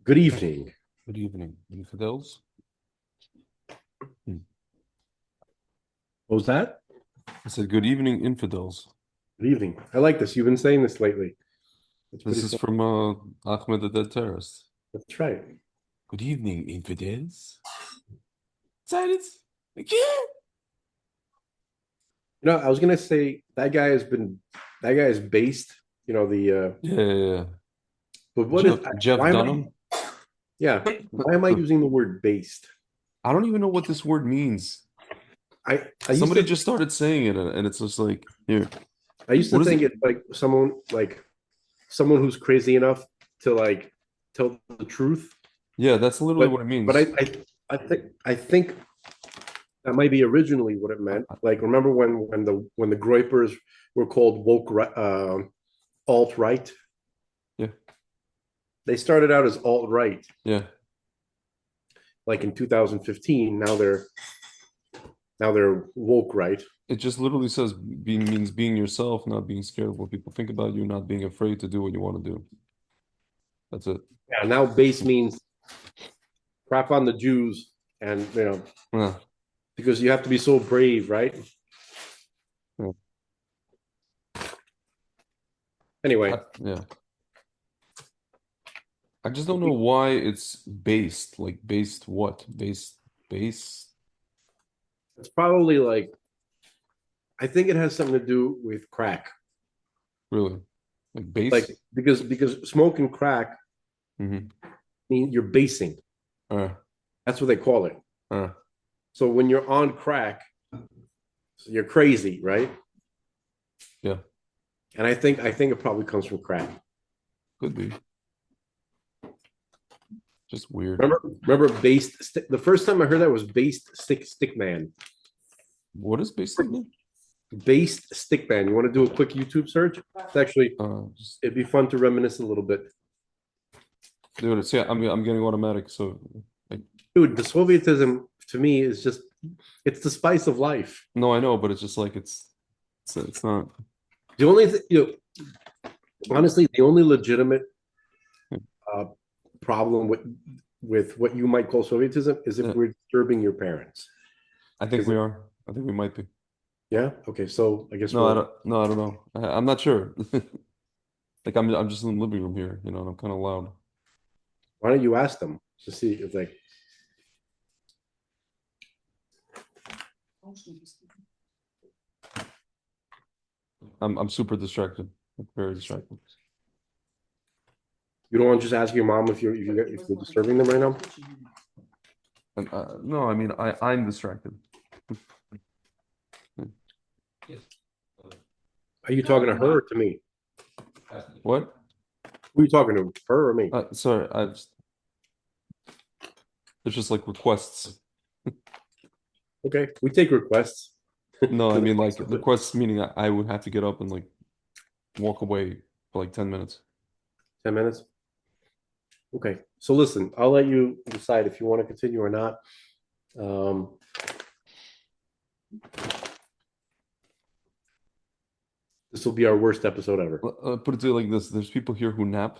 Good evening. Good evening, infidels. Hmm. What was that? I said, good evening, infidels. Good evening. I like this. You've been saying this lately. It's pretty This is fun. from Ahmed the Dead Terrorist. That's right. Good evening, infidels. Silence. Yeah. I was gonna say that guy is based, Yeah, yeah, yeah. but Jeff why am I Dunham. yeah, why am I using the word based? I don't even know what this word means. I used Somebody to just started saying it, and it's just like, here, what is think it? it's like someone who's crazy enough to like tell the truth. Yeah, that's literally But what it but means. I think that might be originally what it meant. Like remember when the Groypers were called alt right? Yeah, They started out as alt right, yeah. like in 2015. Now they're woke right. It just literally says being means being yourself, not being scared of what people think about you, not being afraid to do what you want to do. That's it. Yeah, now base means crap on the Jews, and Yeah, because you have to be so brave, right? yeah. Anyway, Yeah. I just don't know why it's based. Like based what? Base? it's probably like I think it has something to do with crack, Really? Like like base? because smoking crack Mm-hmm. means you're basing. Uh, That's what they call it. uh, So when you're on crack, you're crazy, right? yeah, And I think it probably comes from crack. could be. Just weird. Remember based stick. The first time I heard that was based stick man. What is base signal? Based stick man. You want to do a quick YouTube search? It's actually Just it'd be fun to reminisce a little bit. dude, it's yeah, I'm getting automatic, so like Dude, the Sovietism to me is just it's the spice of life. no, I know, but it's just like it's not. The only honestly, the only legitimate uh, problem with what you might call Sovietism is if Yeah, we're disturbing your parents. I think Because we are. I think we might be. yeah, okay, so I guess No, I we're don't. No, I don't know. I'm not sure. Like I'm just in the living room here, and I'm kind of loud. why don't you ask them to see if they I'm super distracted. Like, very distracted. you don't want to just ask your mom if you're disturbing them right now? And no, I mean I'm distracted. Are you talking to her or to me? What? Who are you talking to? Her or me? Sorry, I just it's just like requests. Okay, we take requests. No, I Because mean like requests meaning I would have to get up and like walk away for like 10 minutes. 10 minutes. Okay, so listen, I'll let you decide if you want to continue or not. Um, this will be our worst episode ever. Put it to you like this: there's people here who nap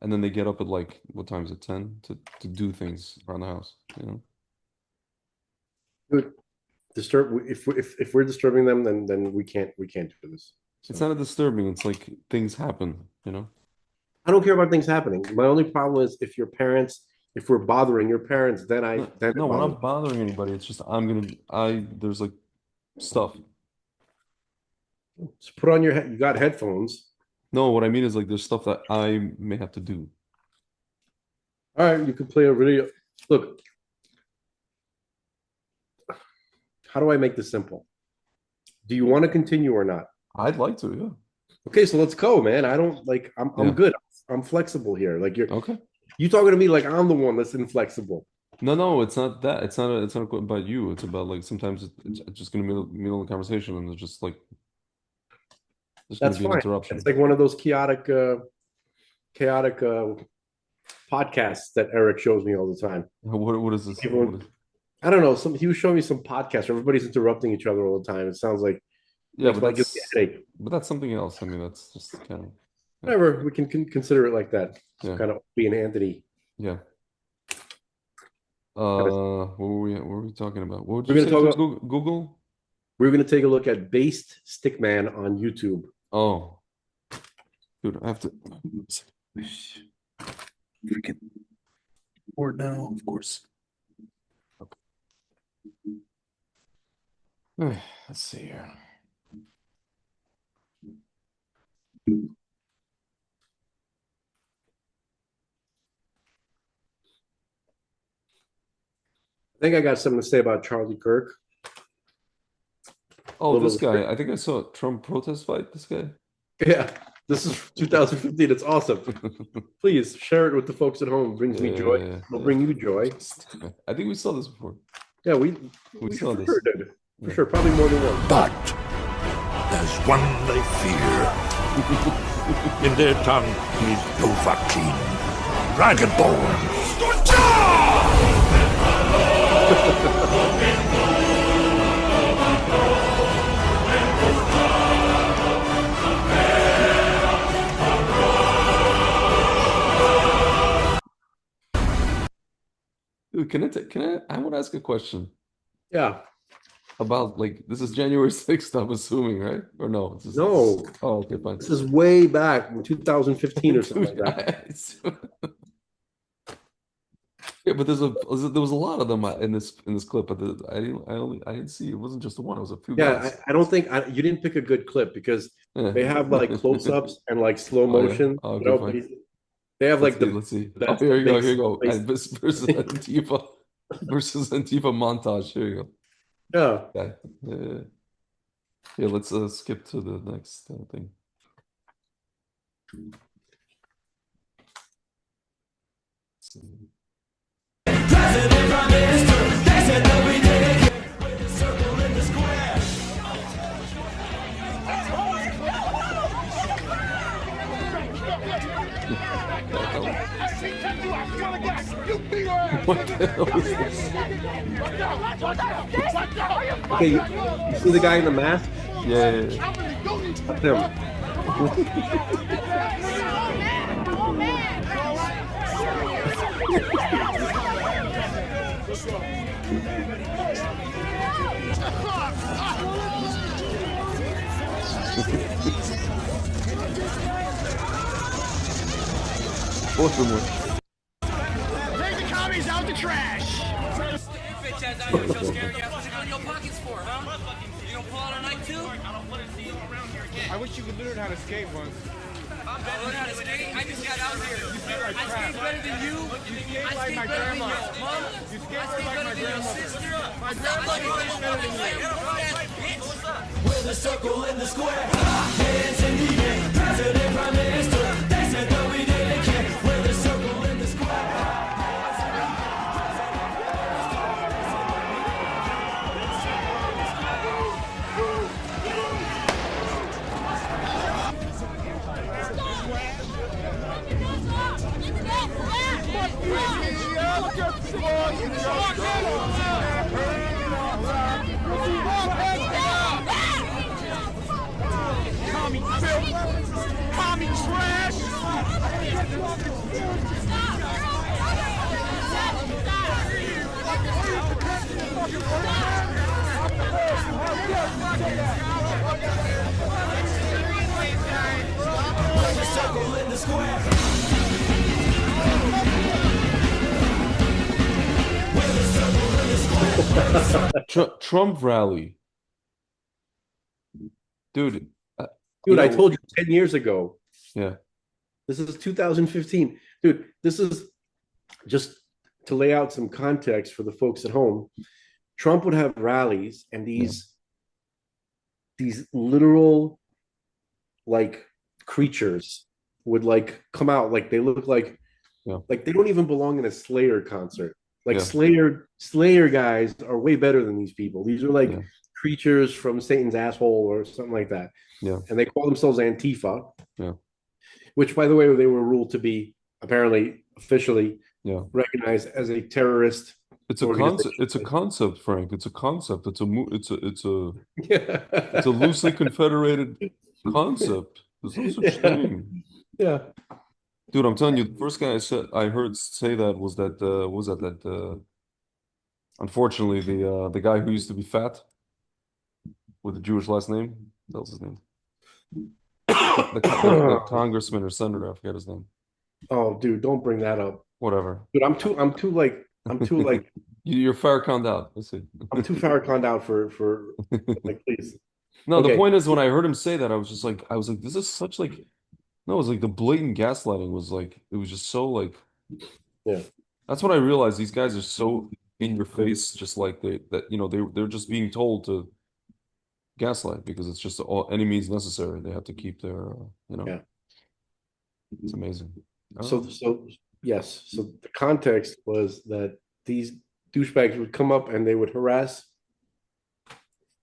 and then they get up at like what time is it? 10 to do things around the house. Dude, if we're disturbing them, then we can't do this. It's So not a disturbing. It's like things happen. I don't care about things happening. My only problem is if we're bothering your parents, No, then no, it we're bothers not bothering anybody. It's just there's like stuff. me. Just put on your head. You got headphones. No, what I mean is like there's stuff that I may have to do. All right, you can play a video. Look, how do I make this simple? Do you want to continue or not? I'd like to, yeah. Okay, so let's go, man. I don't like. I'm Yeah. good. I'm flexible here. Like Okay. you talking to me like I'm the one that's inflexible. No, no, it's not that. It's not about you. It's about like sometimes it's just gonna be middle of the conversation and it's just like there's gonna That's be an fine. It's interruption. like one of those chaotic podcasts that Eric shows me all the time. What is this? People, I don't know. He was showing me some podcast where everybody's interrupting each other all the time. It sounds like Yeah, makes my give me a headache. but that's something else. I mean, that's just kind of Whatever, we can consider it like that. Yeah. Kind of being Anthony. Yeah. Kind of, What were we talking about? What would we're you gonna say to talk about. Google? We're gonna take a look at Based Stickman on YouTube. Oh, dude, I have to freaking board now, of course. Let's see here. I think I got something to say about Charlie Kirk. Oh, this guy. I think I saw a Trump protest fight. This guy. Yeah, this is 2015. It's awesome. Please share it with the folks at home. It brings me joy. It'll bring you joy. I think we saw this before. Yeah, we saw for this. sure did. For sure, probably more than one. But there's one they fear. In their tongue, he's Dovahkiin, Dragonborn. Dude, I want to ask a question Yeah. about, like, this is January 6th, I'm assuming, right? Or no? No. Oh, okay, fine. This is way back in 2015 or something Dude, like that. Yeah, but there was a lot of them in this clip, but I didn't see, it wasn't just the one, it was a few Yeah, guys. I don't think you didn't pick a good clip because they have like close-ups and like slow motion. Oh, you know, okay, fine. they have like Let's see. Oh, here you go. Here you go. And versus Antifa montage. Here you Yeah. go. Yeah. Yeah. Let's skip to the next thing. President, Prime Minister, they said that we did it with a circle in the square. What the hell is this? Okay, you see the guy in the mask? Yeah. That's him. What's the one? Take the commies out the trash! Bitch ass out here, so scary ass. What you got in your pockets for, huh? You gonna pull out a knife too? I wish you could learn how to skate once. I'm better learn how to skate. I just got out here. I skate better than you. You skate I like skate my better than grandma. your mama. You I skate skate like better my than your grandmother. sister. My grandma skates better than you. With a circle in the square, hands in the air. President, Prime Minister, they said that we didn't care. With a circle in the square. Tommy filth! Tommy trash! With a circle in the square. With a circle in the square. Trump rally. Dude. Dude, I told you 10 years ago. Yeah. This is 2015. Dude, this is just to lay out some context for the folks at home. Trump would have rallies and these literal like creatures would like come out, like they look like like they don't even belong in a Slayer concert. Like Slayer guys are way better than these people. These are like creatures from Satan's asshole or something like that. Yeah. And they call themselves Antifa. Yeah. Which, by the way, they were ruled to be apparently officially recognized as a terrorist. It's a concept. It's a concept, Frank. It's a concept. It's a loosely confederated concept. There's no such thing. Yeah. Dude, I'm telling you, the first guy I heard say that was that what was that unfortunately the guy who used to be fat with a Jewish last name. That was his name. The congressman or senator, I forget his name. Oh, dude, don't bring that up. Whatever. Dude, I'm too You're Farrakhaned out. Let's see. I'm too Farrakhan out for like please. No, the Okay. point is when I heard him say that, I was like, this is such like no, it was like the blatant gaslighting was like it was just so like Yeah. that's when I realized these guys are so in your face, just like they're just being told to gaslight because it's just all any means necessary. They have to keep their Yeah. it's amazing. So yes. So the context was that these douchebags would come up and they would harass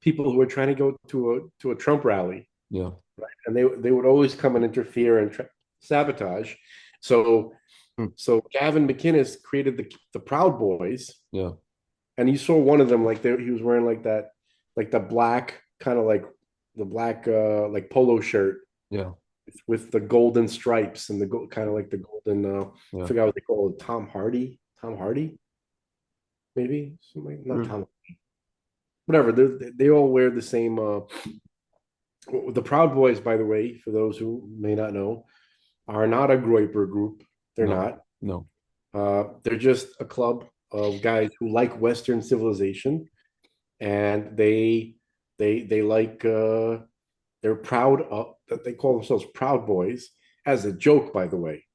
people who were trying to go to a Trump rally, Yeah, and they would always come and interfere and sabotage. So Hmm. so Gavin McInnes created the Proud Boys, yeah, and you saw one of them like he was wearing like the black kind of like the black like polo shirt yeah, with the golden stripes and the kind of like the golden I yeah. forgot what they call it, Tom Hardy maybe something like, not Hmm. Tom, whatever, they all wear the same the Proud Boys, by the way, for those who may not know, are not a Groiper group. They're No, not. no. They're just a club of guys who like Western civilization, and they like they're proud of that. They call themselves Proud Boys as a joke, by the way.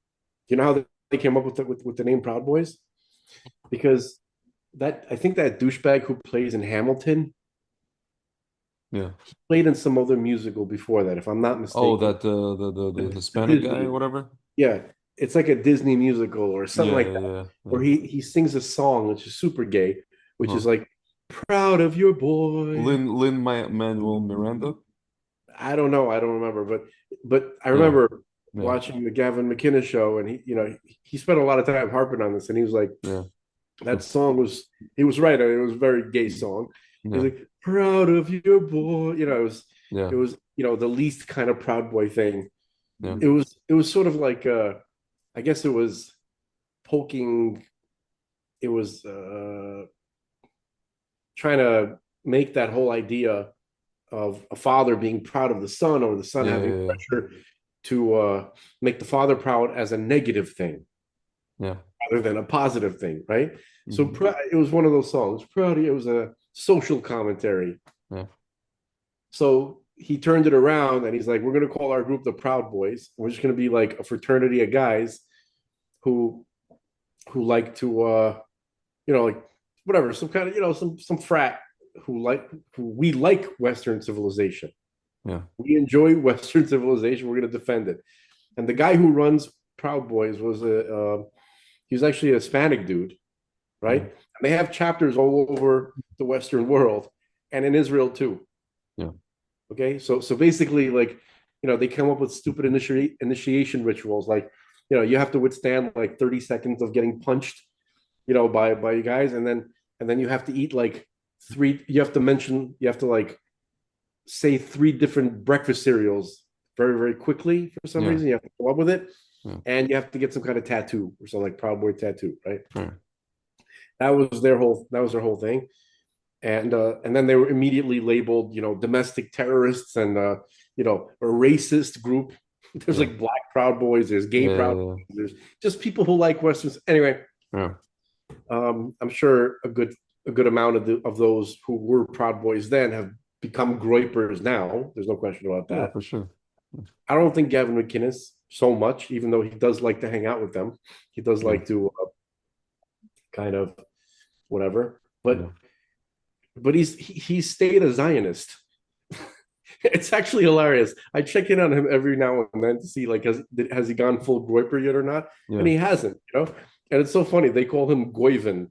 You know how they came up with the name Proud Boys? Because that I think that douchebag who plays in Hamilton Yeah. played in some other musical before that, if I'm not Oh, mistaken. that the The Hispanic guy or Disney. whatever. Yeah, it's like a Disney musical or something Yeah, like yeah, that, yeah, where yeah. he sings a song which is super gay, which is Uh-huh. like proud of your boy. Manuel Miranda. I don't know, I don't remember, but I Yeah, remember yeah, watching the Gavin McInnes show, and he spent a lot of time harping on this, and he was like, yeah, that song was he was right, it was a very gay song. He's yeah, like proud of your boy, yeah, it was the least kind of proud boy thing. yeah, It was sort of like I guess it was poking it was trying to make that whole idea of a father being proud of the son or the son yeah, having yeah, pressure to make the father proud as a negative thing yeah. rather than a positive thing, right? So Hmm. it was one of those songs. Proud, it was a social commentary. Yeah, So he turned it around and he's like, "We're going to call our group the Proud Boys. We're just going to be like a fraternity of guys who like to like whatever, some kind of some frat who we like Western civilization. yeah, We enjoy Western civilization. We're going to defend it." And the guy who runs Proud Boys was he was actually a Hispanic dude, right? yeah, And they have chapters all over the Western world and in Israel too. yeah, Okay, so basically, like, they come up with stupid initiation rituals, like, you have to withstand like 30 seconds of getting punched, by you guys, and then you have to eat like three. You have to like say three different breakfast cereals very very quickly for some yeah, reason. You have to come up with it, yeah. and you have to get some kind of tattoo or something like Proud Boy tattoo, right? Right. That was their whole thing, and then they were immediately labeled, domestic terrorists and a racist group. There's Yeah, like black Proud Boys, there's gay yeah, Proud yeah, Boys, there's just people who like westerns. Anyway, yeah, I'm sure a good amount of those who were Proud Boys then have become Groypers now. There's no question about yeah, that. for sure. I don't think Gavin McInnes so much, even though he does like to hang out with them. He does Yeah, like to kind of whatever, yeah. but he's stayed a Zionist. It's actually hilarious. I check in on him every now and then to see like has he gone full Groiper yet or not, and Yeah. he hasn't. And it's so funny they call him Goiven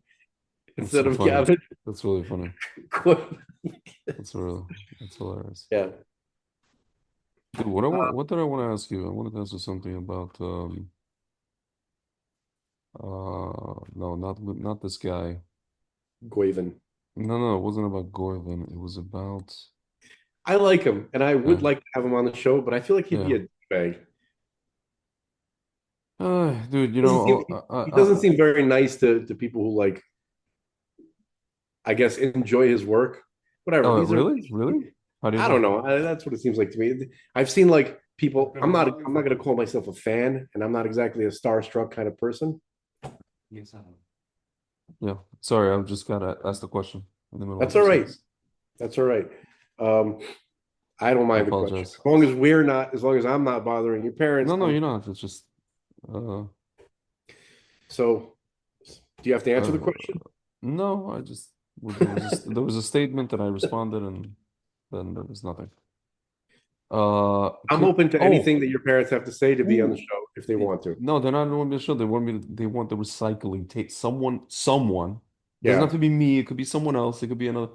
That's instead so of funny. Gavin. That's really funny. Goiven. That's hilarious. Yeah. Dude, what did I want to ask you? I wanted to ask you something about no, not this guy. Goiven. No, it wasn't about Gorvin. It was about I like him, and I would yeah, like to have him on the show, but I feel like he'd be yeah. a bag. Dude, you Doesn't seem, know, he doesn't seem very nice to people who like, I guess, enjoy his work. Whatever. oh, These are, really? Really? How do you I don't know? know. That's what it seems like to me. I've seen like people. I'm not going to call myself a fan, and I'm not exactly a starstruck kind of person. Yeah. Sorry, I'm just gotta ask the question in the middle of That's your all right. sentence. That's all right. Um, I don't I mind the question apologize. as long as I'm not bothering your parents. No, no, you're not. It's just uh So, do you have to answer the uh question? no, I just there was a statement and I responded and then there was nothing. I'm open to Oh, anything that your parents have to say to be on the who show if they want to. no, they're not on the show. They want me to they want the recycling take someone. It doesn't have Yeah. to be me, it could be someone else, it could be another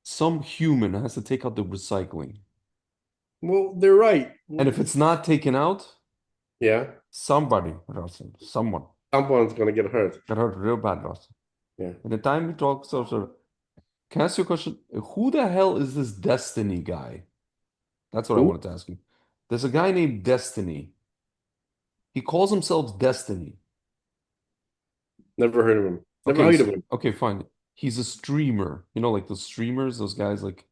some human has to take out the recycling. Well, they're right. And if it's not taken out, Yeah. somebody, someone Someone's gonna get hurt. got hurt real bad, Ross. Yeah. And the time we talk, can I ask you a question? Who the hell is this Destiny guy? That's what I Who? wanted to ask you. There's a guy named Destiny. He calls himself Destiny. Never heard of him. Never Okay, heard of so him. okay, fine. He's a streamer. You know, like the streamers, those guys like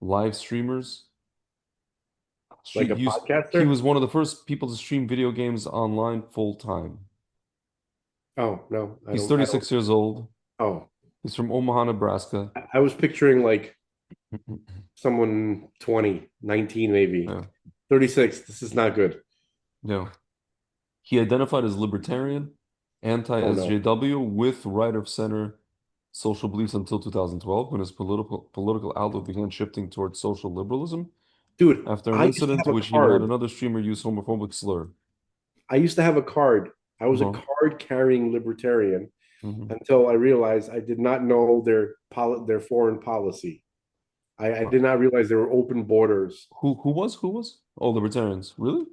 live streamers. Like a He podcaster? was one of the first people to stream video games online full time. Oh no, I He's don't. I don't. 36 years old. Oh, He's from Omaha, Nebraska. I was picturing like someone 20, 19 maybe. Yeah. 36. This is not good. Yeah. He identified as libertarian, Oh no, anti-SJW, with right of center social beliefs until 2012, when his political outlook began shifting towards social liberalism dude. after an I used to incident have in a which he had card. another streamer use homophobic slur. I used to have a card. I was a Uh-huh. card carrying libertarian Mhm. until I realized I did not know their foreign policy. I did not realize there were open borders. Who was? Oh, libertarians. Really?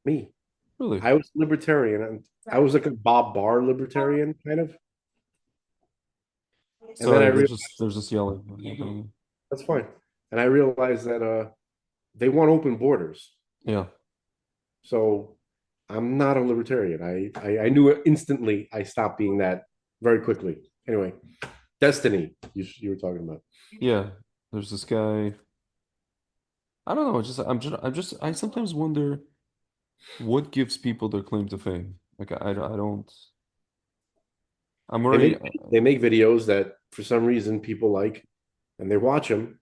Me, Really? I was libertarian. And I was like a Bob Barr libertarian kind of. And then I Sorry, realized there's just yelling. that's fine. And I realized that they want open borders. Yeah. So I'm not a libertarian. I knew it instantly. I stopped being that very quickly. Anyway, Destiny, you were talking about. Yeah. There's this guy. I don't know. I sometimes wonder what gives people their claim to fame. Like I don't. I'm They already. make they make videos that for some reason people like, and they watch them,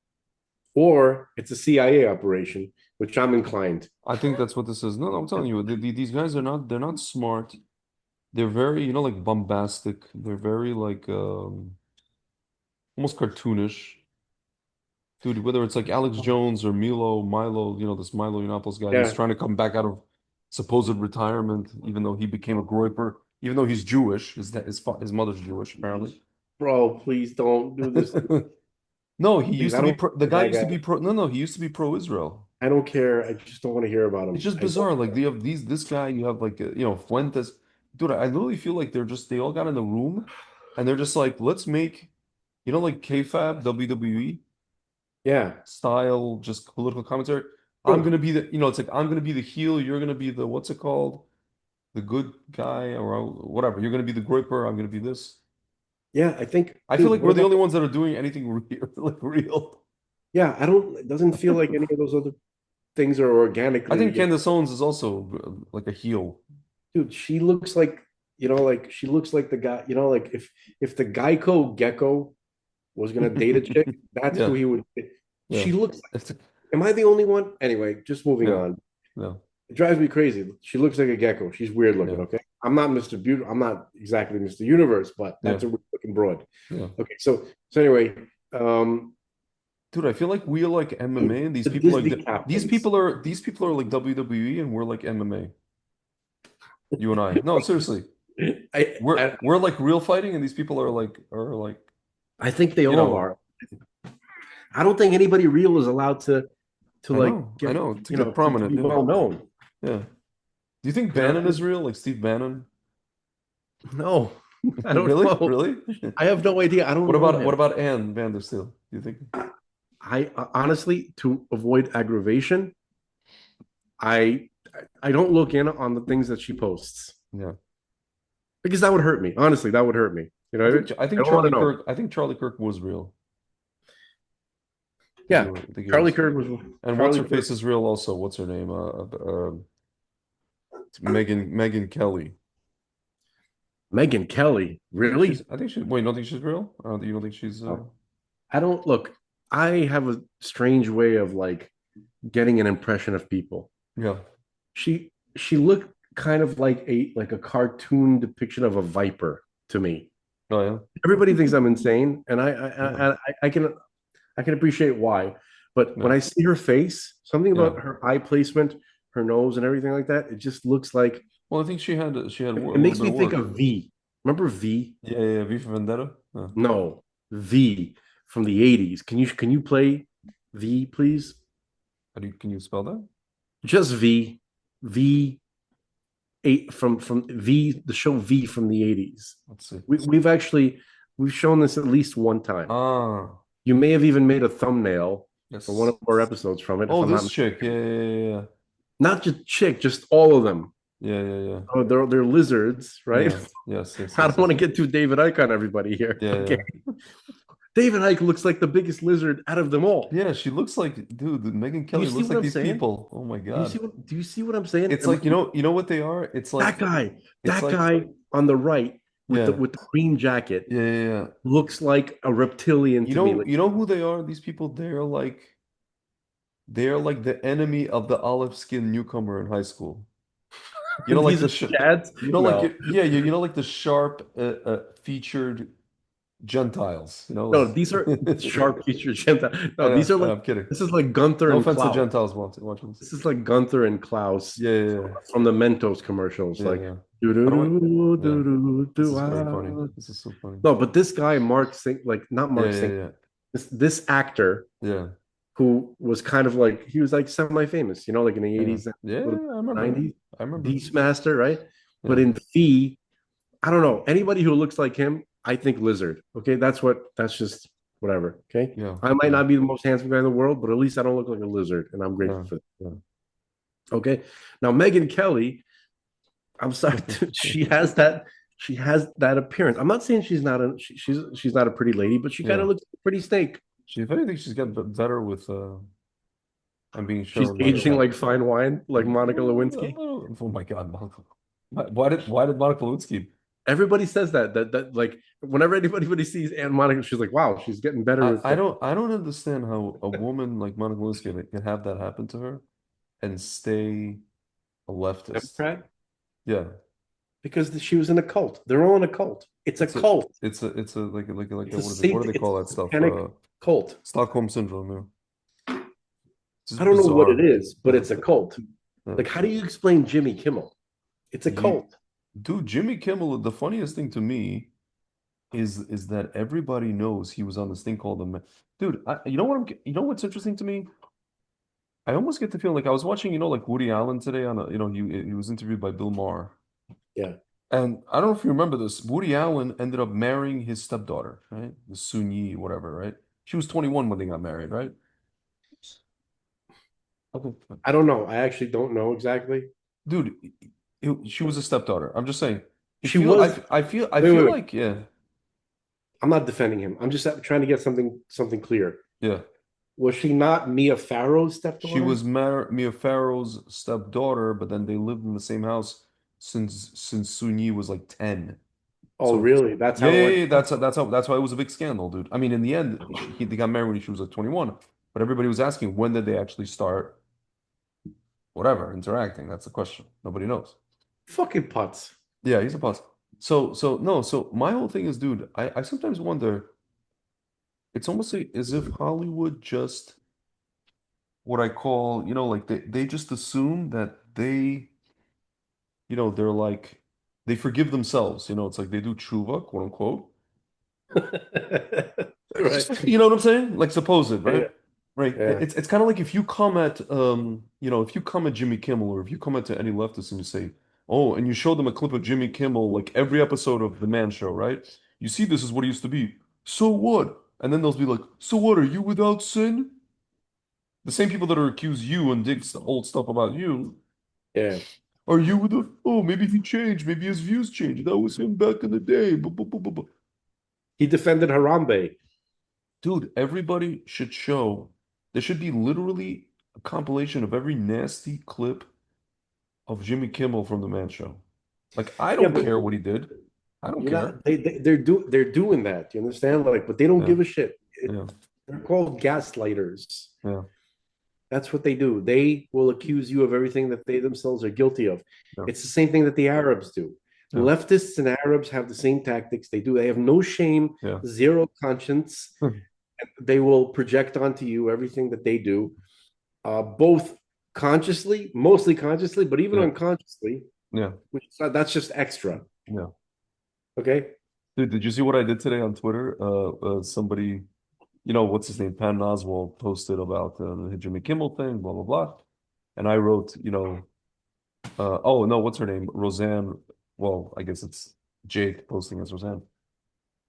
or it's a CIA operation, which I'm inclined. I think that's what this is. No, no, I'm telling you, these guys are not. They're not smart. They're very, like bombastic. They're very like almost cartoonish. Dude, whether it's like Alex Jones or Milo, this Milo Yiannopoulos guy, he's Yeah, trying to come back out of supposed retirement, even though he became a groyper, even though he's Jewish. His mother's Jewish, apparently. bro, please don't do this. No, he Please, used I to be don't pro, the care guy about used to that be guy. pro. No, no, he used to be pro-Israel. I don't care. I just don't want to hear about It's him. just I don't. bizarre. Like you have this guy, you have like Fuentes. Dude, I literally feel like they all got in the room and they're just like, let's make, like KFAB, WWE Yeah, style, just political commentary. I'm sure. gonna be it's like I'm gonna be the heel, you're gonna be the what's it called? The good guy or whatever. You're gonna be the groiper, I'm gonna be this. Yeah, I think, I feel dude. like What we're the about? only ones that are doing anything real, like real. Yeah, I don't. It doesn't feel like any of those other things are I think organically. Candace Owens is also like a heel. Dude, she looks like like she looks like the guy. Like if the Geico Gecko was gonna date a chick, that's who Yeah, he would. yeah. She looks like. Am I the only one? Anyway, just moving Yeah, on. yeah, It drives me crazy. She looks like a gecko. She's weird looking. yeah, Okay, I'm not Mr. Beautiful. I'm not exactly Mr. Universe, but yeah, that's a weird looking broad. yeah. Okay, so anyway, um, Dude, I feel like we're like MMA and these the people Disney these captains. people are these people are like WWE and we're like MMA. You and I. No, seriously. I, We're I we're like real fighting and these people are like, I think they you all know, are. I don't think anybody real is allowed to like I get know, to get to prominent, be yeah. well known. Yeah. Do you think You know what Bannon I is mean? real? Like Steve Bannon? No, I don't Really? know. Really? I have no idea. I don't What know about him. Ann Vandersteel? Do you think? I honestly, to avoid aggravation, I I don't look in on the things that she posts. Yeah. Because that would hurt me. Honestly, that would hurt me. You know, I I think don't want to Charlie know. Kirk. I think Charlie Kirk was real. Yeah, I think he Charlie was. Kirk was And what's Charlie her face Kirk. is real also. What's her name? Megan Kelly. Megan Kelly, really? I think she. Wait, you don't think she's real? You don't think she's? I don't look. I have a strange way of like getting an impression of people. Yeah. She looked kind of like a cartoon depiction of a viper to me. Oh yeah. Everybody thinks I'm insane, and Yeah. I can appreciate why. But when Yeah. I see her face, something Yeah. about her eye placement, her nose, and everything like that, it just looks like Well, I think she had a it little makes bit me of think work. of V. Remember V? Yeah, yeah, V for Vendetta. Yeah. No, V from the 80s. Can you play V, please? Can you spell that? Just V. V eight from V, the show V from the 80s. Let's see. We've shown this at least one time. Ah, You may have even made a thumbnail yes. for one of our episodes from it, if Oh, I'm not this chick. Yeah, yeah, not just chick, just all of them. yeah, yeah, yeah, Oh, they're lizards, yeah. right? Yeah. Yes, yes, I yes, don't want to yes. get too David Icke on everybody here. Yeah, Okay. yeah. David Icke looks like the biggest lizard out of them all. Yeah, she looks like, dude, Megan Do you Kelly see looks what like I'm these saying? people. Oh my God. Do you see what I'm saying? It's like, you know what they are? It's like, it's That like, guy on the right yeah, with the green jacket yeah, yeah, yeah. looks like a reptilian to me. Like, You know who they are? These people, they're like the enemy of the olive skin newcomer in high school. You know, like these the are sh Chads? you know, like No. you know, like the sharp, featured Gentiles. You know, No, like these are sharp featured Gentile. No, these are I know, like I'm kidding. this is like Gunther No and offense to Klaus. Gentiles watching this. This is like Gunther and Klaus Yeah, yeah, yeah. from the Mentos commercials. Yeah, Like yeah. do do I don't want, do yeah. do This do is very funny. ah. This is so funny. No, but this guy, Mark Sink, like not Yeah, Mark yeah, Sink, yeah. this actor Yeah, who was kind of like he was like semi-famous, you know, like in the yeah. 80s, Yeah, I remember. 90s, I remember. Beastmaster, right? But Yeah. in Fee, I don't know. Anybody who looks like him, I think lizard. Okay, that's just whatever. Okay. Yeah. I might Yeah. not be the most handsome guy in the world, but at least I don't look like a lizard, and I'm grateful Yeah. for that. Yeah. Okay. Now Megan Kelly, I'm sorry, she has that appearance. I'm not saying she's not a pretty lady, but she kind of Yeah. looks like a pretty snake. If anything, she's gotten better with I'm being She's shown aging like fine wine, like Monica Lewinsky. Oh my God, Monica. Why did Monica Lewinsky? Everybody says that like whenever anybody sees Aunt Monica, she's like, wow, she's getting better with I don't understand how a woman like Monica Lewinsky can have that happen to her and stay a leftist. Democrat Yeah. because she was in a cult. They're all in a cult. It's a cult. It's a like It's what do they call that it's a stuff? satanic cult. Stockholm syndrome. Yeah. It's just I don't know what it bizarre. is, but it's a cult. Yeah. Like, how do you explain Jimmy Kimmel? It's a cult. Dude, Jimmy Kimmel, the funniest thing to me is that everybody knows he was on this thing called Dude, you know what's interesting to me? I almost get the feeling like I was watching, like Woody Allen today on he was interviewed by Bill Maher. Yeah. And I don't know if you remember this. Woody Allen ended up marrying his stepdaughter, right? The Sun Yi, whatever, right? She was 21 when they got married, right? Okay. I don't know. I actually don't know exactly. Dude, she was a stepdaughter. I'm just saying. She was. I feel Wait. like, yeah. I'm not defending him. I'm just trying to get something clear. Yeah. Was she not Mia Farrow's stepdaughter? She was Mia Farrow's stepdaughter, but then they lived in the same house since Sun Yi was like 10. Oh, So really? That's how. yeah, that's why it was a big scandal, dude. I mean, in the end, they got married when she was like 21, but everybody was asking when did they actually start, whatever, interacting. That's the question. Nobody knows. Fucking putz. Yeah, he's a puss. So my whole thing is, dude, I sometimes wonder. It's almost like as if Hollywood just what I call, like they just assume that they're like they forgive themselves. It's like they do tshuva, quote unquote. Right. You know what I'm saying? Like supposed, right? Yeah. Right. Yeah. It's kind of like if you come at if you come at Jimmy Kimmel or if you come at to any leftist and you say, oh, and you show them a clip of Jimmy Kimmel, like every episode of The Man Show, right? You see, this is what it used to be. So what? And then they'll be like, so what? Are you without sin? The same people that are accuse you and dig old stuff about you Yeah. Are you the? Oh, maybe he changed. Maybe his views changed. That was him back in the day. He defended Harambe. Dude, everybody should show. There should be literally a compilation of every nasty clip of Jimmy Kimmel from the Man Show. Like, I Yeah, don't but care what he did. I don't you're care. not. They're doing that. You understand? Like, but they don't Yeah, give a shit. yeah, They're called gaslighters. yeah, That's what they do. They will accuse you of everything that they themselves are guilty of. yeah, It's the same thing that the Arabs do. yeah, Leftists and Arabs have the same tactics. They do. They have no shame, yeah. zero conscience. They will project onto you everything that they do, both consciously, mostly consciously, but even Yeah, unconsciously, yeah, which that's just extra. yeah. Okay. Dude, did you see what I did today on Twitter? Somebody, what's his name? Patton Oswalt posted about the Jimmy Kimmel thing, blah blah blah, and I wrote, oh no, what's her name? Roseanne. Well, I guess it's Jake posting as Roseanne.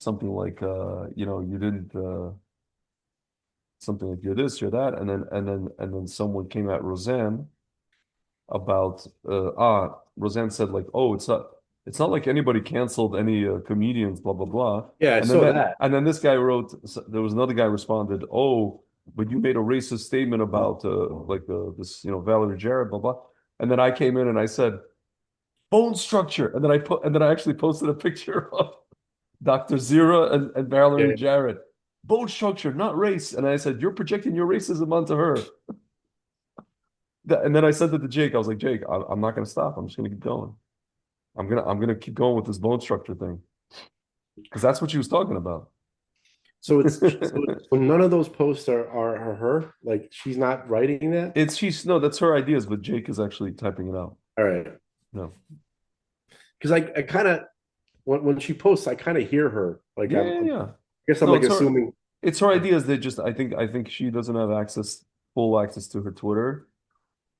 Something like, you didn't, something like you're this, you're that, and then someone came at Roseanne about Roseanne said like, oh, it's not like anybody canceled any comedians, blah blah blah. Yeah, I And then saw that that. and then this guy wrote, there was another guy responded, oh, but you made a racist statement about like this, Valerie Jarrett, blah blah. And then I came in and I said bone structure, and then I actually posted a picture of Dr. Zira and Valerie Yeah. Jarrett. Bone structure, not race. And I said, you're projecting your racism onto her. And then I said it to Jake. I was like, Jake, I'm not gonna stop. I'm just gonna keep going. I'm gonna keep going with this bone structure thing. Because that's what she was talking about. So none of those posts are her. Like she's not writing that. She's no, that's her ideas, but Jake is actually typing it out. All right. No. Because I kind of when she posts, I kind of hear her. Like Yeah, I'm, yeah, I yeah. guess I'm No, like assuming. it's her ideas. They just I think she doesn't have full access to her Twitter.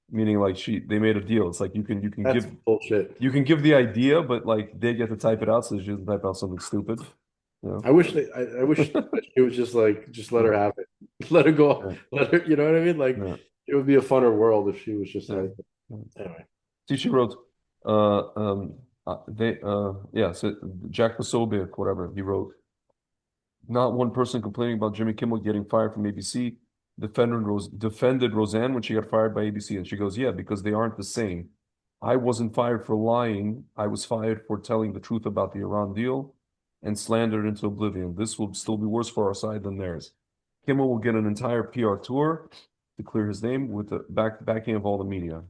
Meaning like they made a deal. It's like you can That's bullshit. give the idea, but like they get to type it out, so she doesn't type out something stupid. I wish that she was just let her have it, let her go, Yeah. let her. You know what I mean? Like Yeah. it would be a funner world if she was just Yeah. like Yeah. anyway. See, she wrote, yeah, so Jack Posobiec, whatever, he wrote, not one person complaining about Jimmy Kimmel getting fired from ABC defended Roseanne when she got fired by ABC. And she goes, yeah, because they aren't the same. I wasn't fired for lying. I was fired for telling the truth about the Iran deal and slandered into oblivion. This will still be worse for our side than theirs. Kimmel will get an entire PR tour to clear his name with the backing of all the media.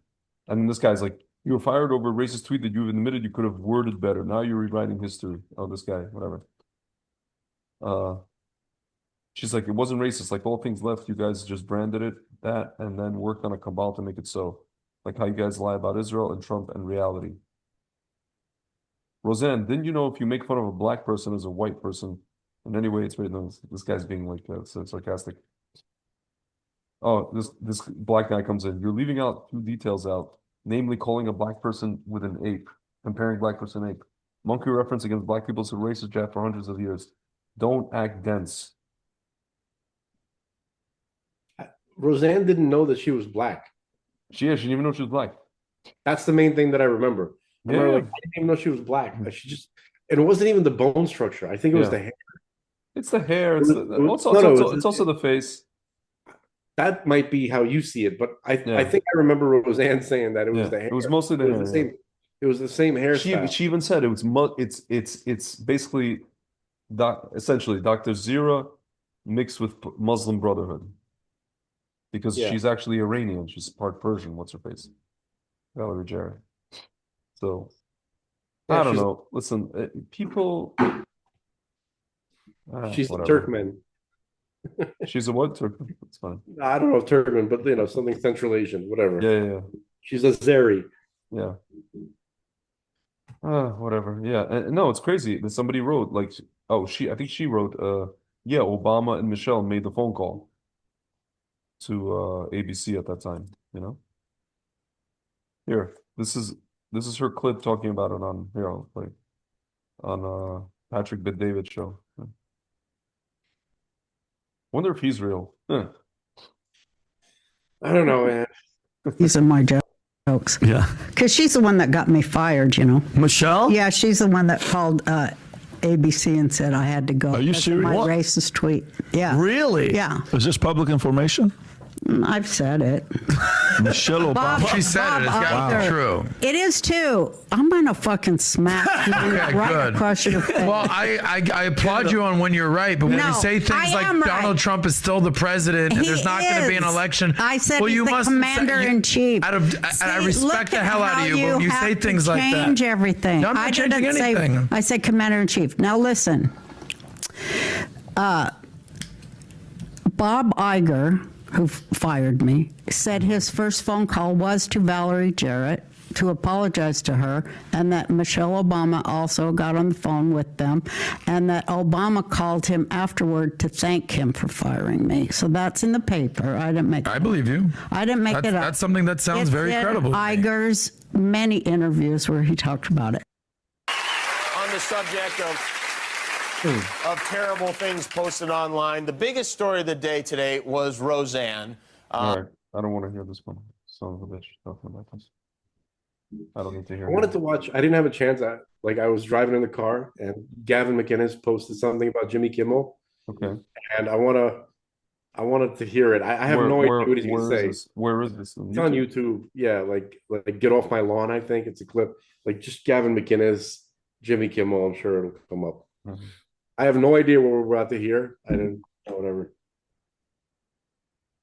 And then this guy's like, you were fired over a racist tweet that you've admitted you could have worded better. Now you're rewriting history. Oh, this guy, whatever. She's like, it wasn't racist. Like all things left, you guys just branded it that and then worked on a cabal to make it so. Like how you guys lie about Israel and Trump and reality. Roseanne, didn't you know if you make fun of a black person as a white person, in any way it's made this guy's being like so sarcastic. Oh, this black guy comes in. You're leaving out two details out, namely calling a black person with an ape, comparing black person ape. Monkey reference against black people's racist jab for hundreds of years. Don't act dense. Roseanne didn't know that she was black. She didn't even know she was black. That's the main thing that I remember. I remember Yeah. like I didn't even know she was black. She just and it wasn't even the bone structure. I think it was Yeah. the hair. It's the hair. It's also the face. That might be how you see it, but I Yeah. think I remember Roseanne saying that it was Yeah. the hair. It was mostly the It was hair. the same. It was the same hairstyle. She even said it was it's basically essentially Dr. Zira mixed with Muslim Brotherhood because Yeah. she's actually Iranian. She's part Persian. What's her face? Valerie Jarrett. So Yeah, I don't know. Listen, people. She's a Whatever. Turkmen. She's a what? Turkmen. It's fine. I don't know if Turkmen, but something Central Asian, whatever. Yeah. She's a Zeri. Yeah. Whatever. Yeah. And, no, it's crazy that somebody wrote like, oh, I think she wrote, yeah, Obama and Michelle made the phone call to ABC at that time, Here, this is her clip talking about it on like on Patrick Bet David show. Wonder if he's real. I don't know, man. He's in my job. jokes. Yeah. Because she's the one that got me fired, you know. Michelle? Yeah, she's the one that called ABC and said I had to go. Are you because of serious? My What? racist tweet. Yeah. Really? Yeah. Is this public information? I've said it. Michelle Obama. She said it. It's got to be true. It is too. I'm gonna fucking smack you Okay, right good. across your face. Well, I applaud you on when you're right, but when No, you say I things like am right. Donald Trump is still the president and He there's not going to be an is. election, I said well, he's you the must commander-in-chief. And I See, respect look the at hell out how of you, but when you say have to things like that, change everything. No, I'm not I changing didn't say. anything. I said commander-in-chief. Now listen. Bob Iger, who fired me, said his first phone call was to Valerie Jarrett to apologize to her, and that Michelle Obama also got on the phone with them, and that Obama called him afterward to thank him for firing me. So that's in the paper. I didn't make. I believe you. I didn't make it up. That's something that sounds It's very in credible. Iger's many interviews where he talked about it. On the subject of terrible things posted online, the biggest story of the day today was Roseanne. All right. I don't want to hear this one. Son of a bitch talking about this. I don't need to hear I wanted to watch. I didn't have a chance. I was driving in the car, and Gavin McInnes posted something about Jimmy Kimmel, Okay. and I wanted to hear it. I have no idea what he's going to say. Where is this? It's on YouTube. Yeah, like Get Off My Lawn, I think. It's a clip. Like just Gavin McInnes, Jimmy Kimmel, I'm sure it'll come up. Mhm. I have no idea what we're about to hear. I didn't whatever.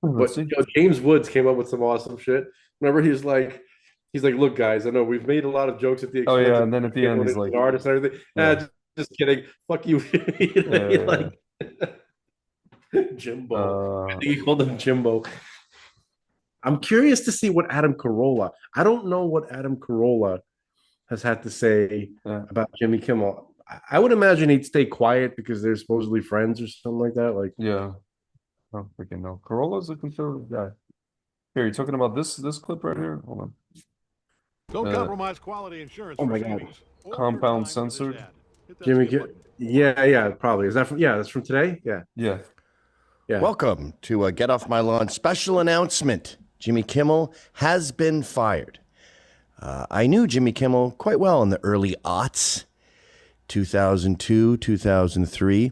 Let's But see. you know, James Woods came up with some awesome shit. Remember, he's like, look, guys, I know we've made a lot of jokes at the Oh, expense yeah, of and then at the end, he's an like- artist and everything. Yeah. Just kidding. Fuck you. You know, Yeah, like Jimbo. I Uh, think he called him Jimbo. I'm curious to see what Adam Carolla. I don't know what Adam Carolla has had to say Yeah. about Jimmy Kimmel. I would imagine he'd stay quiet because they're supposedly friends or something like that. Like, yeah. I don't freaking know. Corolla's a conservative guy. Here, you're talking about this clip right here? Hold on. Don't Uh, compromise quality insurance. oh for my God. savings or Compound your time with this censored. ad. Hit that Jimmy, skip button. yeah, probably. Is that from? Yeah, that's from today. Yeah, Yeah. yeah. Welcome to a Get Off My Lawn special announcement. Jimmy Kimmel has been fired. I knew Jimmy Kimmel quite well in the early aughts, 2002, 2003.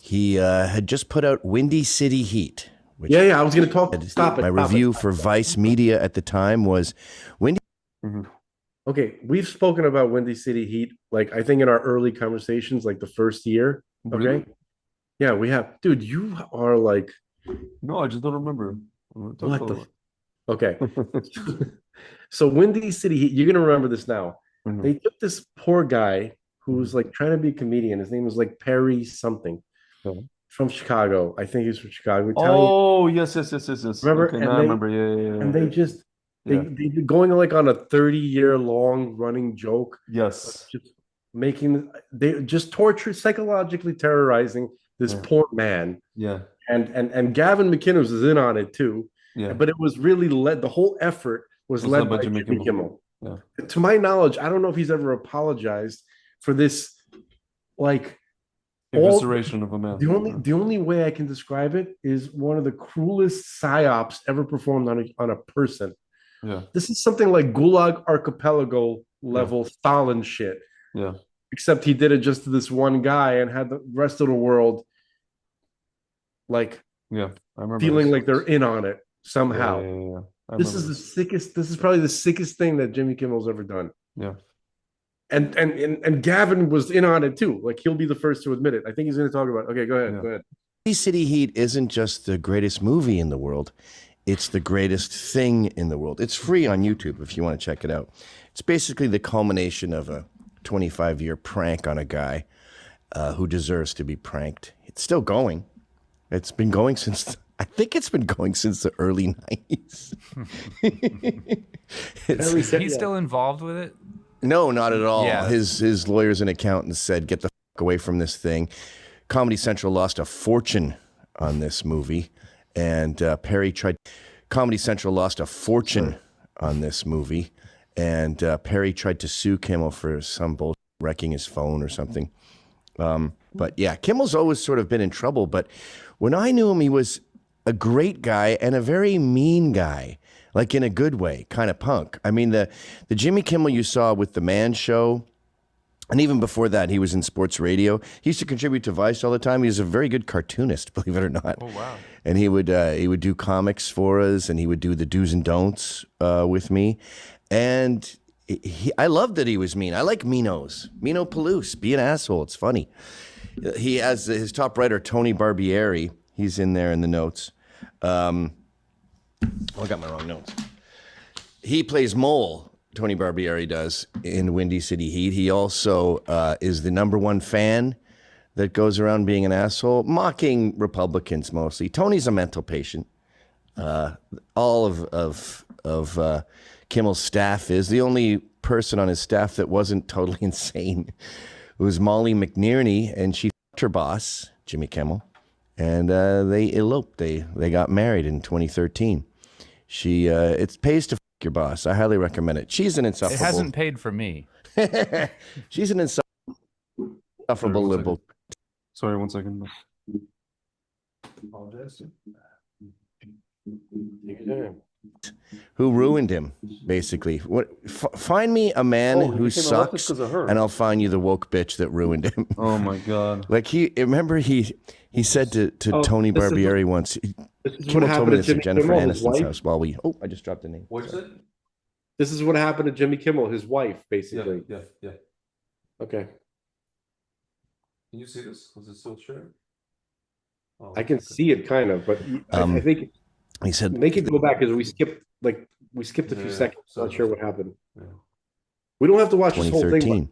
He had just put out Windy City Heat. Which Yeah. I was gonna talk. Stop it. My stop review it. for Vice Media at the time was Windy. Okay, we've spoken about Windy City Heat, like I think in our early conversations, like the first year. Okay. Really? Yeah, we have. Dude, you are like No, I just don't remember. what the. Okay. So Windy City Heat, you're gonna remember this now. Mhm. They took this poor guy who was like trying to be a comedian. His name was like Perry something Okay. from Chicago. I think he's from Chicago. Italian. Oh, yes. Remember? Okay, And now I they- remember. Yeah. And they just Yeah. they going like on a 30-year long running joke. Yes. Just making they just torture psychologically terrorizing this Yeah. poor man. Yeah. And Gavin McInnes is in on it too. Yeah. But it was really the whole effort was led by Jimmy Kimmel. Yeah. To my knowledge, I don't know if he's ever apologized for this, like Evisceration of a man. the only way I can describe it is one of the cruelest psyops ever performed on a person. Yeah. This is something like Gulag Archipelago level Stalin shit. Yeah. Except he did it just to this one guy and had the rest of the world like Yeah. I remember. feeling this. like they're in on it somehow. Yeah. I This is remember the sickest. This is probably the sickest thing that Jimmy Kimmel's ever done. Yeah. And Gavin was in on it too. Like he'll be the first to admit it. I think he's going to talk about. Okay, go ahead. Yeah. Go ahead. Windy City Heat isn't just the greatest movie in the world. It's the greatest thing in the world. It's free on YouTube if you want to check it out. It's basically the culmination of a 25-year prank on a guy who deserves to be pranked. It's still going. It's been going since, I think it's been going since the early 90s. He's still involved with it? No, not at all. Yeah. His lawyers and accountants said, get the fuck away from this thing. Comedy Central lost a fortune on this movie. And Comedy Central lost a fortune on this movie. And Perry tried to sue Kimmel for some bullshit, wrecking his phone or something. But yeah, Kimmel's always sort of been in trouble. But when I knew him, he was a great guy and a very mean guy, like in a good way, kind of punk. I mean, the Jimmy Kimmel you saw with the Man Show, and even before that, he was in sports radio. He used to contribute to Vice all the time. He was a very good cartoonist, believe it or not. Oh, wow. And he would do comics for us, and he would do the do's and don'ts with me. And I loved that he was mean. I like Minos. Mino Palouse. Be an asshole. It's funny. He has his top writer, Tony Barbieri. He's in there in the notes. I got my wrong notes. He plays Mole, Tony Barbieri does, in Windy City Heat. He also is the #1 fan that goes around being an asshole, mocking Republicans mostly. Tony's a mental patient. All of Kimmel's staff is. The only person on his staff that wasn't totally insane was Molly McNearney, and she fucked her boss, Jimmy Kimmel, and they eloped. They got married in 2013. It pays to fuck your boss. I highly recommend it. She's an insufferable. It hasn't paid for me. She's an insufferable liberal. Sorry, 1 second. Apologize. Who ruined him, basically. Find me a man who sucks, and I'll find you the woke bitch that ruined him. Oh my God! Like remember he said to Tony Barbieri once. Kimmel told me this at Jennifer Aniston's house while we. Oh, I just dropped the name. What's it? This is what happened to Jimmy Kimmel, his wife, basically. Yeah. Okay. Can you see this? Was it still shared? Oh, I can see it kind of, but I think he said make it go back because we skipped a few seconds. So Not sure what happened. Yeah. We don't have to watch this whole 2013.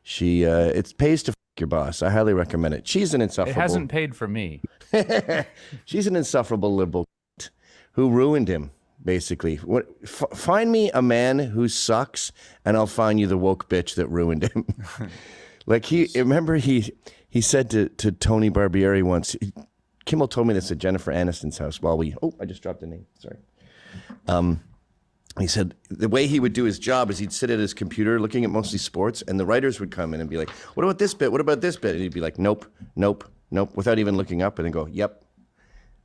thing. It pays to fuck your boss. I highly recommend it. She's an insufferable. It hasn't paid for me. She's an insufferable liberal who ruined him, basically. Find me a man who sucks, and I'll find you the woke bitch that ruined him. Like remember he said to Tony Barbieri once. Kimmel told me this at Jennifer Aniston's house while we. Oh, I just dropped the name. Sorry. He said the way he would do his job is he'd sit at his computer looking at mostly sports, and the writers would come in and be like, "What about this bit? What about this bit?" And he'd be like, "Nope, nope, nope," without even looking up, and then go, "Yep."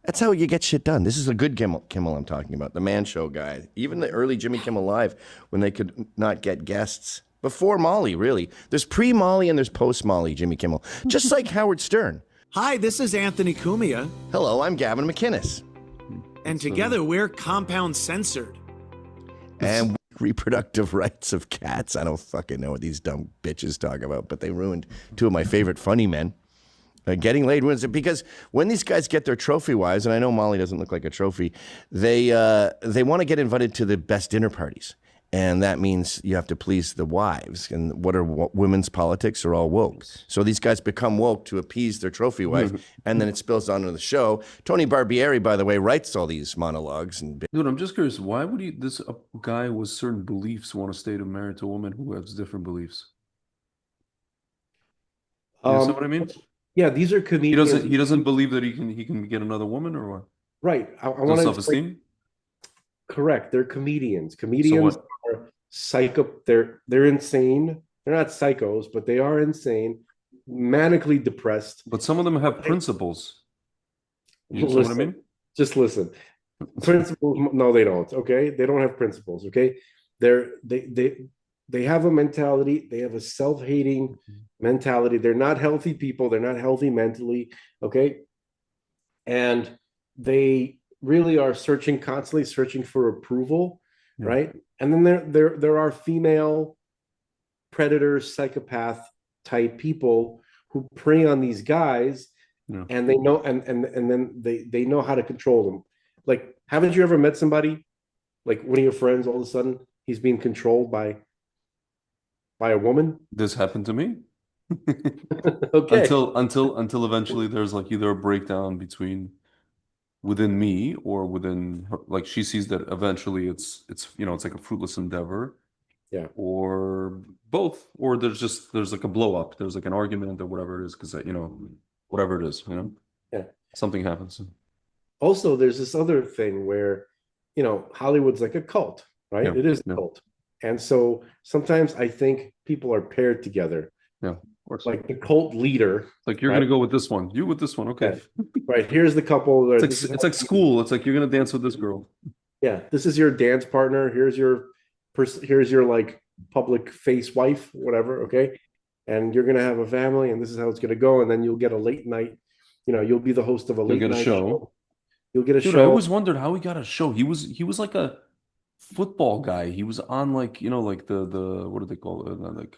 That's how you get shit done. This is a good Kimmel I'm talking about, the Man Show guy. Even the early Jimmy Kimmel Live, when they could not get guests. Before Molly, really. There's pre-Molly and there's post-Molly Jimmy Kimmel. Just like Howard Stern. Hi, this is Anthony Cumia, Hello, I'm Gavin McInnes. and together we're Compound Censored. And reproductive rights of cats. I don't fucking know what these dumb bitches talk about, but they ruined two of my favorite funny men. Getting laid wins it because when these guys get their trophy wives, and I know Molly doesn't look like a trophy, they want to get invited to the best dinner parties. And that means you have to please the wives. And what are women's politics are all woke. So these guys become woke to appease their trophy wife, and then it spills onto the show. Tony Barbieri, by the way, writes all these monologues. And Dude, I'm just curious. Why would this guy with certain beliefs want to stay married to a woman who has different beliefs? You know what I mean? Yeah, these are comedians. He doesn't believe that he can get another woman, or what? Right. I want to self-esteem. Correct. They're comedians. Comedians are psycho. They're insane. They're not psychos, but they are insane, manically depressed. But some of them have principles. You know what I mean? Just listen. Principles? No, they don't. Okay, they don't have principles. Okay, they have a mentality. They have a self-hating mentality. They're not healthy people. They're not healthy mentally. Okay, and they really are constantly searching for approval, right? And then there are female predators, psychopath type people who prey on these guys, and they know, and then they know how to control them. Like, haven't you ever met somebody, like one of your friends, all of a sudden he's being controlled by a woman? This happened to me. Okay. Until eventually there's like either a breakdown within me or within her, like she sees that eventually it's like a fruitless endeavor, or both, or there's like a blow up, there's like an argument or whatever it is, because whatever it is, something happens. Also, there's this other thing where Hollywood's like a cult, right? It is a cult, and so sometimes I think people are paired together. course. like the cult leader. Like you're right? gonna go with this one. You with this one. Okay. Right. Here's the couple. It's like school. It's like you're gonna dance with this girl. Yeah. This is your dance partner. Here's your here's your like public face wife, whatever. Okay. And you're gonna have a family, and this is how it's gonna go. And then you'll get a late night. You'll be the host of a late You'll get a night show. You'll get a Dude, show. I always wondered how he got a show. He was like a football guy. He was on like like the what do they call it? Like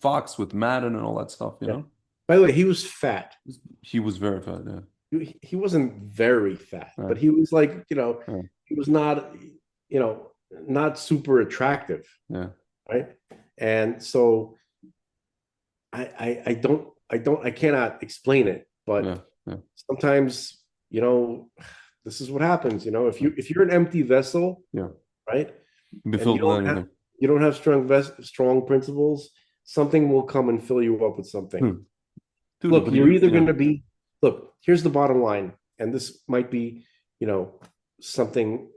Fox with Madden and all that stuff. You know. By the way, he was fat. He was very fat. Yeah. He wasn't very fat, Right. but he was like Right. he was not not super attractive. Yeah. Right. And so I cannot explain it, but Yeah. sometimes this is what happens. If you're an empty vessel, Yeah. right, Be and filled with anything. you don't have strong principles, something will come and fill you up with something. Dude, Look, but you're either yeah. going to be. Look, here's the bottom line, and this might be something.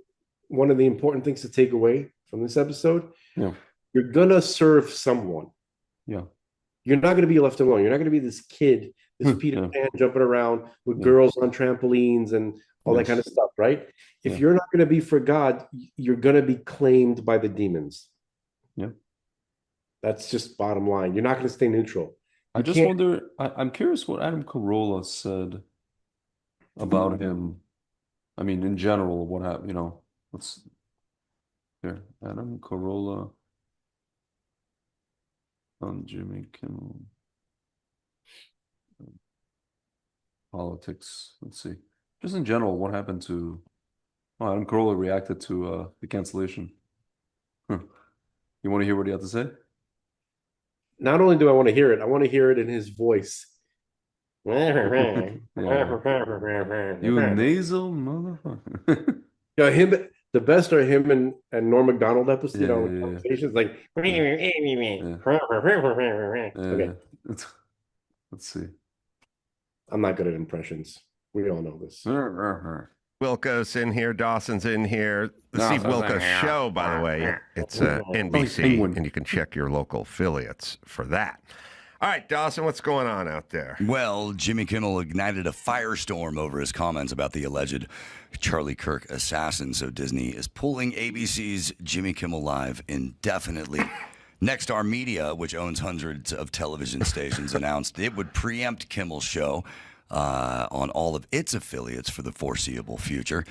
One of the important things to take away from this episode. Yeah. You're gonna serve someone. Yeah. You're not going to be left alone. You're not going to be this kid, this Peter Yeah. Pan jumping around with Yeah. girls on trampolines and all that Yes. kind of stuff, right? If Yeah. you're not going to be for God, you're going to be claimed by the demons. Yeah. That's just bottom line. You're not going to stay neutral. I You just can't- wonder. I'm curious what Adam Carolla said about him. I mean, in general, what happened? Let's here. Adam Carolla on Jimmy Kimmel politics. Let's see. Just in general, what happened to? Oh, Adam Carolla reacted to the cancellation. Huh. You want to hear what he had to say? Not only do I want to hear it, I want to hear it in his voice. You nasal motherfucker. Him. The best are him and Norm Macdonald episodes. Yeah, Conversations like. Okay, Let's see. I'm not good at impressions. We all know this. Wilco's in here. Dawson's in here. The Steve Wilco Show, by the way. It's NBC, Penguin. and you can check your local affiliates for that. All right, Dawson, what's going on out there? Well, Jimmy Kimmel ignited a firestorm over his comments about the alleged Charlie Kirk assassin, so Disney is pulling ABC's Jimmy Kimmel Live indefinitely. Nexstar Media, which owns hundreds of television stations, announced it would preempt Kimmel's show on all of its affiliates for the foreseeable future.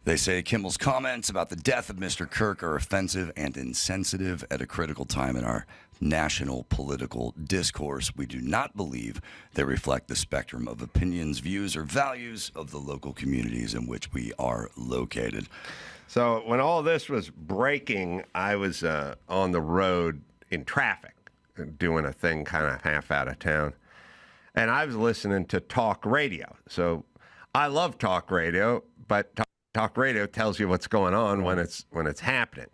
They say Kimmel's comments about the death of Mr. Kirk are offensive and insensitive at a critical time in our national political discourse. We do not believe they reflect the spectrum of opinions, views, or values of the local communities in which we are located. So when all this was breaking, I was on the road in traffic, doing a thing kind of half out of town. And I was listening to talk radio. So I love talk radio, but talk radio tells you what's going on when it's happening.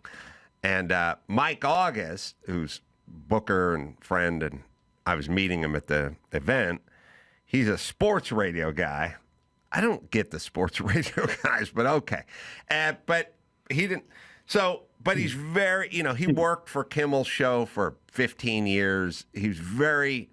And Mike August, who's booker and friend, and I was meeting him at the event, he's a sports radio guy. I don't get the sports radio guys, but okay. But he didn't. So, but he's very, he worked for Kimmel's show for 15 years. He's very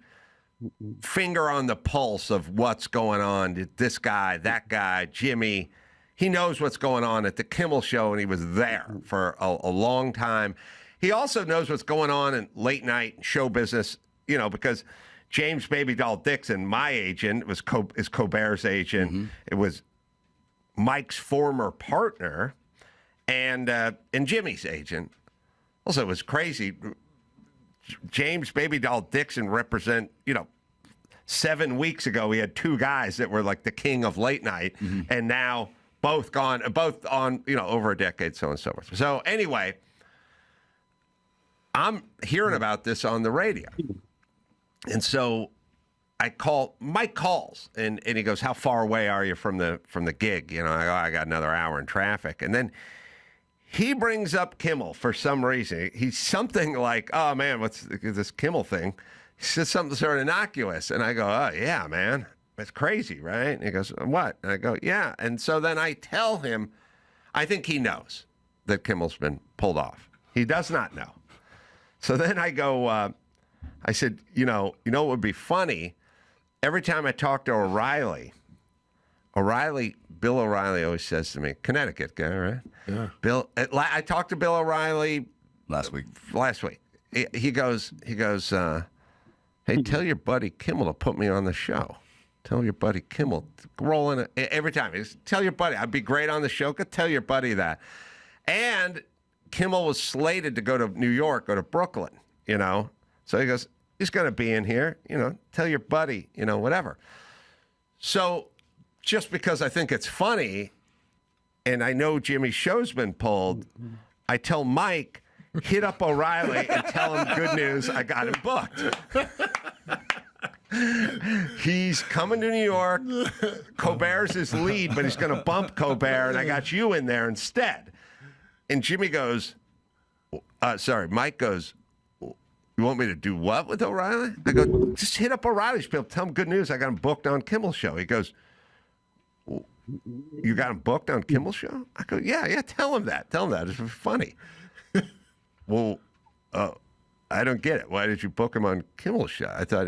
finger on the pulse of what's going on. This guy, that guy, Jimmy. He knows what's going on at the Kimmel show, and he was there for a long time. He also knows what's going on in late night show business, because James Baby Doll Dixon, my agent, is Colbert's agent. Mm-hmm. It was Mike's former partner and Jimmy's agent. Also, it was crazy. James Baby Doll Dixon 7 weeks ago, he had two guys that were like the king of late night, and now both on, over a decade, so on and so forth. So anyway, I'm hearing about this on the radio. And so Mike calls and he goes, "How far away are you from the gig?" I go, "I got another hour in traffic." And then he brings up Kimmel for some reason. He's something like, "Oh man, what's this Kimmel thing?" He says something sort of innocuous. And I go, "Oh yeah, man. That's crazy, right?" And he goes, "What?" And I go, "Yeah." And so then I tell him, I think he knows that Kimmel's been pulled off. He does not know. So then I go, I said, what would be funny? Every time I talk to Bill O'Reilly always says to me, Connecticut guy, right? Yeah. Bill, I talked to Bill O'Reilly last week. He goes, hey, tell your buddy Kimmel to put me on the show. Tell your buddy Kimmel, rolling it every time. Tell your buddy, I'd be great on the show. Go tell your buddy that. And Kimmel was slated to go to New York, go to Brooklyn, So he goes, he's going to be in here, tell your buddy, whatever. So just because I think it's funny and I know Jimmy's show's been pulled, I tell Mike, hit up O'Reilly and tell him good news, I got him booked. He's coming to New York. Colbert's his lead, but he's going to bump Colbert, and I got you in there instead. And Jimmy goes, Mike goes, you want me to do what with O'Reilly? I go, just hit up O'Reilly's people. Tell him good news. I got him booked on Kimmel's show. He goes, you got him booked on Kimmel's show? I go, yeah, tell him that. Tell him that. It's funny. Well, I don't get it. Why did you book him on Kimmel's show? I thought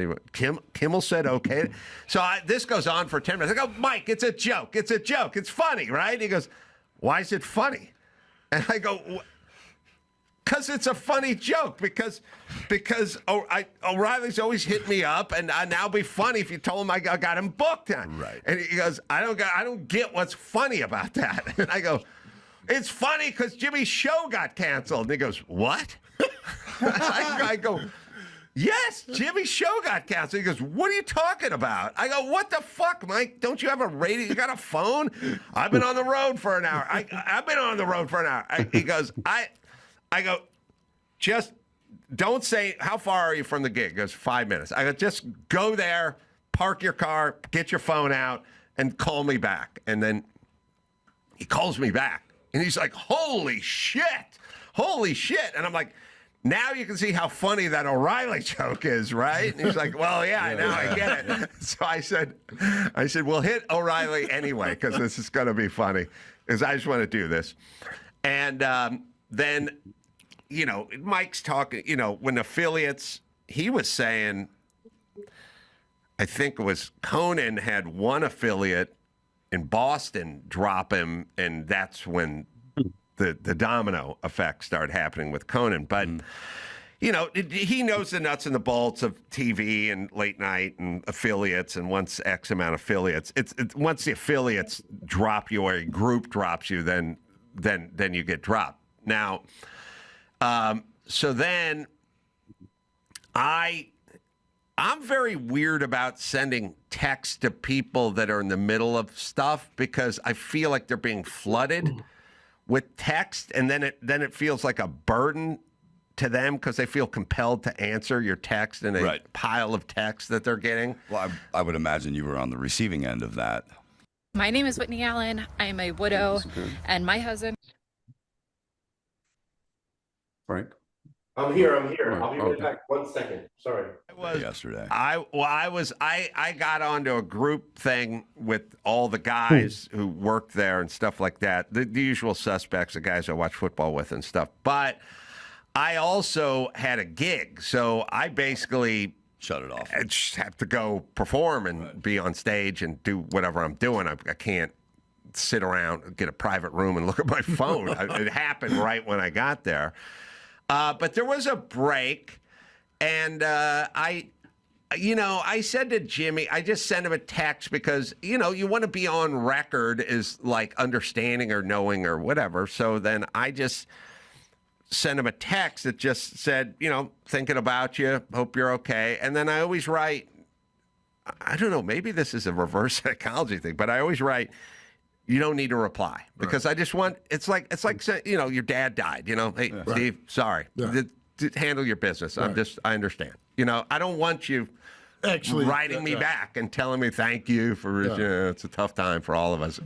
Kimmel said okay. So this goes on for 10 minutes. I go, Mike, it's a joke. It's a joke. It's funny, right? He goes, why is it funny? And I go, because it's a funny joke. Because O'Reilly's always hit me up, and now it'd be funny if you told him I got him booked on. Right. And he goes, I don't get what's funny about that. And I go, it's funny because Jimmy's show got canceled. And he goes, what? I go, yes, Jimmy's show got canceled. He goes, what are you talking about? I go, what the fuck, Mike? Don't you have a radio? You got a phone? I've been on the road for an hour. I've been on the road for an hour. He goes, I go, just don't say, how far are you from the gig? He goes, 5 minutes. I go, just go there, park your car, get your phone out, and call me back. And then he calls me back. And he's like, holy shit. And I'm like, now you can see how funny that O'Reilly joke is, right? And he's like, well, yeah, now I get it. So I said, well, hit O'Reilly anyway, because this is going to be funny, because I just want to do this. And then, Mike's talking, when affiliates, he was saying, I think it was Conan had one affiliate in Boston drop him, and that's when the domino effect started happening with Conan. But, he knows the nuts and the bolts of TV and late night and affiliates, and once X amount of affiliates, it's once the affiliates drop you or a group drops you, then you get dropped. Now, so then I'm very weird about sending text to people that are in the middle of stuff, because I feel like they're being flooded with text, and then it feels like a burden to them because they feel compelled to answer your text in a pile of text that they're getting. Well, I would imagine you were on the receiving end of that. My name is Whitney Allen. I am a widow, and my husband. Frank? I'm here. I'll be right back. 1 second. Sorry. Yesterday. I got onto a group thing with all the guys who worked there and stuff like that. The usual suspects, the guys I watch football with and stuff. But I also had a gig, so I basically shut it off. I just have to go perform and be on stage and do whatever I'm doing. I can't sit around, get a private room and look at my phone. It happened right when I got there. But there was a break, and I said to Jimmy, I just sent him a text because, you want to be on record as like understanding or knowing or whatever. So then I just sent him a text that just said, thinking about you, hope you're okay. And then I always write, I don't know, maybe this is a reverse psychology thing, but I always write, you don't need to reply, because I just want, it's like, your dad died, hey, Steve, sorry, handle your business. I understand. I don't want you actually writing me back and telling me thank you for, it's a tough time for all of us.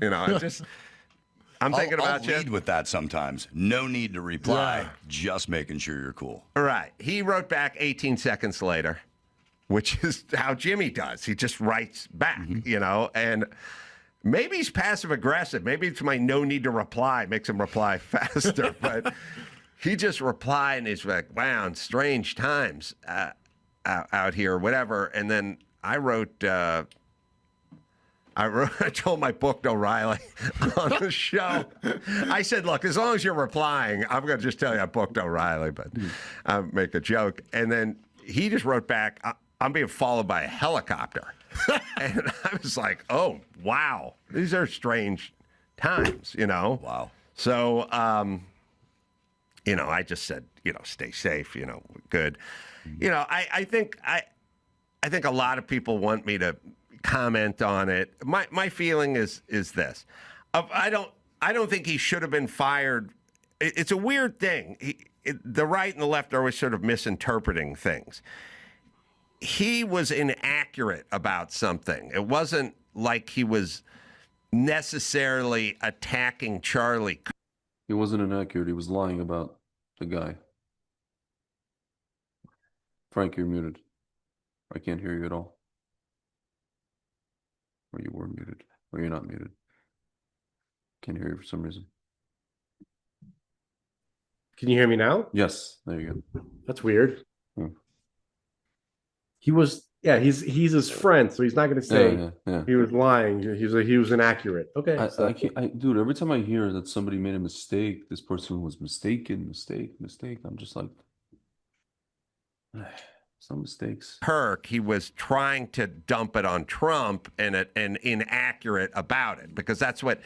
I'm thinking about you. I'll lead with that sometimes. No need to reply, just making sure you're cool. All right. He wrote back 18 seconds later, which is how Jimmy does. He just writes back, and maybe he's passive aggressive. Maybe it's my no need to reply makes him reply faster. But he just replied, and he's like, wow, in strange times. out here, whatever. And then I told my book to O'Reilly on the show. I said, look, as long as you're replying, I'm going to just tell you I booked O'Reilly, but I make a joke. And then he just wrote back, I'm being followed by a helicopter. And I was like, oh, wow. These are strange times, you know? Wow. So, you know, I just said, you know, stay safe, you know, good. You know, I think a lot of people want me to comment on it. My feeling is this. I don't think he should have been fired. It's a weird thing. The right and the left are always sort of misinterpreting things. He was inaccurate about something. It wasn't like he was necessarily attacking Charlie. He wasn't inaccurate. He was lying about the guy. Frank, you're muted. I can't hear you at all. Or you were muted. Or you're not muted. Can't hear you for some reason. Can you hear me now? Yes, there you go. That's weird. Hmm. He's his friend, so he's not going to say he was lying. He was inaccurate. Okay, I can't, dude. Every time I hear that somebody made a mistake, this person was mistaken, mistake. I'm just like, some mistakes. Kirk, he was trying to dump it on Trump and inaccurate about it, because that's what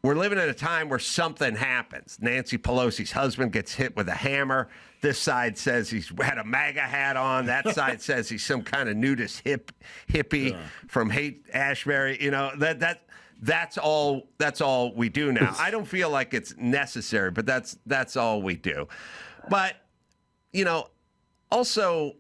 we're living in, a time where something happens. Nancy Pelosi's husband gets hit with a hammer. This side says he's had a MAGA hat on. That side says he's some kind of nudist hippie from Haight-Ashbury. You know, that's all we do now. I don't feel like it's necessary, but that's all we do. But, you know, also,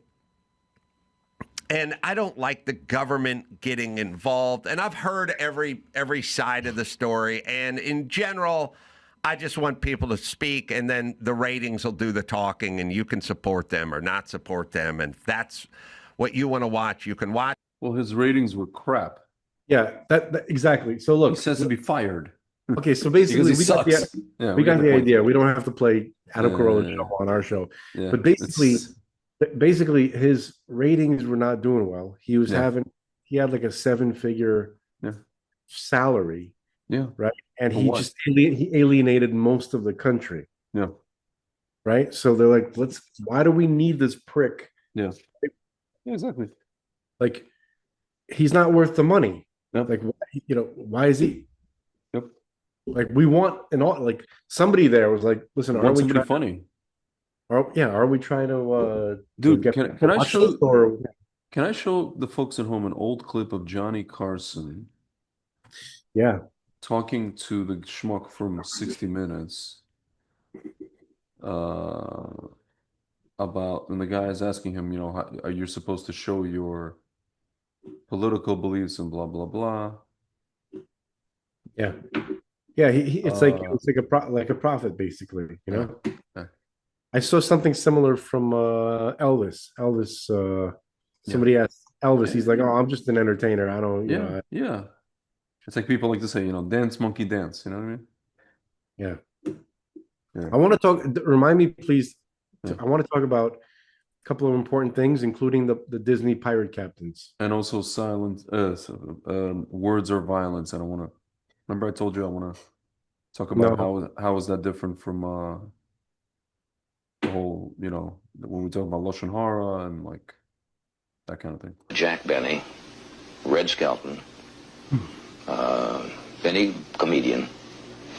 and I don't like the government getting involved. And I've heard every side of the story. And in general, I just want people to speak, and then the ratings will do the talking, and you can support them or not support them. And if that's what you want to watch, you can watch. Well, his ratings were crap. Yeah, that exactly. So look, he says to be fired. Okay, so basically we got the idea. We don't have to play Adam Carolla show on our show. Yeah, but basically his ratings were not doing well. He was he had like a 7-figure salary. Yeah. Right. And he alienated most of the country. Yeah. Right. So they're like, why do we need this prick? Yeah. Yeah, exactly. Like, he's not worth the money. Yep. Like, you know, why is he? Yep. Like, we want like somebody there was like, listen, are we funny? Are we trying to dude, can I show or can I show the folks at home an old clip of Johnny Carson? Yeah. Talking to the schmuck from 60 Minutes about, and the guy is asking him, you know, how, are you supposed to show your political beliefs and blah blah blah? Yeah, yeah. It's like a prophet, basically. You know. Yeah. I saw something similar from Elvis. Somebody asked Elvis. He's like, "Oh, I'm just an entertainer. I don't." You know, yeah. It's like people like to say, you know, dance, monkey, dance. You know what I mean? Yeah. I want to talk. Remind me, please. I want to talk about a couple of important things, including the Disney pirate captains. And also silence. Words are violence. I don't want to. Remember, I told you I want to talk about how is that different from the whole, you know, when we talk about Lashon Hara and like that kind of thing. Jack Benny, Red Skelton. Any comedian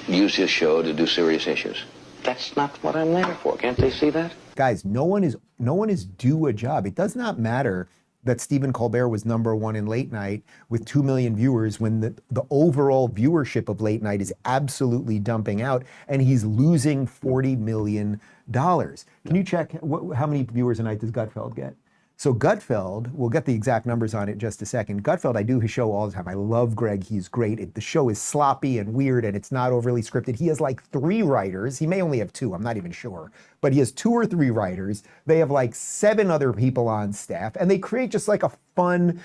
use his show to do serious issues. That's not what I'm there for. Can't they see that? Guys, no one is due a job. It does not matter that Stephen Colbert was #1 in late night with 2 million viewers when the overall viewership of late night is absolutely dumping out, and he's losing $40 million. Can you check how many viewers a night does Gutfeld get? So Gutfeld, we'll get the exact numbers on it in just a second. Gutfeld, I do his show all the time. I love Greg. He's great. The show is sloppy and weird, and it's not overly scripted. He has like 3 writers. He may only have 2. I'm not even sure. But he has 2 or 3 writers. They have like 7 other people on staff, and they create just like a fun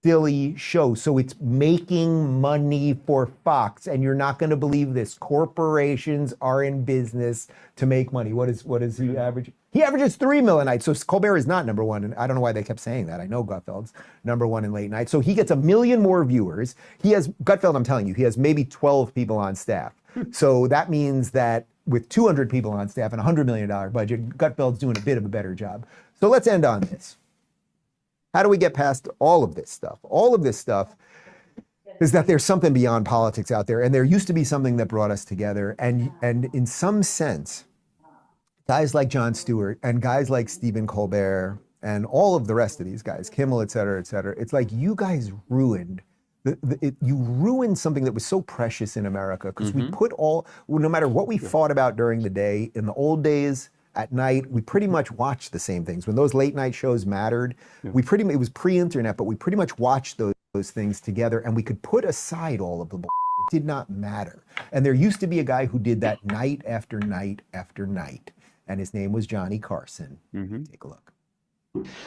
silly show. So it's making money for Fox, and you're not going to believe this. Corporations are in business to make money. What is he average? He averages 3 million a night. So Colbert is not number one, and I don't know why they kept saying that. I know Gutfeld's number one in late night. So he gets 1 million more viewers. He has Gutfeld. I'm telling you, he has maybe 12 people on staff. So that means that with 200 people on staff and a $100 million budget, Gutfeld's doing a bit of a better job. So let's end on this. How do we get past all of this stuff? All of this stuff is that there's something beyond politics out there, and there used to be something that brought us together. And in some sense, guys like Jon Stewart and guys like Stephen Colbert and all of the rest of these guys, Kimmel, et cetera, it's like you guys ruined you ruined something that was so precious in America, because we put no matter what we fought about during the day, in the old days, at night, we pretty much watched the same things. When those late night shows mattered, it was pre-internet, but we pretty much watched those things together, and we could put aside all of the bull. It did not matter. And there used to be a guy who did that night after night after night, and his name was Johnny Carson. Take a look.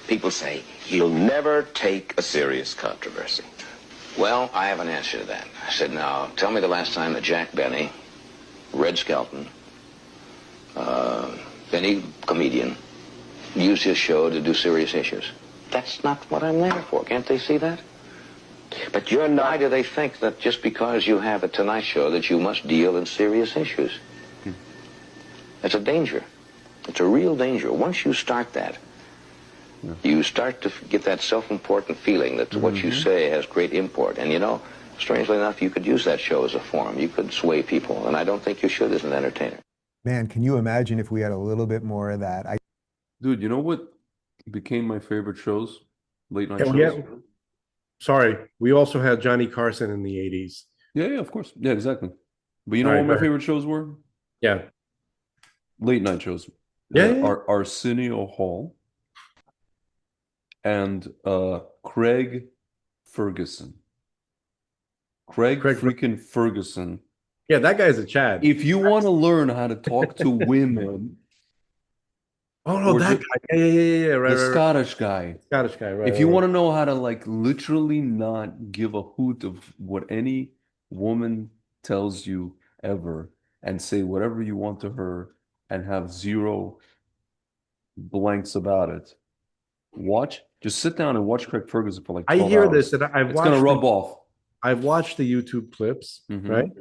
People say he'll never take a serious controversy. Well, I have an answer to that. I said, now, tell me the last time that Jack Benny, Red Skelton, any comedian, used his show to do serious issues. That's not what I'm there for. Can't they see that? But why do they think that just because you have a Tonight Show that you must deal in serious issues? It's a danger. It's a real danger. Once you start that, you start to get that self-important feeling that what you say has great import. And you know, strangely enough, you could use that show as a forum. You could sway people, and I don't think you should as an entertainer. Man, can you imagine if we had a little bit more of that? Dude, you know what became my favorite shows? Late night shows? Yeah. Sorry, we also had Johnny Carson in the 80s. Yeah, of course. Yeah, exactly. But you know what my favorite shows were? Yeah. Late night shows. Arsenio Hall and Craig Ferguson. Craig freaking Ferguson. Yeah, that guy's a Chad. If you want to learn how to talk to women. Oh no, that guy. Yeah, right. The Scottish guy. Scottish guy, right. If you want to know how to literally not give a hoot of what any woman tells you ever and say whatever you want to her and have zero blanks about it, just sit down and watch Craig Ferguson for 12 I hear hours. this and it's going to rub off. I've watched the YouTube clips, right?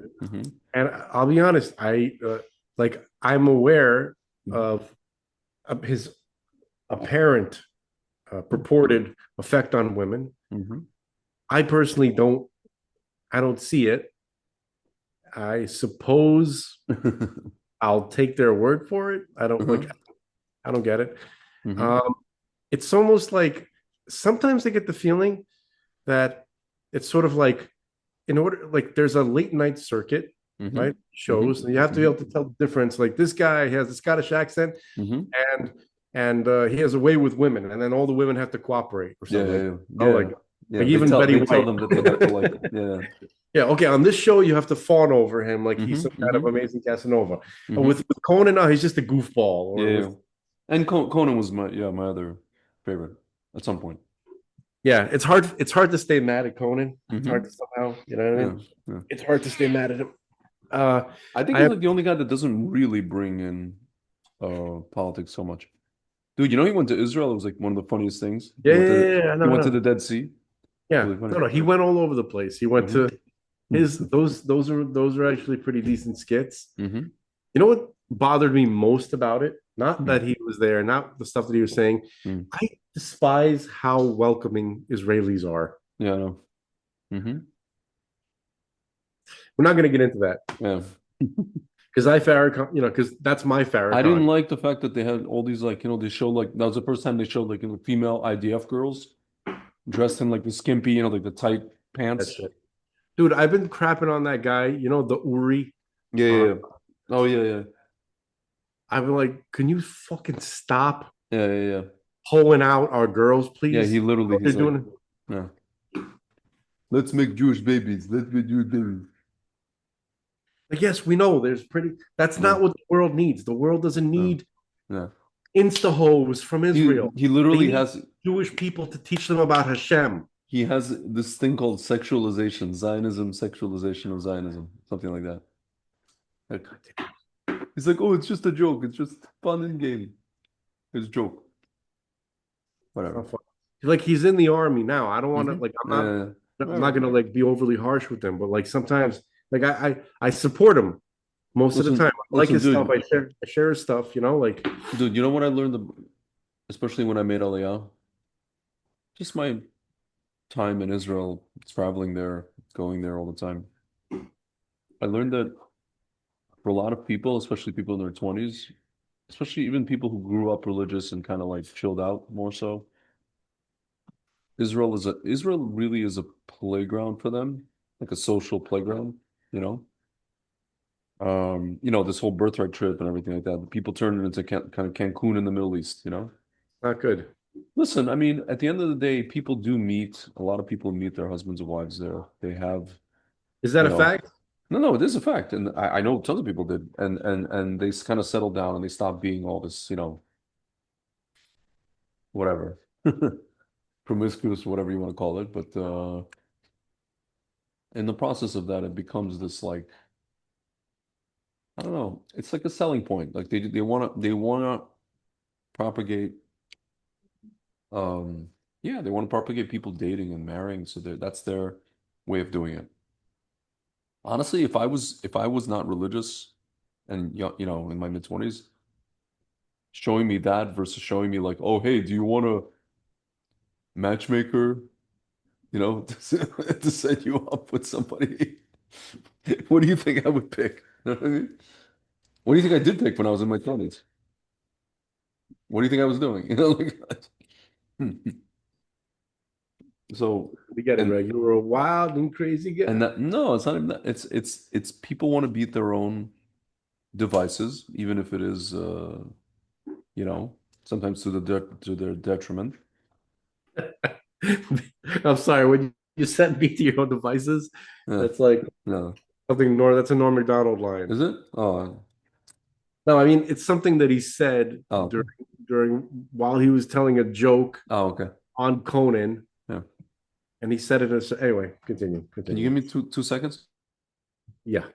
And I'll be honest, I'm aware of his apparent purported effect on women. I personally don't see it. I suppose I'll take their word for it. I don't get it. It's almost like sometimes I get the feeling that it's sort of like there's a late night circuit, right? Shows, and you have to be able to tell the difference. Like this guy has a Scottish accent, and he has a way with women, and then all the women have to cooperate or something. Even Betty White. Tell them that they have to like it. Yeah, okay. On this show, you have to fawn over him like he's some kind of amazing Casanova. But with Conan, now he's just a goofball. And Conan was my other favorite at some point. Yeah, it's hard to stay mad at Conan. It's hard to somehow, you know what I mean? Yeah. It's hard to stay mad at him. I think he's the only guy that doesn't really bring in politics so much. Dude, you know he went to Israel. It was like one of the funniest things. He went to the Dead Sea. Yeah, really he went all over the place. He went to those are actually pretty decent skits. You know what bothered me most about it? Not that he was there, not the stuff that he was saying. I despise how welcoming Israelis are. Yeah, I know. We're not going to get into that. Yeah. Because because that's my Farrakhan. I didn't like the fact that they had all these they showed that was the first time they showed female IDF girls dressed in the skimpy, the tight pants. Dude, I've been crapping on that guy, the Uri. Yeah. Oh yeah. I've been like, can you fucking stop? Yeah. Pulling out our girls, please. Yeah, he literally he's doing it. Yeah. Let's make Jewish babies. Let's make Jewish babies. Yes, we know that's not what the world needs. The world doesn't need insta-hoes from Israel. He literally has Jewish people to teach them about Hashem. he has this thing called sexualization, Zionism, sexualization of Zionism, something like that. Like, he's like, oh, it's just a joke. It's just fun and game. It's a joke. Whatever. Like he's in the army now. I don't want to like. I'm not Right. gonna like be overly harsh with him, but like sometimes, like I support him most of the time. I like his dude, stuff. I share his stuff. You know, like dude, you know what I learned, especially when I made Aliyah? Just my time in Israel, traveling there, going there all the time. I learned that for a lot of people, especially people in their 20s, especially even people who grew up religious and kind of like chilled out more so, Israel really is a playground for them, like a social playground, you know? This whole birthright trip and everything like that. The people turn it into kind of Cancun in the Middle East, you know? not good. Listen, I mean, at the end of the day, people do meet, a lot of people meet their husbands and wives there. They have, Is that you a know, fact? no, it is a fact. And I know tons of people did. And they kind of settled down and they stopped being all this, whatever, promiscuous, whatever you want to call it. But in the process of that, it becomes this like, I don't know, it's like a selling point. Like they wanna propagate they want to propagate people dating and marrying, so that's their way of doing it. Honestly, if I was not religious and in my mid-20s, showing me that versus showing me like, oh hey, do you want a matchmaker, to set you up with somebody? What do you think I would pick? You know what I mean? What do you think I did pick when I was in my 20s? What do you think I was doing? So We get it, Greg. You were a wild and crazy guy. and that no, it's not even that. It's people want to beat their own devices, even if it is sometimes to their detriment. I'm sorry, when you set me to your own devices, Yeah. that's like No. something that's a Norm Macdonald line. Is it? Oh, No, I mean it's something that he said okay. during while he was telling a joke Oh, okay. on Conan. Yeah. And he said it as anyway, continue. Can you give me two seconds? Yeah.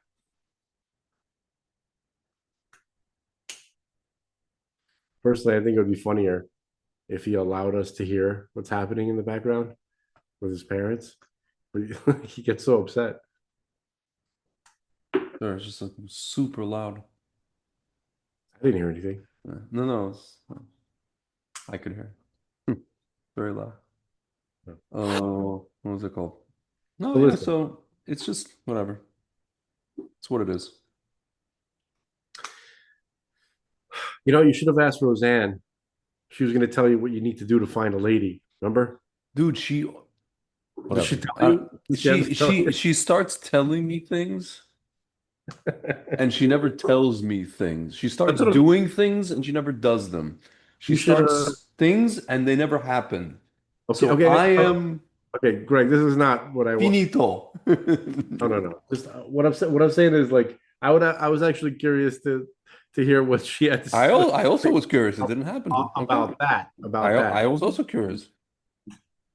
Personally, I think it would be funnier if he allowed us to hear what's happening in the background with his parents. But he gets so upset. Sure, it's just like super loud. I didn't hear anything. No, I could hear. Very loud. Oh, what was it called? No, Well, yeah, listen. so it's just whatever. It's what it is. You know, you should have asked Roseanne. She was going to tell you what you need to do to find a lady. Remember? Dude, Did she whatever. tell you? She starts telling me things and she never tells me things. She starts That's what doing things and she never does them. She You should, starts things and they never happen. Okay, So okay. I am Okay, Greg, this is not what I want. finito. No. Just what I'm saying is like I was actually curious to hear what she had to say I also was curious. It didn't happen. about Okay. that. I was also curious.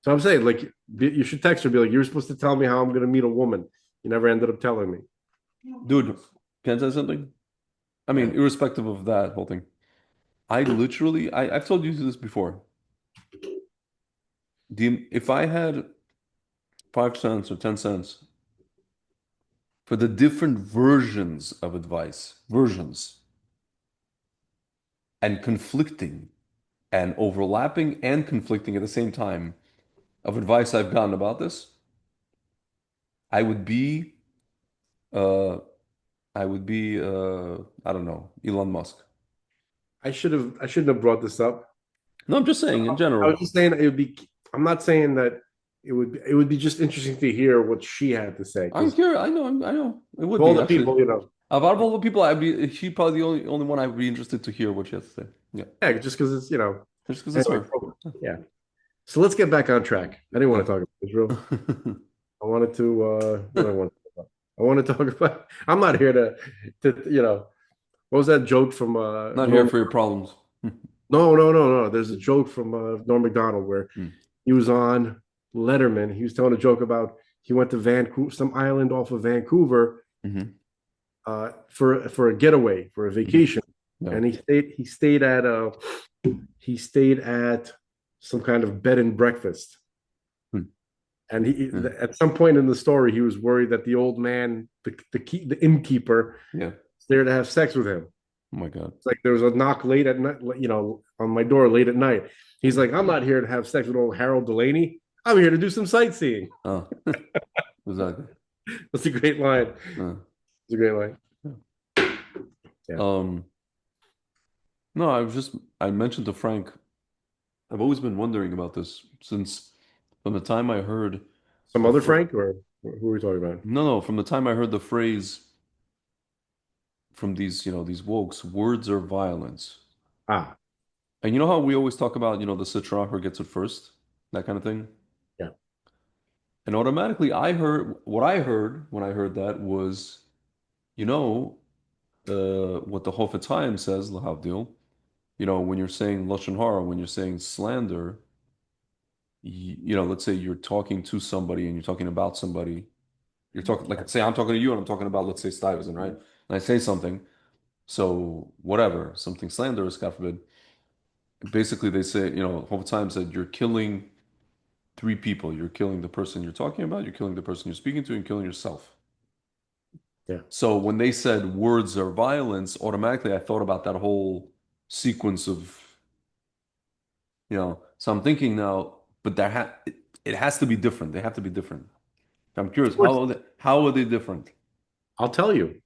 So I'm saying like you should text her, be like, you're supposed to tell me how I'm gonna meet a woman. You never ended up telling me. Dude, can I say something? I mean, irrespective of that whole thing. I've told you this before. If I had 5 cents or 10 cents for the different versions of advice, and conflicting and overlapping and conflicting at the same time of advice I've gotten about this, I would be, uh, I don't know, Elon Musk. I shouldn't have brought this up. No, I'm just saying in I general. was just saying it would be. I'm not saying that it would be just interesting to hear what she had to say. I'm curious. I know. It would Of all be the actually. people, Of all the people, she probably the only one I'd be interested to hear what she has to say. Yeah, just because it's just because it's anyway, her. yeah. So let's get back on track. I didn't want to talk about Israel. I wanted to. What I want to talk about. I want to talk about. I'm not here to. What was that joke from? Not here for your problems. No. There's a joke from Norm Macdonald where he was on Letterman. He was telling a joke about he went to Vancouver, some island off of Vancouver, for a getaway, for a vacation, and he stayed at some kind of bed and breakfast. And at some point in the story, he was worried that the old man, the innkeeper, was there to have sex with him. Oh my God! It's like there was a knock late at night, on my door late at night. He's like, "I'm not here to have sex with old Harold Delaney. I'm here to do some sightseeing." Oh, exactly. That's a great line. It's a great line. Yeah. No, I mentioned to Frank, I've always been wondering about this since from the time I heard some other Frank, or who are we talking about? No, from the time I heard the phrase from these wokes, words are violence. Ah. And you know how we always talk about, the Sitrachar gets it first, that kind of thing? Yeah. And automatically what I heard when I heard that was, what the Chofetz Chaim says, Lahavdil, when you're saying Lashon Hara, when you're saying slander, let's say you're talking to somebody and you're talking about somebody, you're talking, like, say I'm talking to you and I'm talking about, let's say, Stuyvesant, right? And I say something, so whatever, something slanderous, God forbid. Basically, they say, Chofetz Chaim said, you're killing three people. You're killing the person you're talking about, you're killing the person you're speaking to, and killing yourself. Yeah. So when they said words are violence, automatically I thought about that whole sequence of, so I'm thinking now, but it has to be different. They have to be different. I'm curious, how are they different? I'll tell you.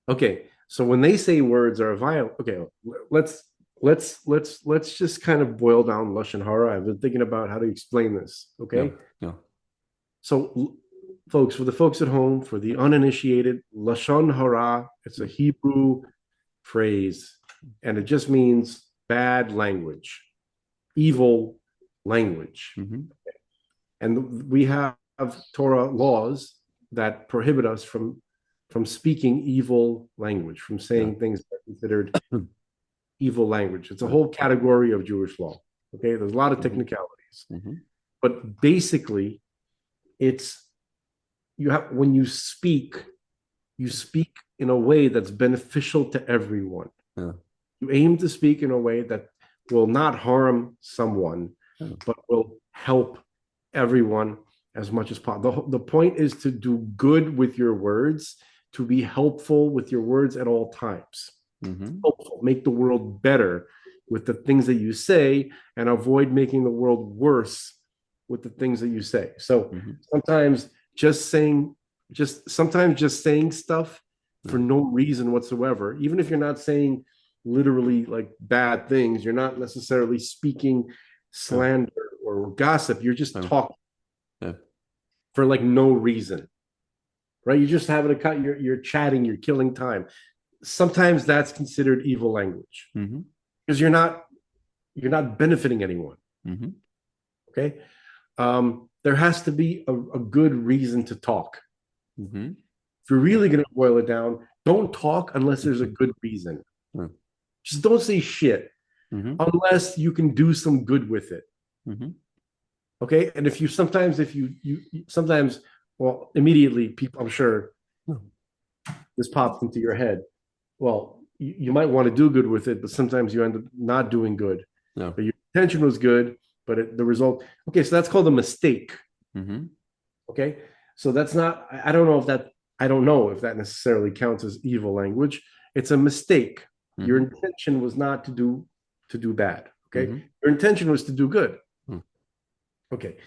Okay, so when they say words are violent, okay, let's just kind of boil down Lashon Hara. I've been thinking about how to explain this. Okay. Yeah. So, folks, for the folks at home, for the uninitiated, Lashon Hara, it's a Hebrew phrase, and it just means bad language, evil language. And we have Torah laws that prohibit us from speaking evil language, from saying things that are considered evil language. It's a whole category of Jewish law. Okay, there's a lot of technicalities, but basically, it's when you speak in a way that's beneficial to everyone. You aim to speak in a way that will not harm someone, but will help everyone as much as possible. The point is to do good with your words, to be helpful with your words at all times. Helpful, make the world better with the things that you say, and avoid making the world worse with the things that you say. So sometimes just saying stuff for no reason whatsoever, even if you're not saying literally like bad things, you're not necessarily speaking slander or gossip, you're just talking for like no reason, right? You're just having you're chatting, you're killing time. Sometimes that's considered evil language because you're not benefiting anyone. Okay. There has to be a good reason to talk. If you're really going to boil it down, don't talk unless there's a good reason. Just don't say shit unless you can do some good with it. Okay. And if you sometimes, well, immediately people, I'm sure this pops into your head. Well, you might want to do good with it, but sometimes you end up not doing good. But your intention was good, but the result. Okay, so that's called a mistake. Okay, so that's not. I don't know if that necessarily counts as evil language. It's a mistake. Your intention was not to do bad. Okay, your intention was to do good. Okay,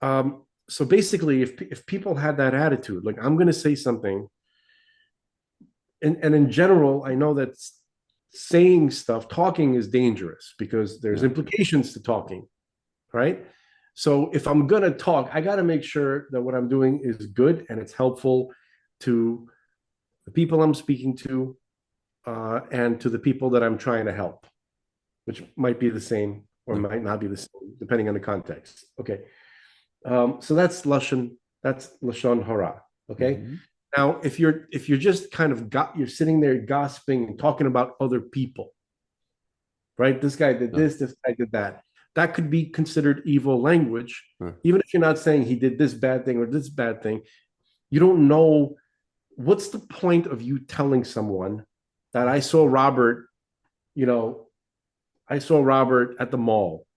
so basically, if people had that attitude, like I'm going to say something. And in general, I know that saying stuff, talking is dangerous because there's implications to talking, right? So if I'm going to talk, I got to make sure that what I'm doing is good and it's helpful to the people I'm speaking to and to the people that I'm trying to help, which might be the same or might not be the same, depending on the context. Okay. So that's Lashon Hara. Okay. Now, if you're just kind of you're sitting there gossiping and talking about other people, right? This guy did this guy did that. that could be considered evil language, even if you're not saying he did this bad thing or this bad thing. You don't know what's the point of you telling someone that I saw Robert, I saw Robert at the mall.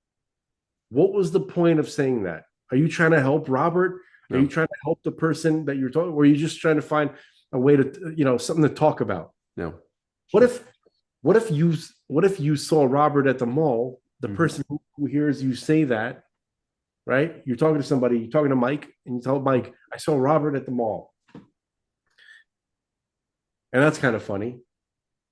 What was the point of saying that? Are you trying to help Robert? Are you trying to help the person that you're talking, or are you just trying to find a way to, something to talk about? No. What if you saw Robert at the mall, the person who hears you say that, right? You're talking to somebody, you're talking to Mike, and you tell Mike, I saw Robert at the mall. And that's kind of funny.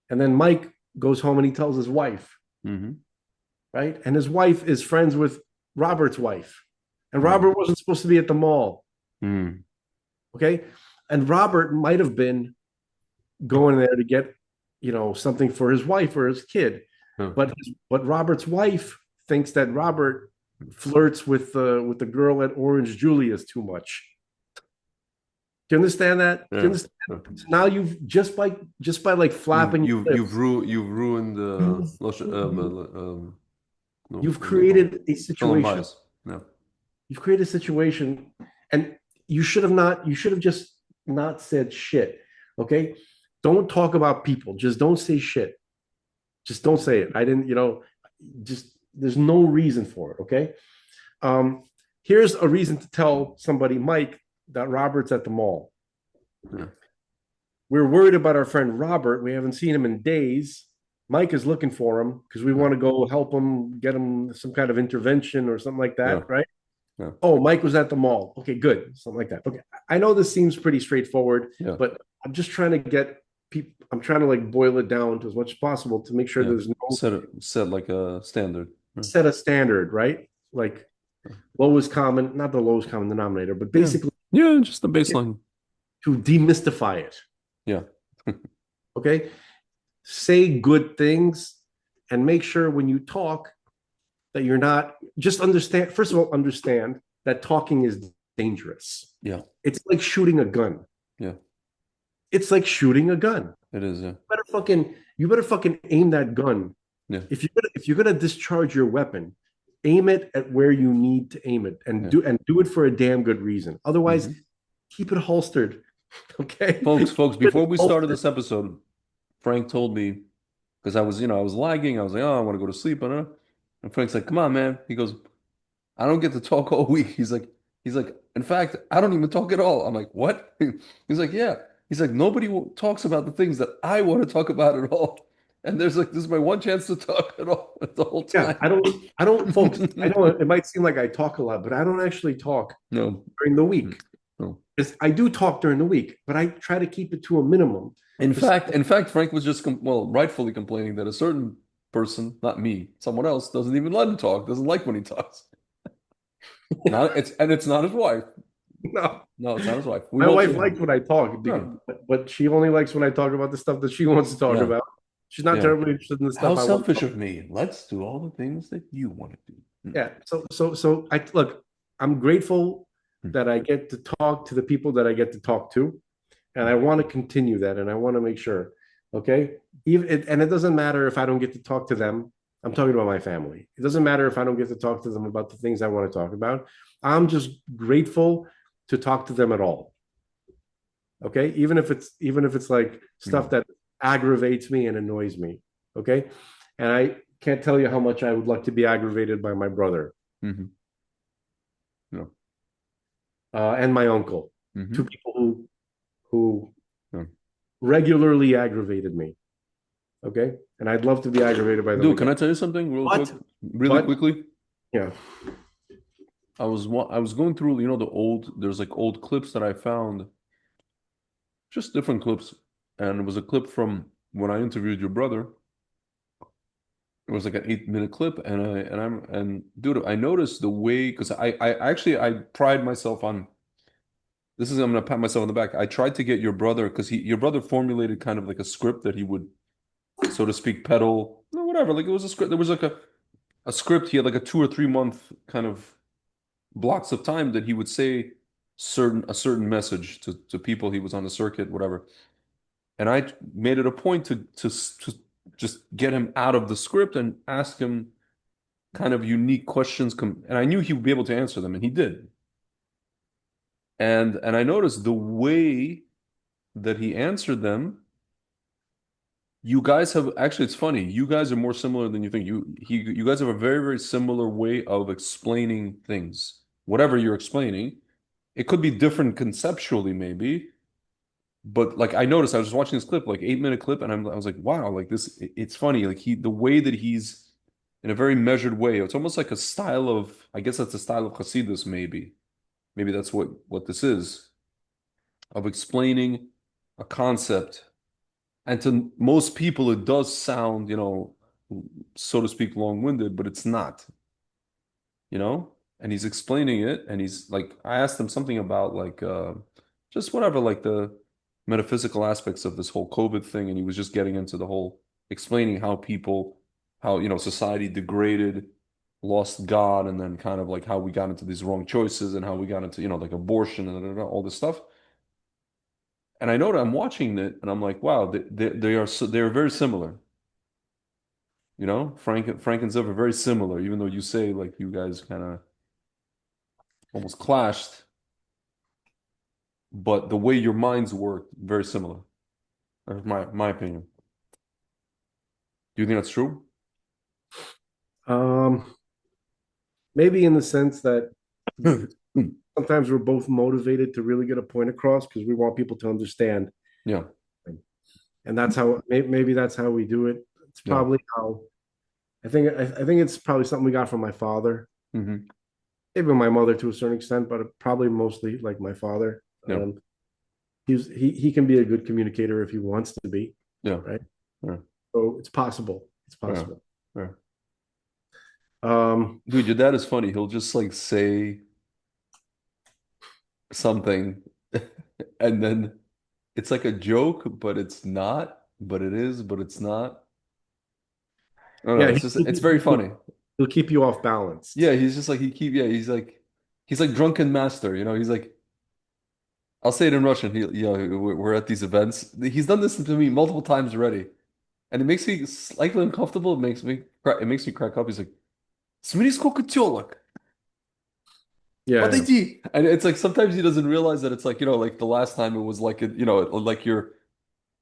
And then Mike goes home and he tells his wife, right? And his wife is friends with Robert's wife. And Robert wasn't supposed to be at the mall. Okay. And Robert might have been going there to get, something for his wife or his kid. But Robert's wife thinks that Robert flirts with the girl at Orange Julius too much. Do you understand that? Do you understand? So now you've just by like flapping you've ruined you've created a situation. No. You've created a situation, and you should have just not said shit. Okay? Don't talk about people. Just don't say shit. Just don't say it. I didn't, just there's no reason for it. Okay. Here's a reason to tell somebody, Mike, that Robert's at the mall. We're worried about our friend Robert. We haven't seen him in days. Mike is looking for him because we want to go help him, get him some kind of intervention or something like that, right? Oh, Mike was at the mall. Okay, good. Something like that. Okay. I know this seems pretty straightforward, but I'm just trying to get people, I'm trying to like boil it down to as much as possible to make sure there's no set like a standard. Set a standard, right? Like lowest common, not the lowest common denominator, but basically just the baseline. To demystify it. Yeah. Okay. Say good things and make sure when you talk that you're not just understand. First of all, understand that talking is dangerous. Yeah. It's like shooting a gun. Yeah. It's like shooting a gun. It is. Yeah. You better fucking aim that gun. Yeah. If you're gonna discharge your weapon, aim it at where you need to aim it, and do it for a damn good reason. Otherwise, keep it holstered. Okay, folks. Before we started this episode, Frank told me, because I was lagging. I was like, oh, I want to go to sleep. And Frank's like, come on, man. He goes, I don't get to talk all week. He's like, in fact, I don't even talk at all. I'm like, what? He's like, yeah. He's like, nobody talks about the things that I want to talk about at all. And there's like, this is my one chance to talk at all the whole time. Yeah, I don't, folks. I know it might seem like I talk a lot, but I don't actually talk during the week. No. I do talk during the week, but I try to keep it to a minimum. In fact, Frank was just rightfully complaining that a certain person, not me, someone else, doesn't even let him talk. Doesn't like when he talks. It's not his wife. No, it's not his wife. My wife likes when I talk, but she only likes when I talk about the stuff that she wants to talk about. She's not terribly interested in the stuff. How selfish of me! Let's do all the things that you want to do. Yeah. So I look. I'm grateful that I get to talk to the people that I get to talk to, and I want to continue that, and I want to make sure. Okay. And it doesn't matter if I don't get to talk to them. I'm talking about my family. It doesn't matter if I don't get to talk to them about the things I want to talk about. I'm just grateful to talk to them at all. Okay. Even if it's like stuff that aggravates me and annoys me. Okay. And I can't tell you how much I would like to be aggravated by my brother. No. And my uncle. Two people who regularly aggravated me. Okay. And I'd love to be aggravated by them. Dude, can I tell you something really quickly? Yeah. I was going through, there's like old clips that I found, just different clips. And it was a clip from when I interviewed your brother. It was like an 8-minute clip, and dude, I noticed the way, because I pride myself on this. I'm gonna pat myself on the back. I tried to get your brother, because your brother formulated kind of like a script that he would, so to speak, peddle, whatever. Like it was a script. There was like a script. He had like a 2 or 3 month kind of blocks of time that he would say a certain message to people. He was on the circuit, whatever. And I made it a point to just get him out of the script and ask him kind of unique questions, and I knew he would be able to answer them, and he did. And I noticed the way that he answered them. You guys have actually, it's funny. You guys are more similar than you think. You guys have a very, very similar way of explaining things. Whatever you're explaining, it could be different conceptually, maybe. But like I noticed, I was just watching this clip, like 8 minute clip, and I was like, wow, like this. It's funny, like the way that he's in a very measured way. It's almost like a style of, I guess that's a style of Hasidus, maybe. Maybe that's what this is, of explaining a concept. And to most people, it does sound, so to speak, long-winded, but it's not, And he's explaining it, and he's like, I asked him something about like just whatever, like the metaphysical aspects of this whole COVID thing, and he was just getting into the whole explaining how society degraded, lost God, and then kind of like how we got into these wrong choices and how we got into, like abortion and all this stuff. And I know that I'm watching it, and I'm like, wow, they're very similar. Frank and Zev are very similar, even though you say like you guys kind of almost clashed, but the way your minds work, very similar. That's my opinion. Do you think that's true? Maybe in the sense that sometimes we're both motivated to really get a point across because we want people to understand. Yeah. And that's how maybe that's how we do it. It's probably how I think it's probably something we got from my father. Mm-hmm. Maybe my mother to a certain extent, but probably mostly like my father. Yeah. He can be a good communicator if he wants to be. Yeah. Right. Yeah. So it's possible. It's possible. Yeah. Dude, your dad is funny. He'll just like say something and then it's like a joke, but it's not, but it is, but it's not. I don't know. It's very funny. He'll keep you off balance. Yeah, he's just like he's like drunken master, he's like, I'll say it in Russian. We're at these events. He's done this to me multiple times already. And it makes me slightly uncomfortable. It makes me crack up. He's like, "Смотри, сколько тёлок." Yeah. Подойди. And it's like sometimes he doesn't realize that it's like, like the last time it was like like your,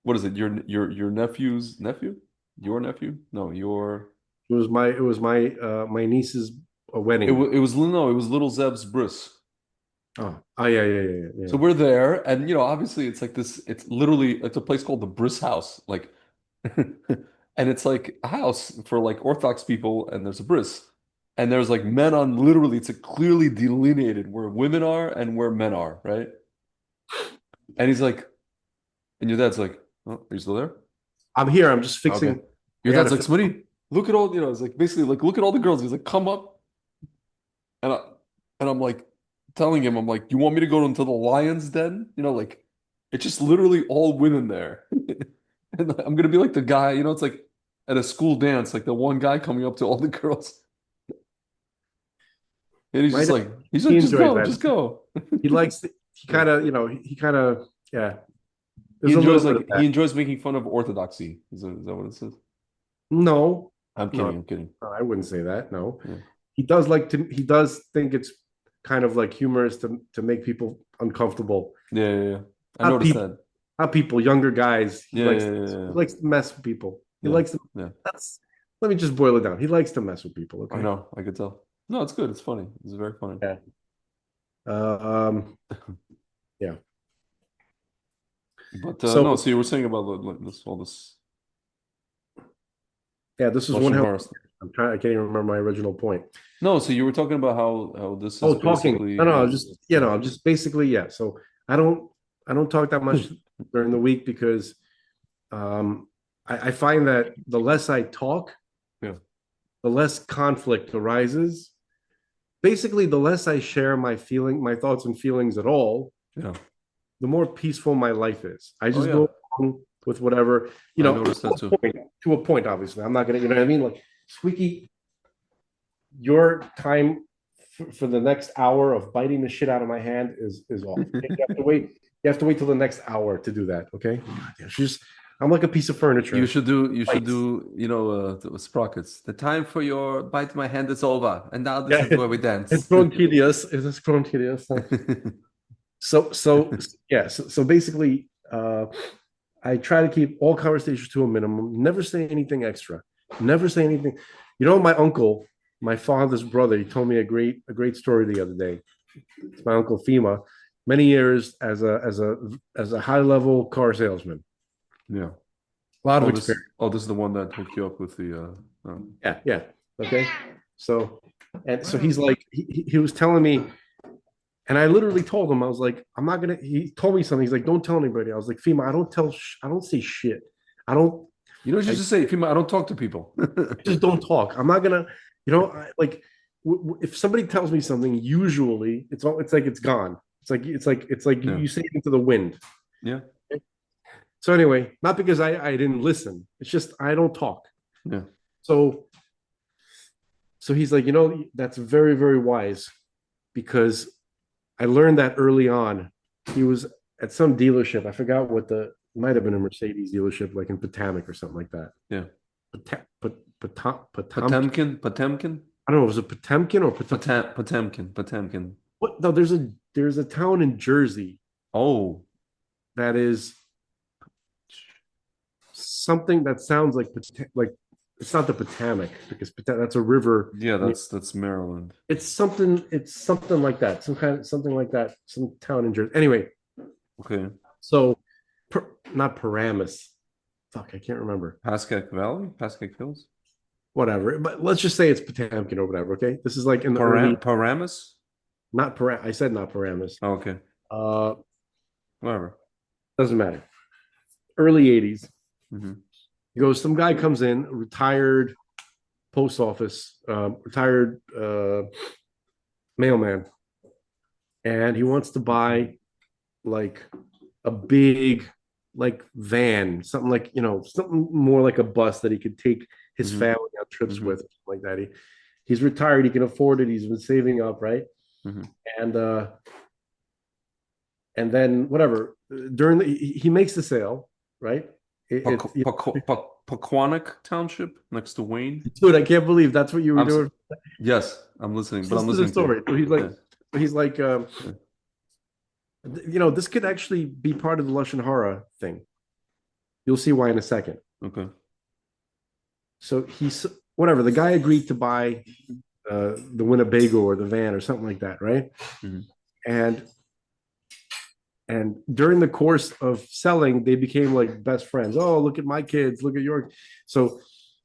what is it? Your nephew's nephew? Your nephew? No, your It was my niece's wedding. it was little Zeb's bris. Oh, yeah. So we're there, and obviously it's like this. It's a place called the Bris House, like, and it's like a house for like Orthodox people, and there's a bris, and there's like men on. Literally, it's a clearly delineated where women are and where men are, right? And he's like, and your dad's like, "Oh, are you still there?" I'm here. I'm just fixing. Okay. Your dad's like, "Smitty, look at all." It's like basically like, look at all the girls. He's like, "Come up," and I'm like, telling him, I'm like, you want me to go into the lion's den? Like it's just literally all women there. And I'm gonna be like the guy, it's like at a school dance, like the one guy coming up to all the girls. And he's just like, just go. He likes he kind of yeah. He enjoys making fun of orthodoxy. Is that what it says? No. I'm kidding. I wouldn't say that. No. Yeah. He does think it's kind of like humorous to make people uncomfortable. Yeah. I noticed that. Not people, younger guys. He likes to mess with people. He likes to. Yeah. Let me just boil it down. He likes to mess with people. Okay. I know. I could tell. No, it's good. It's funny. It's very funny. Yeah. Yeah. But no. So you were saying about all this. Yeah, this is one. I can't even remember my original point. No, so you were talking about how this is talking. No, just I'm just basically So I don't talk that much during the week because I find that the less I talk, the less conflict arises. Basically, the less I share my thoughts and feelings at all, the more peaceful my life is. I just go along with whatever, to a point, obviously. I'm not gonna, you know what I mean? Like, Squeaky, your time for the next hour of biting the shit out of my hand is off. You have to wait till the next hour to do that. Okay. I'm like a piece of furniture. You should do, the sprockets. The time for your bite my hand is over. And now this is where we dance. It's grown tedious. It's grown tedious. So basically, I try to keep all conversations to a minimum. Never say anything extra. Never say anything. My uncle, my father's brother, he told me a great story the other day. It's my uncle Fema, many years as a high level car salesman. Yeah. A lot of experience. This is the one that hooked you up with the. Yeah. Okay. So he's like, he was telling me, and I literally told him, I was like, I'm not gonna. He told me something. He's like, don't tell anybody. I was like, Fema, I don't say shit. I don't. You know what you just say, Fema, I don't talk to people. Just don't talk. I'm not gonna. If somebody tells me something, usually it's like it's gone. It's like you say it into the wind. Yeah. So anyway, not because I didn't listen. It's just I don't talk. Yeah. So he's like, that's very, very wise, because I learned that early on. He was at some dealership. I forgot what might have been a Mercedes dealership, like in Potomac or something like that. Yeah. Potemkin? Potemkin? I don't know. Was it Potemkin or Potemkin? What? No, there's a town in Jersey. Oh. That is something that sounds like it's not the Potomac, because that's a river. Yeah, that's Maryland. It's something like that. Something like that. Some town in Jersey. Anyway. Okay. So, not Paramus. Fuck, I can't remember. Pascack Valley? Pascack Hills? Whatever. But let's just say it's Potemkin or whatever, okay? This is like in the Paramus? Not Paramus. I said not Paramus. Oh, okay. Whatever. Doesn't matter. Early 80s. Mm-hmm. He goes, some guy comes in, retired post office, retired mailman, and he wants to buy like a big van, something like, something more like a bus that he could take his family on trips with, like that. He's retired, he can afford it, he's been saving up, right? And then whatever, he makes the sale, right? Paquonic Township next to Wayne. Dude, I can't believe that's what you were doing. Yes, I'm listening, but I'm listening to the story. So he's like, this could actually be part of the Lashon Hara thing. You'll see why in a second. Okay. So whatever, the guy agreed to buy the Winnebago or the van or something like that, right? And during the course of selling, they became like best friends. Oh, look at my kids, look at your. So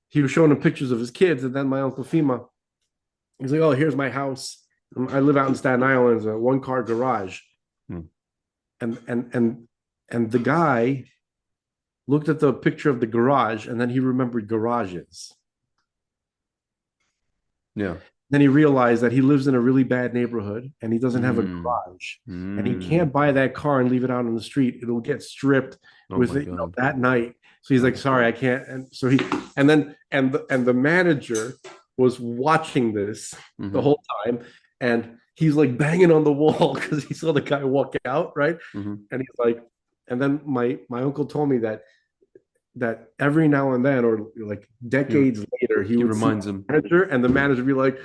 he was showing them pictures of his kids, and then my uncle Fema, he's like, oh, here's my house. I live out in Staten Island. It's a one-car garage. And the guy looked at the picture of the garage, and then he remembered garages. Yeah. Then he realized that he lives in a really bad neighborhood and he doesn't have a garage, and he can't buy that car and leave it out on the street. It'll get stripped that night. So he's like, sorry, I can't. And so the manager was watching this the whole time, and he's like banging on the wall because he saw the guy walk out, right? And he's like, and then my uncle told me that every now and then, or like decades later, he would reminds him, manager, and the manager would be like,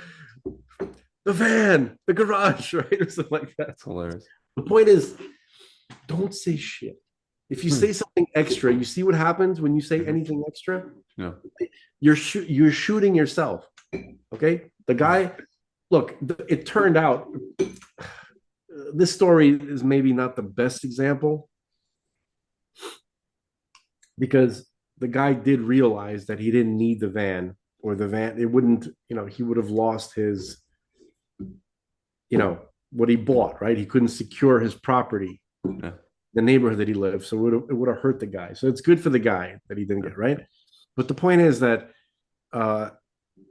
the van, the garage, right? Or something like that. That's hilarious. The point is, don't say shit. If you say something extra, you see what happens when you say anything extra? Yeah. You're shooting yourself. Okay? The guy, look, it turned out, this story is maybe not the best example, because the guy did realize that he didn't need the van, or the van, it wouldn't, he would have lost his, what he bought, right? He couldn't secure his property, the neighborhood that he lived. So it would have hurt the guy. So it's good for the guy that he didn't get, right? But the point is that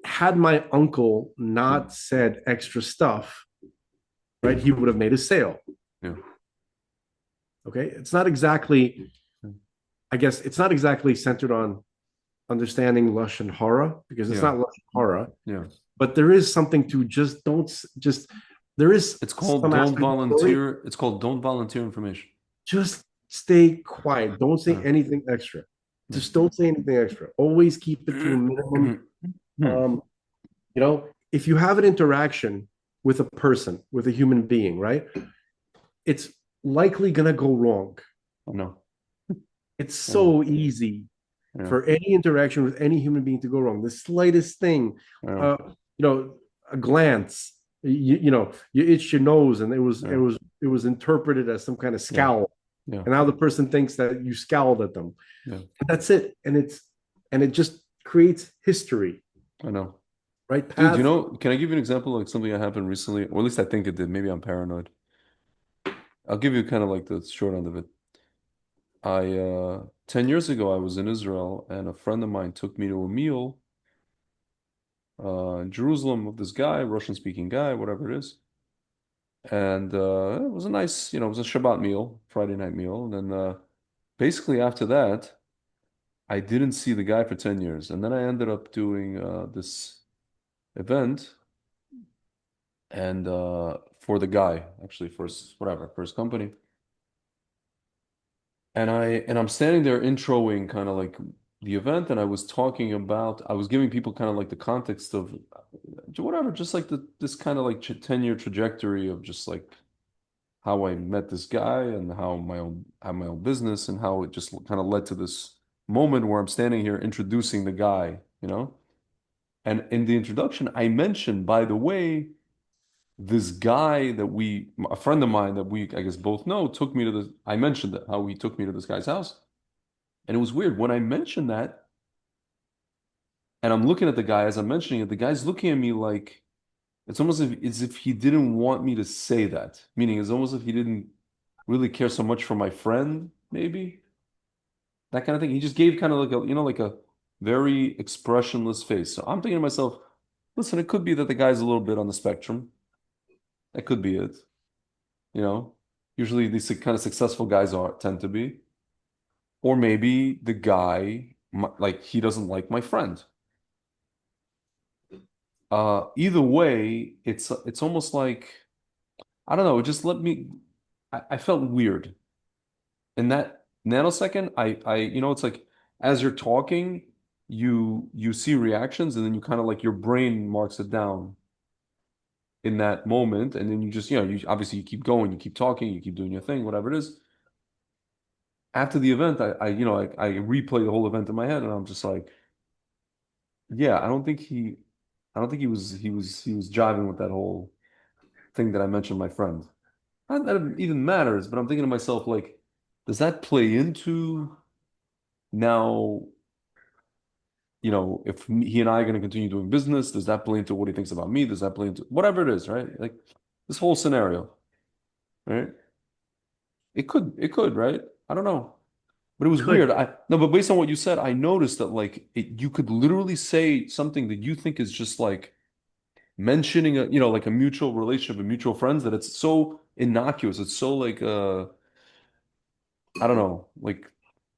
had my uncle not said extra stuff, right, he would have made a sale. Yeah. Okay. It's not exactly centered on understanding Lashon Hara, because it's not Lashon Hara. Yeah. But there is something to there is. It's called don't volunteer. It's called don't volunteer information. Just stay quiet. Don't say anything extra. Just don't say anything extra. Always keep it to a minimum. If you have an interaction with a person, with a human being, right? It's likely gonna go wrong. I know. It's so easy for any interaction with any human being to go wrong. The slightest thing, a glance, you itch your nose, and it was interpreted as some kind of scowl. Yeah. And now the person thinks that you scowled at them. Yeah. And that's it. And it just creates history. I know. Right? Dude, can I give you an example like something that happened recently? Or at least I think it did. Maybe I'm paranoid. I'll give you kind of like the short end of it. 10 years ago, I was in Israel, and a friend of mine took me to a meal in Jerusalem with this guy, Russian-speaking guy, whatever it is. And it was a nice, it was a Shabbat meal, Friday night meal. And then basically after that, I didn't see the guy for 10 years. And then I ended up doing this event and for the guy, actually, for his company. And I'm standing there introing kind of like the event, and I was giving people kind of like the context of whatever, just like this kind of like 10-year trajectory of just like how I met this guy and how I have my own business and how it just kind of led to this moment where I'm standing here introducing the guy, And in the introduction, I mentioned, by the way, this guy a friend of mine that we, I guess, both know, I mentioned that, how he took me to this guy's house. And it was weird. When I mentioned that, and I'm looking at the guy as I'm mentioning it, the guy's looking at me like, it's almost as if he didn't want me to say that. Meaning, it's almost as if he didn't really care so much for my friend, maybe. That kind of thing. He just gave kind of like a very expressionless face. So I'm thinking to myself, listen, it could be that the guy's a little bit on the spectrum. That could be it. Usually these kind of successful guys tend to be. Or maybe the guy, like, he doesn't like my friend. Either way, it's almost like, I don't know, it just I felt weird. In that nanosecond, it's like, as you're talking, you see reactions, and then you kind of like, your brain marks it down in that moment, and then you just, you obviously you keep going, you keep talking, you keep doing your thing, whatever it is. After the event, I replay the whole event in my head, and I'm just like, yeah, I don't think he was jiving with that whole thing that I mentioned my friend. Not that it even matters, but I'm thinking to myself, like, does that play into now, if he and I are going to continue doing business? Does that play into what he thinks about me? Does that play into whatever it is, right? Like this whole scenario, right? It could, right? I don't know. But it was weird. No, but based on what you said, I noticed that like you could literally say something that you think is just like mentioning like a mutual relationship, a mutual friends, that it's so innocuous. It's so like I don't know, like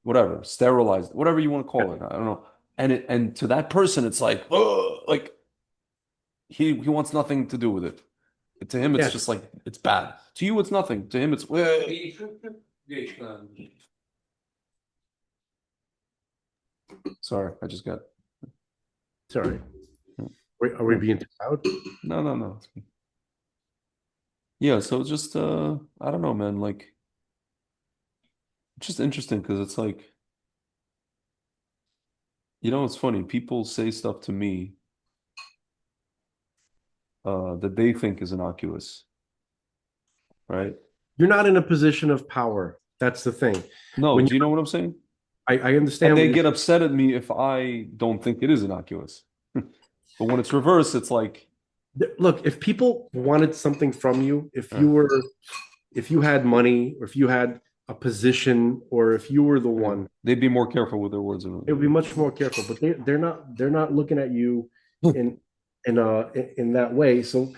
whatever, sterilized, whatever you want to call it. I don't know. And to that person, it's like, oh, like he wants nothing to do with it. To him, it's just like it's bad. To you, it's nothing. To him, it's sorry, I just got. Sorry. Are we being too loud? No. Yeah, so it's just I don't know, man. Like, it's just interesting because it's like, it's funny. People say stuff to me that they think is innocuous, right? You're not in a position of power. That's the thing. No, do you know what I'm saying? I understand. And they get upset at me if I don't think it is innocuous. But when it's reversed, it's like, look, if people wanted something from you, if you had money, or if you had a position, or if you were the one, they'd be more careful with their words. They would be much more careful. But they're not looking at you in that way. So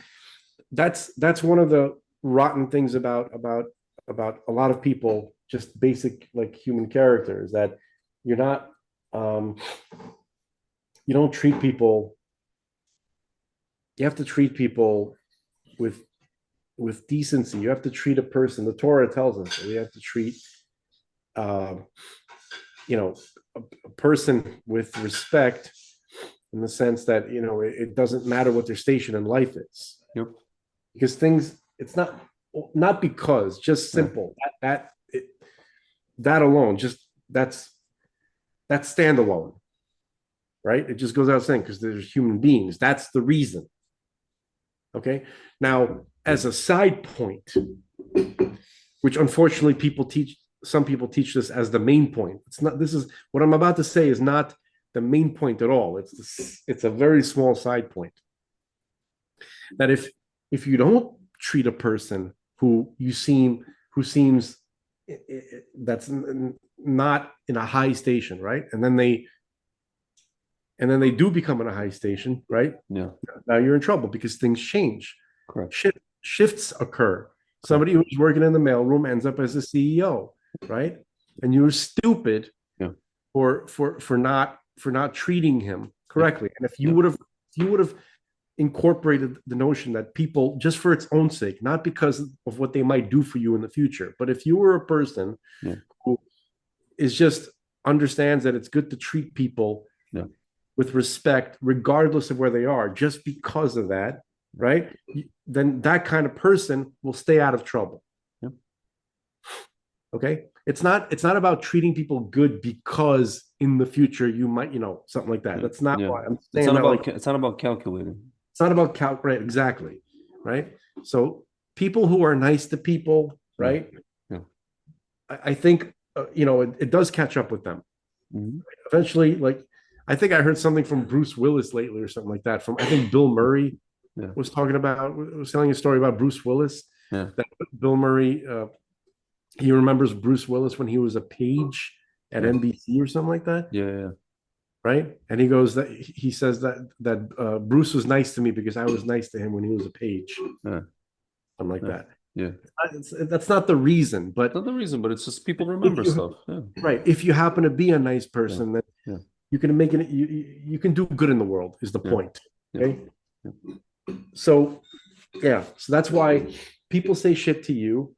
that's one of the rotten things about a lot of people, just basic like human character, is that you're not you don't treat people. You have to treat people with decency. You have to treat a person. The Torah tells us that we have to treat a person with respect in the sense that, you know, it doesn't matter what their station in life is. Yep. Because things, it's not because, just simple. That alone, just that's standalone, right? It just goes out saying, because there's human beings. That's the reason. Okay. Now, as a side point, which unfortunately some people teach this as the main point. It's not, this is what I'm about to say is not the main point at all. It's a very small side point. That if you don't treat a person who seems that's not in a high station, right? And then they do become in a high station, right? Yeah. Now you're in trouble because things change. Correct. Shifts occur. Somebody who's working in the mailroom ends up as a CEO, right? And you're stupid for not treating him correctly. And if you would have incorporated the notion that people, just for its own sake, not because of what they might do for you in the future, but if you were a person who is just understands that it's good to treat people with respect, regardless of where they are, just because of that, right? Then that kind of person will stay out of trouble. Yep. Okay. It's not about treating people good because in the future you might, something like that. That's not why I'm saying it's not about calculating. It's not about calculate exactly, right? So people who are nice to people, right? Yeah. I think it does catch up with them. Mm-hmm. Eventually, like I think I heard something from Bruce Willis lately or something like that. From I think Bill Murray was telling a story about Bruce Willis. Yeah. That Bill Murray, he remembers Bruce Willis when he was a page at NBC or something like that. Yeah. Right. And he says that Bruce was nice to me because I was nice to him when he was a page. Yeah. Something like that. Yeah. That's not the reason, but not the reason, but it's just people remember stuff. Yeah. Right. If you happen to be a nice person, then you can make it. You can do good in the world. Is the point? Okay. So that's why people say shit to you,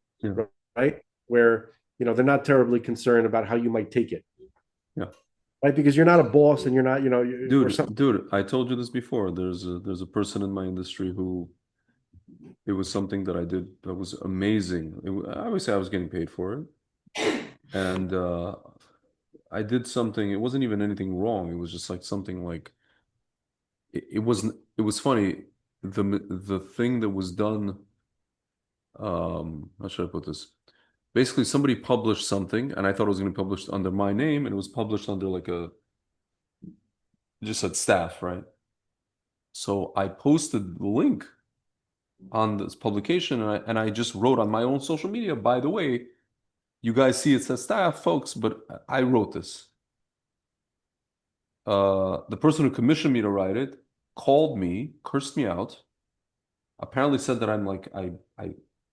right? Where they're not terribly concerned about how you might take it. Yeah. Right, because you're not a boss and you're not, dude, I told you this before. There's a person in my industry who, it was something that I did that was amazing. I always say I was getting paid for it, and I did something. It wasn't even anything wrong. It was just like something like it wasn't. It was funny. The thing that was done. How should I put this? Basically, somebody published something, and I thought it was going to be published under my name, and it was published under like it just said staff, right? So I posted the link on this publication, and I just wrote on my own social media, by the way, you guys see it says staff, folks, but I wrote this. The person who commissioned me to write it called me, cursed me out, apparently said that I'm like,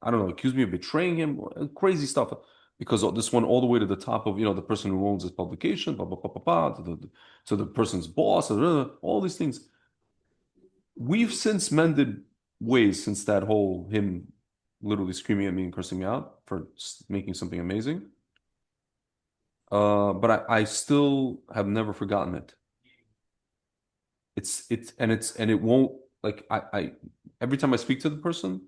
I don't know, accused me of betraying him, crazy stuff, because this went all the way to the top of, the person who owns this publication, blah, blah, blah, blah, blah, to the person's boss, all these things. We've since mended ways since that whole him literally screaming at me and cursing me out for making something amazing. But I still have never forgotten it. It won't, like, I every time I speak to the person,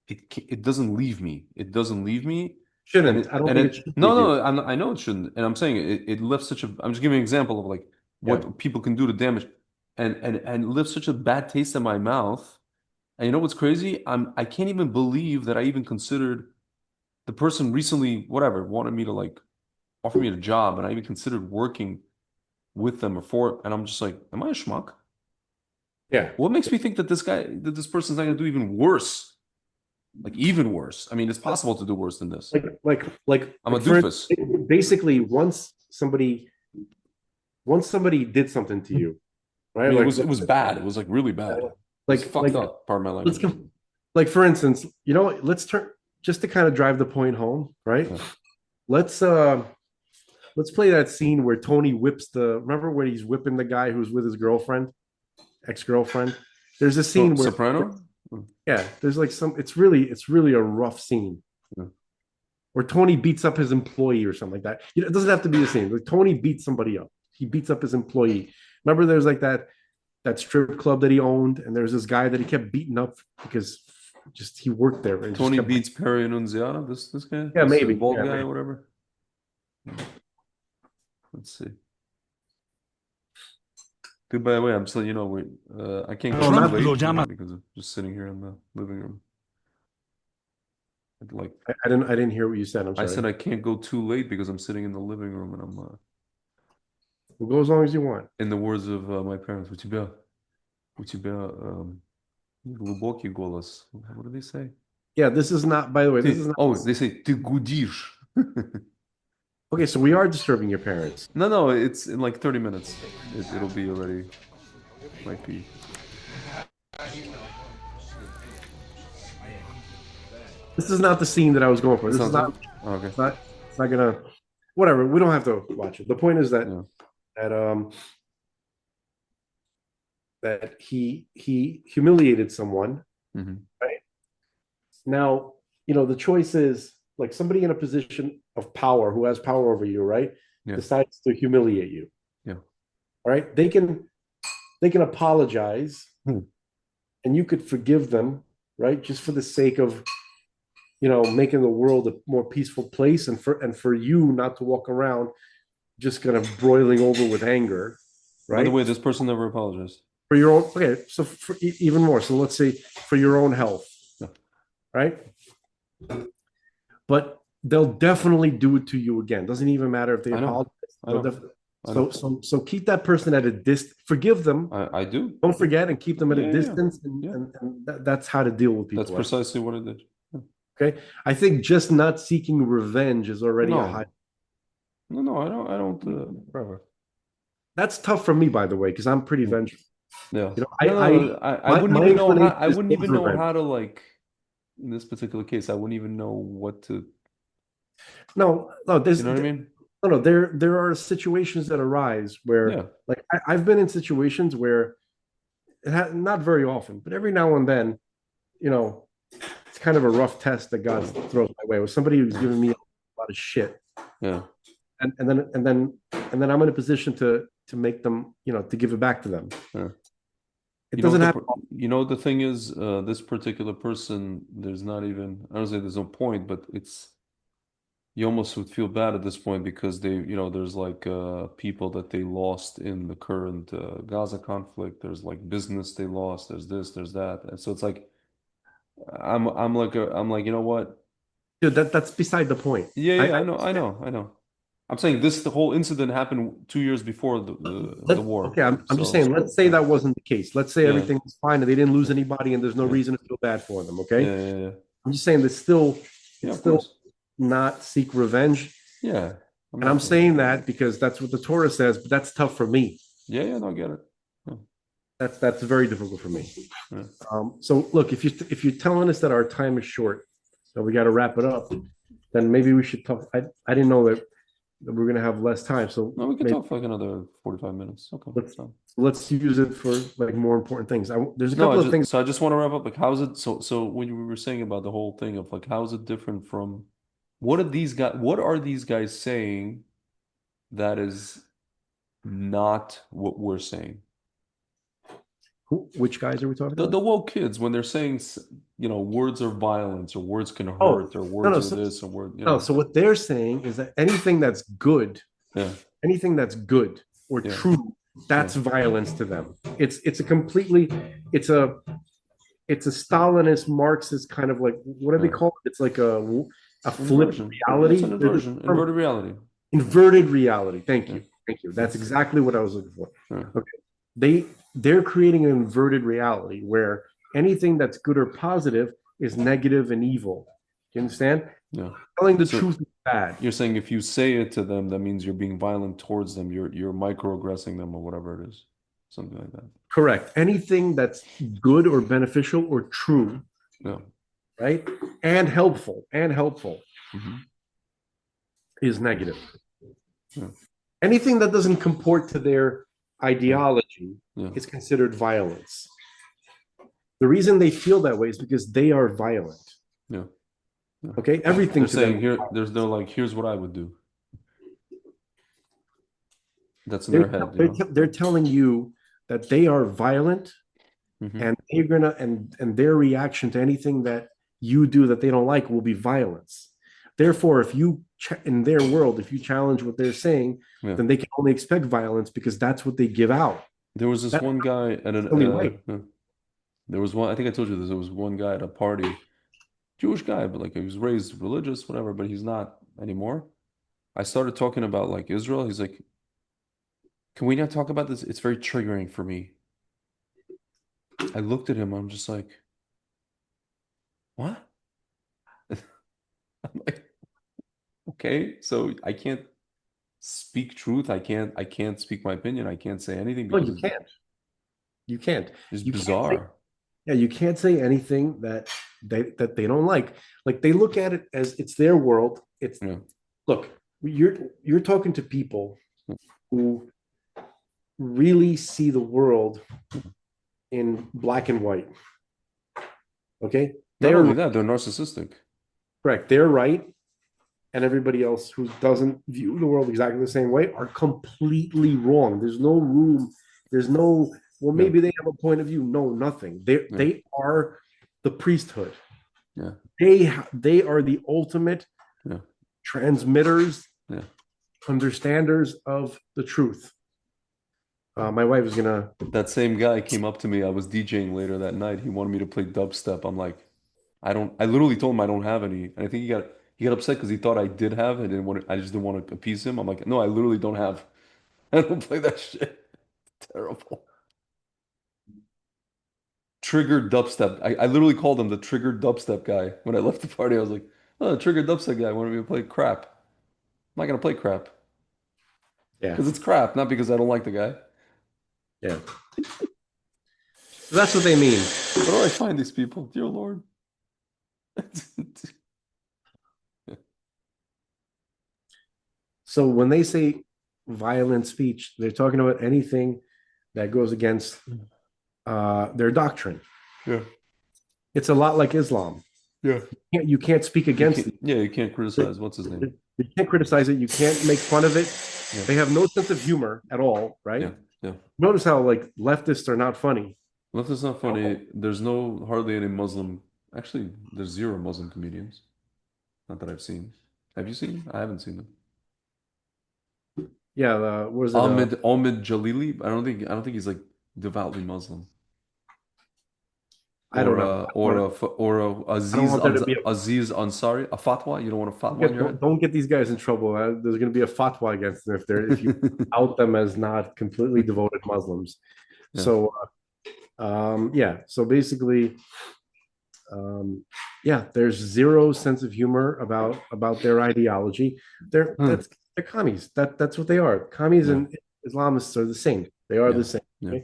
it doesn't leave me. It doesn't leave me. Shouldn't. I don't think it should. No, I know it shouldn't. And I'm saying it left such a. I'm just giving an example of like what people can do to damage, and left such a bad taste in my mouth. And you know what's crazy? I can't even believe that I even considered the person recently, whatever, wanted me to like offer me a job, and I even considered working with them or for. And I'm just like, am I a schmuck? Yeah. What makes me think that this person's not going to do even worse? Like even worse. I mean, it's possible to do worse than this. Like I'm a doofus. Basically, once somebody did something to you, right? I mean, it was bad. It was like really bad. Like fucked up part of my life. Like for instance, let's turn just to kind of drive the point home, right? Yeah. Let's play that scene where Tony whips remember when he's whipping the guy who's with his girlfriend, ex-girlfriend. There's a scene where Soprano. Yeah, there's like it's really a rough scene. Yeah. or Tony beats up his employee or something like that. It doesn't have to be the same. Like Tony beats somebody up. He beats up his employee. Remember, there's like that strip club that he owned, and there's this guy that he kept beating up because just he worked there. And Tony beats Perry Annunziata. This guy. Yeah, this maybe bald yeah, guy maybe. or whatever. Let's see. Dude, by the way, I'm still, I can't go too late because I'm just sitting here in the living room. Like I didn't hear what you said. I'm sorry. I said I can't go too late because I'm sitting in the living room and I'm We'll go as long as you want. in the words of my parents, у тебя глубокий голос. What do they say? Yeah, this is not, by the way, this is not. Oh, they say ты гудишь. Okay, so we are disturbing your parents. No, it's in like 30 minutes. It'll be already, might be. This is not the scene that I was going for. This It's is not not. that? Okay. It's not gonna. Whatever. We don't have to watch it. The point is that that he humiliated someone. Mhm. Right. Now, the choice is like somebody in a position of power who has power over you, right? Yeah. Decides to humiliate you. Yeah. All right. They can apologize, and you could forgive them, right? Just for the sake of making the world a more peaceful place, and for you not to walk around just kind of broiling over with anger, right? By the way, this person never apologized. For your own, okay, so for even more, so let's say for your own health, right? But they'll definitely do it to you again. Doesn't even matter if they I know. apologize. I know. So keep that person at a distance. Forgive them. I do. Don't forget and keep them at Yeah, a distance, and that's how to deal with people. That's precisely what I did. Okay, I think just not seeking revenge is already No. a high. No, I don't. Forever. That's tough for me, by the way, because I'm pretty vengeful. Yeah. I wouldn't even know how. I is wouldn't even know revenge. how to like. In this particular case, I wouldn't even know what to. No, there's. You know what I mean? No, there are situations that arise where, like, I've been in situations where not very often, but every now and then, it's kind of a rough test that God throws my way. With somebody who's giving me a lot of shit, Yeah. and then I'm in a position to make them, to give it back to them. Yeah. It doesn't happen. The thing is, this particular person, there's not even. I don't say there's no point, but it's. You almost would feel bad at this point because there's like people that they lost in the current Gaza conflict. There's like business they lost. There's this, there's that, and so it's like, I'm like, you know what? Dude, that's beside the point. Yeah, I know. I'm saying the whole incident happened 2 years before the war. Okay, I'm just saying. Let's say that wasn't the case. Let's say everything was fine and they didn't lose anybody and there's no reason to feel bad for them. Okay. Yeah. I'm just saying that still, Of course. not seek revenge. Yeah. I'm saying that because that's what the Torah says, but that's tough for me. Yeah, no, I get it. Yeah. That's very difficult for me. Yeah. So look, if you're telling us that our time is short, so we got to wrap it up, then maybe we should talk. I didn't know that we're going to have less time. So No, we can talk for like another 45 minutes. Okay. let's use it for like more important things. There's a couple of things. So I just want to wrap up. Like, how's it? So when you were saying about the whole thing of like, how is it different from what are these guys saying that is not what we're saying? Which guys are we talking about? The woke kids, when they're saying, words are violence or words can hurt or words are this or words. No, so what they're saying is that anything that's good, anything that's good or true, that's violence to them. It's a Stalinist Marxist kind of like, what do they call it? It's like a flipped reality. It's an inversion. Inverted reality. Inverted reality. Thank you. That's exactly what I was looking for. Okay. They're creating an inverted reality where anything that's good or positive is negative and evil. You understand? Yeah. Telling the truth is bad. You're saying if you say it to them, that means you're being violent towards them. You're microaggressing them or whatever it is. Something like that. Correct. Anything that's good or beneficial or true. Yeah. Right? And helpful is negative. Yeah. Anything that doesn't comport to their ideology is considered violence. The reason they feel that way is because they are violent. Yeah. Okay, everything They're to them. saying here. There's no like. Here's what I would do. That's in They're, their head. they're, they're telling you that they are violent, Mhm. and they're gonna and their reaction to anything that you do that they don't like will be violence. Therefore, if you in their world, if you challenge what they're saying, Yeah. then they can only expect violence because that's what they give out. There was this That's one guy at an. only right. There was one. I think I told you this. There was one guy at a party, Jewish guy, but like he was raised religious, whatever. But he's not anymore. I started talking about like Israel. He's like, "Can we not talk about this? It's very triggering for me." I looked at him. I'm just like, "What?" I'm like, "Okay, so I can't speak truth. I can't speak my opinion. I can't say anything No, because you can't. You can't. it's You can't say, bizarre." yeah, you can't say anything that they don't like. Like they look at it as it's their world. It's Yeah. look, you're talking to people who really see the world in black and white. Okay? Not They're only that, they're narcissistic. correct. They're right. And everybody else who doesn't view the world exactly the same way are completely wrong. There's no room. There's no, well, maybe they have a point of view. No, nothing. They are the priesthood. Yeah. They are the ultimate Yeah. transmitters, Yeah. understanders of the truth. My wife is gonna. That same guy came up to me. I was DJing later that night. He wanted me to play dubstep. I'm like, I literally told him I don't have any. And I think he got upset because he thought I did have it and I just didn't want to appease him. I'm like, no, I literally don't have. I don't play that shit. Terrible. Triggered dubstep. I literally called him the triggered dubstep guy. When I left the party, I was like, oh, the triggered dubstep guy wanted me to play crap. I'm not gonna play crap. Yeah. Because it's crap, not because I don't like the guy. Yeah. That's what they mean. Where do I find these people? Dear Lord. So when they say violent speech, they're talking about anything that goes against their doctrine. Yeah. It's a lot like Islam. Yeah. You can't speak against it. Yeah, you can't criticize. What's his name? You can't criticize it. You can't make fun of it. Yeah. They have no sense of humor at all, right? Yeah. Yeah. Notice how like leftists are not funny. Left not funny. There's hardly any Muslim. Actually, there's zero Muslim comedians. Not that I've seen. Have you seen? I haven't seen them. Yeah, what is it? Ahmed Jalili. I don't think he's like devoutly Muslim. I don't know. Or Aziz Ansari. A fatwa. You don't want a fatwa in your head? Don't get these guys in trouble. There's going to be a fatwa against them if you out them as not completely devoted Muslims. Yeah. So, yeah. So basically, yeah, there's zero sense of humor about their ideology. They're commies. That's what they are. Commies and Islamists are the same. They are the same. Yeah.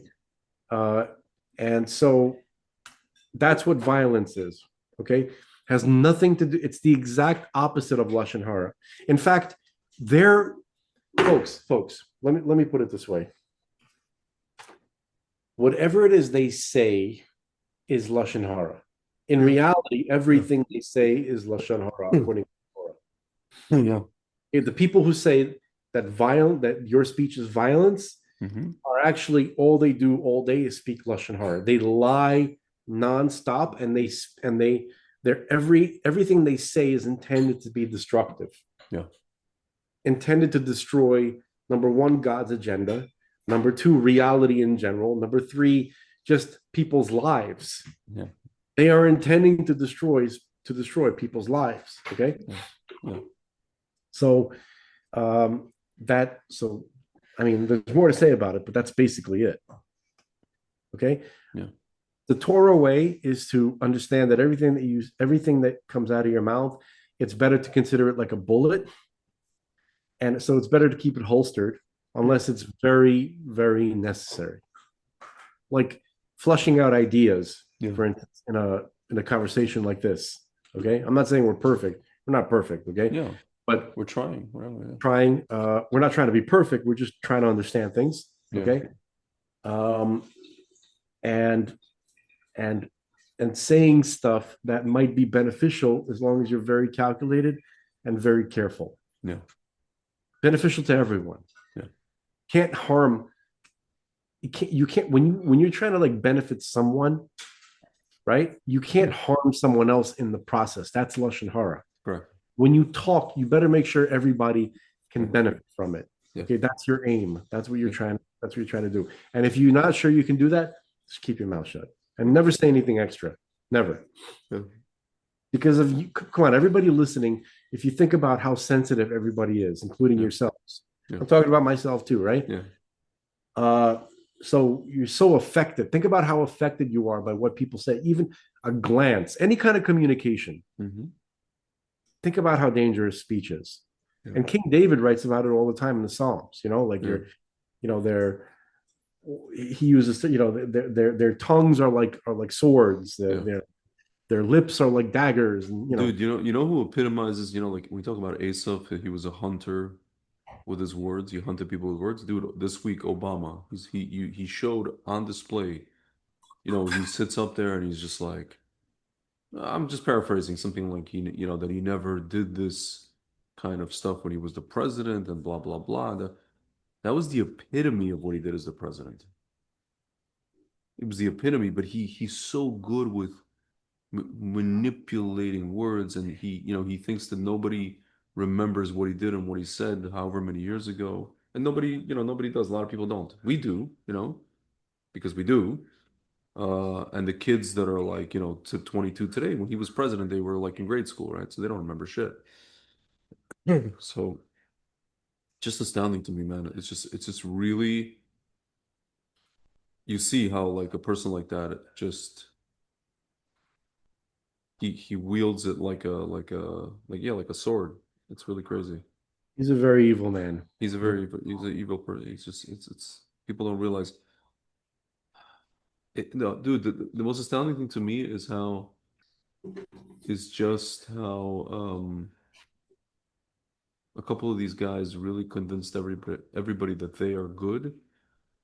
Okay? And so that's what violence is. Okay, has nothing to do. It's the exact opposite of lashon hara. In fact, they're folks. Let me put it this way. Whatever it is they say is lashon hara. In reality, everything they say is lashon hara according to Torah. Yeah. The people who say that your speech is violence are actually all they do all day is speak lashon hara. They lie nonstop, and everything they say is intended to be destructive. Yeah. Intended to destroy, number one, God's agenda. Number two, reality in general. Number three, just people's lives. Yeah. They are intending to destroy people's lives. Okay. Yeah. So I mean, there's more to say about it, but that's basically it. Okay. Yeah. The Torah way is to understand that everything that comes out of your mouth, it's better to consider it like a bullet. And so it's better to keep it holstered unless it's very, very necessary. Like flushing out ideas, for instance, in a conversation like this. Okay. I'm not saying we're perfect. We're not perfect. Okay. Yeah. But we're trying. We're not trying to be perfect. We're just trying to understand things. Okay. And and saying stuff that might be beneficial as long as you're very calculated and very careful. Yeah. Beneficial to everyone. Yeah. Can't harm. You can't when you're trying to like benefit someone, right? You can't harm someone else in the process. That's lashon hara. Correct. When you talk, you better make sure everybody can benefit from it. Yeah. Okay, that's your aim. That's what you're trying. That's what you're trying to do. And if you're not sure you can do that, just keep your mouth shut and never say anything extra. Never. Yeah. Because of you, come on, everybody listening. If you think about how sensitive everybody is, including yourselves, I'm talking about myself too, right? Yeah. So you're so affected. Think about how affected you are by what people say, even a glance, any kind of communication. Mm-hmm. Think about how dangerous speech is. Yeah. And King David writes about it all the time in the Psalms, like he uses, their tongues are like swords. Their lips are like daggers. And, Dude, you know who epitomizes, like when we talk about Asaph, he was a hunter with his words. He hunted people with words. Dude, this week, Obama, he showed on display, he sits up there and he's just like, I'm just paraphrasing something like that he never did this kind of stuff when he was the president and blah blah blah. That was the epitome of what he did as the president. It was the epitome, but he's so good with manipulating words, and he thinks that nobody remembers what he did and what he said however many years ago, and nobody does. A lot of people don't. We do, because we do. And the kids that are like, to 22 today, when he was president, they were like in grade school, right? So they don't remember shit. So just astounding to me, man. It's just really, you see how like a person like that just he wields it like a sword. It's really crazy. He's a very evil man. He's an evil person. It's people don't realize. No, dude, the most astounding thing to me is just how a couple of these guys really convinced everybody that they are good,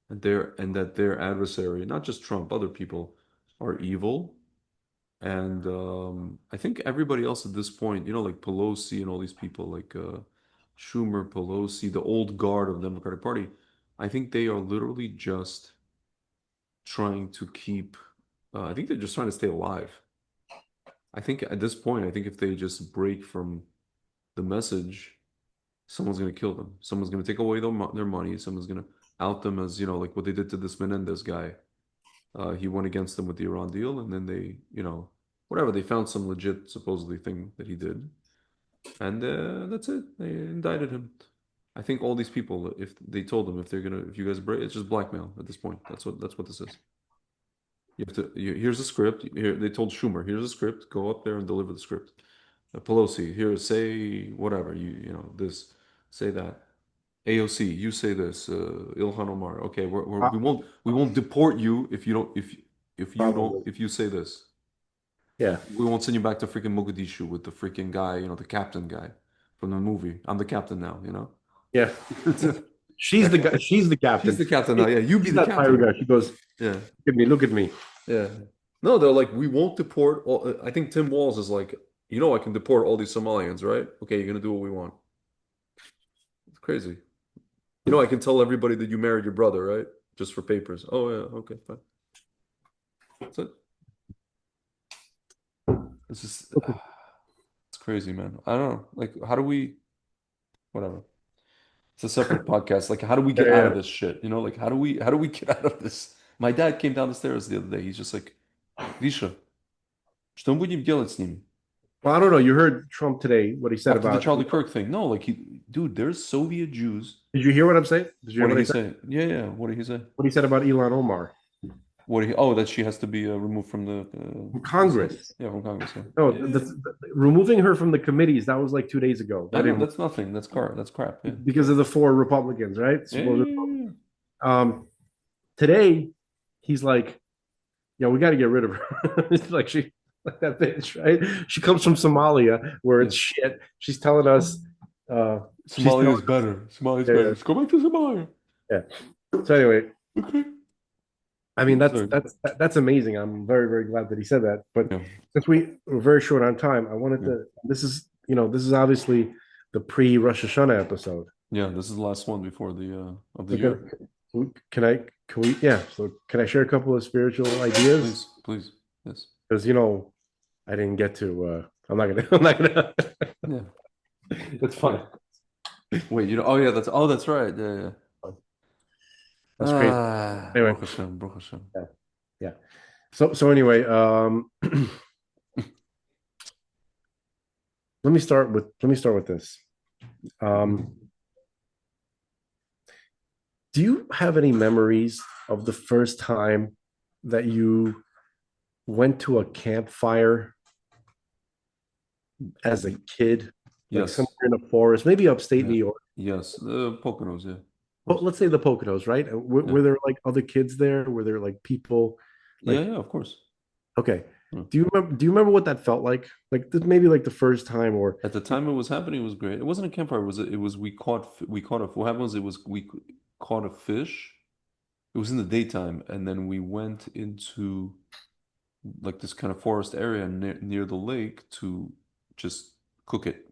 and that their adversary, not just Trump, other people, are evil. And I think everybody else at this point, like Pelosi and all these people, like Schumer, Pelosi, the old guard of the Democratic Party, I think they are literally just trying to keep, I think they're just trying to stay alive. I think at this point, if they just break from the message, someone's going to kill them. Someone's going to take away their money. Someone's going to out them as, like what they did to this Menendez guy. He went against them with the Iran deal, and then they, whatever, they found some legit, supposedly, thing that he did. And that's it. They indicted him. I think all these people, if they told them if you guys break, it's just blackmail at this point. That's what this is. Here's a script. Here they told Schumer, here's a script. Go up there and deliver the script. Pelosi, here, say whatever this, say that. AOC, you say this. Ilhan Omar, okay, we won't deport you if you say this. Yeah, we won't send you back to freaking Mogadishu with the freaking guy, the captain guy from the movie. I'm the captain now, Yeah. She's the guy. She's the captain. She's the captain now. Yeah, you be the captain. Pirate guy. She goes, yeah. Look at me. Yeah. No, they're like, we won't deport all. I think Tim Walz is like, I can deport all these Somalians, right? Okay, you're gonna do what we want. It's crazy. I can tell everybody that you married your brother, right? Just for papers. Oh yeah, okay, fine. That's it. It's just, it's crazy, man. I don't know. Like, how do we? Whatever. It's a separate podcast. Like, how do we get out of this shit? Like, how do we get out of this? My dad came down the stairs the other day. He's just like, Grisha, что мы будем делать с ними? Well, I don't know. You heard Trump today, what he said After about the Charlie Kirk thing. No, like dude, there's Soviet Jews. Did you hear what I'm saying? Did you what hear did he say? Yeah. What did he say? What he said about Ilhan Omar? That she has to be removed from the from Congress. Yeah, from Congress. Yeah. No, removing her from the committees, that was like 2 days ago. I know, that's nothing. That's crap. Yeah. Because of the 4 Republicans, right? Yeah. Today, he's like, yeah, we got to get rid of her. It's like that bitch, right? She comes from Somalia, where it's shit. She's telling us Somalia is better. Somalia's better. Let's go back to Somalia. Yeah. So anyway, okay. I mean, Sorry. that's amazing. I'm very, very glad that he said that. But Yeah. since we're very short on time, I wanted to. This is obviously the pre-Rosh Hashanah episode. Yeah, this is the last one before the of the So year. can we? Yeah. So can I share a couple of spiritual ideas? Please, yes. Because I didn't get to. I'm not gonna. I'm not gonna. Yeah. It's fine. Wait, that's right. Yeah. That's crazy. Anyway. Baruch Hashem. Yeah. So anyway, let me start with this. Do you have any memories of the first time that you went to a campfire as a kid? Like Yes. somewhere in a forest, maybe upstate New York. Yes, the Poconos, yeah. But let's say the Poconos, right? Were there like other kids there? Were there like people? Like, yeah, of course. Okay. Do you remember what that felt like? Like maybe like the first time, or at the time it was happening, it was great. It wasn't a campfire. It was we caught what happened was we caught a fish. It was in the daytime, and then we went into like this kind of forest area near the lake to just cook it.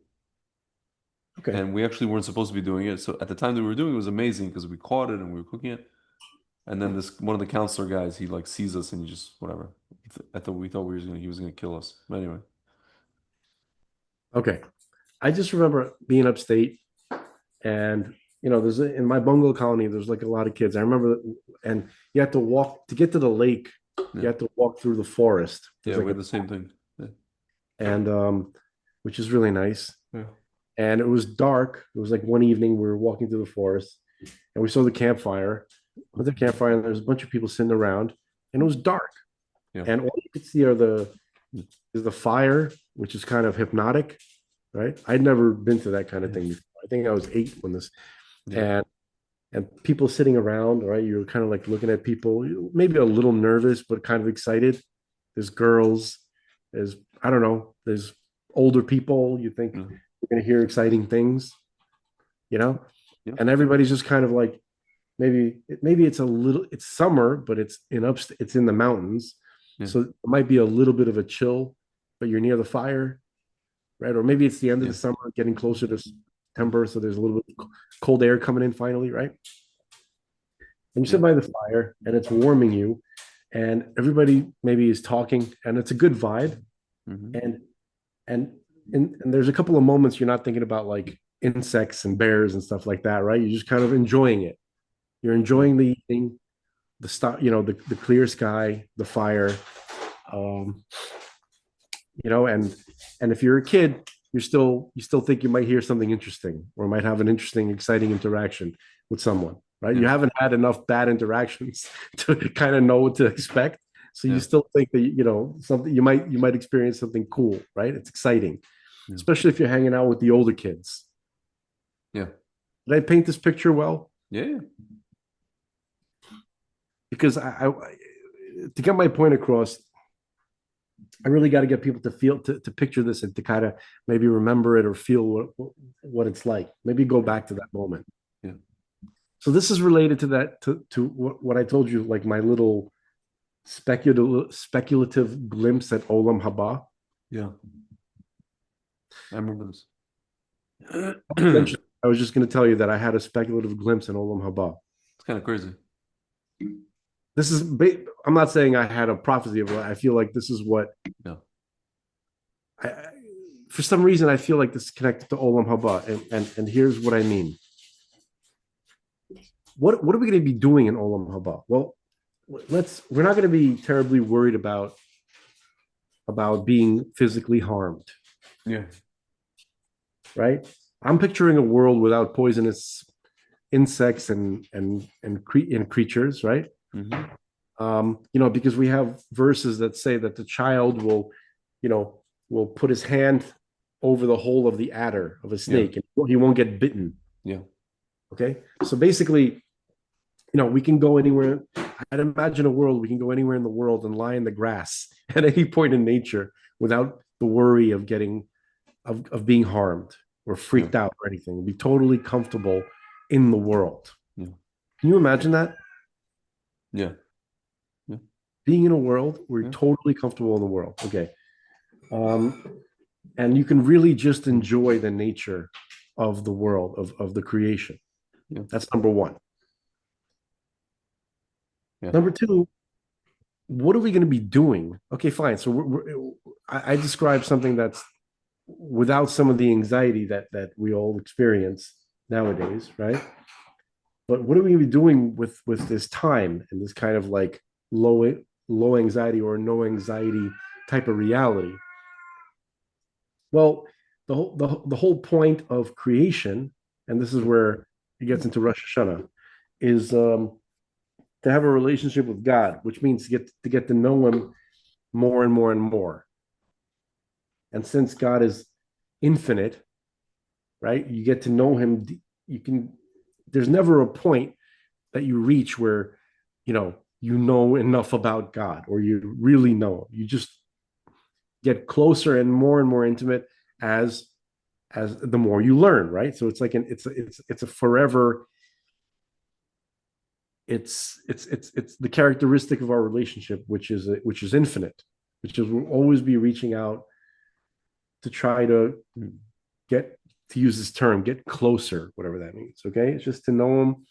Okay. And we actually weren't supposed to be doing it. So at the time that we were doing it, it was amazing because we caught it and we were cooking it. And then one of the counselor guys, he like sees us and he just whatever. We thought he was gonna kill us. But anyway. Okay. I just remember being upstate, and there's in my bungalow colony, there's like a lot of kids. I remember, and you have to walk to get to the lake. You have to walk through the forest. Yeah, like we had the same thing. Yeah. And which is really nice. Yeah. And it was dark. It was like one evening we were walking through the forest, and we saw the campfire. With the campfire, and there's a bunch of people sitting around, and it was dark. Yeah. And all you could see is the fire, which is kind of hypnotic, right? I'd never been to that kind of thing before. I think I was 8 when this, and people sitting around, right? You're kind of like looking at people, maybe a little nervous, but kind of excited. There's girls, I don't know, there's older people. You think you're going to hear exciting things, and everybody's just kind of like, maybe it's summer, but it's in the mountains. So it might be a little bit of a chill, but you're near the fire, right? Or maybe it's the end of the summer, getting closer to September, so there's a little bit of cold air coming in finally, right? And you sit by the fire, and it's warming you, and everybody maybe is talking, and it's a good vibe. And there's a couple of moments you're not thinking about like insects and bears and stuff like that, right? You're just kind of enjoying it. You're enjoying the evening, the clear sky, the fire, and if you're a kid, you still think you might hear something interesting or might have an interesting, exciting interaction with someone, right? You haven't had enough bad interactions to kind of know what to expect, so you still think that something you might experience something cool, right? It's exciting, especially if you're hanging out with the older kids. Yeah. Did I paint this picture well? Yeah. Because I to get my point across, I really got to get people to feel to picture this and to kind of maybe remember it or feel what it's like. Maybe go back to that moment. Yeah. So this is related to that to what I told you, like my little speculative glimpse at Olam Haba. Yeah. I remember this. I was just going to tell you that I had a speculative glimpse in Olam Haba. It's kind of crazy. This is, I'm not saying I had a prophecy of it. I feel like this is what, for some reason, I feel like this is connected to Olam Haba. And here's what I mean. What are we going to be doing in Olam Haba? Well, we're not going to be terribly worried about being physically harmed. Yeah. Right? I'm picturing a world without poisonous insects and creatures, right? Because we have verses that say that the child will put his hand over the hole of the adder of a snake, and he won't get bitten. Yeah. Okay. So basically, we can go anywhere. I'd imagine a world we can go anywhere in the world and lie in the grass at any point in nature without the worry of being harmed or freaked out or anything. We'll be totally comfortable in the world. Yeah. Can you imagine that? Yeah. being in a world where you're totally comfortable in the world. Okay. And you can really just enjoy the nature of the world, of the creation. That's number one. Number two, what are we going to be doing? Okay, fine. So I described something that's without some of the anxiety that we all experience nowadays, right? But what are we going to be doing with this time and this kind of like low anxiety or no anxiety type of reality? Well, the whole point of creation, and this is where it gets into Rosh Hashanah, is to have a relationship with God, which means to get to know Him more and more and more. And since God is infinite, right? You get to know Him. You can. There's never a point that you reach where, you know enough about God or you really know Him. You just get closer and more intimate as the more you learn, right? So it's like it's a forever. It's the characteristic of our relationship, which is infinite, which is we'll always be reaching out to try to get, to use this term, get closer, whatever that means. Okay, it's just to know Him,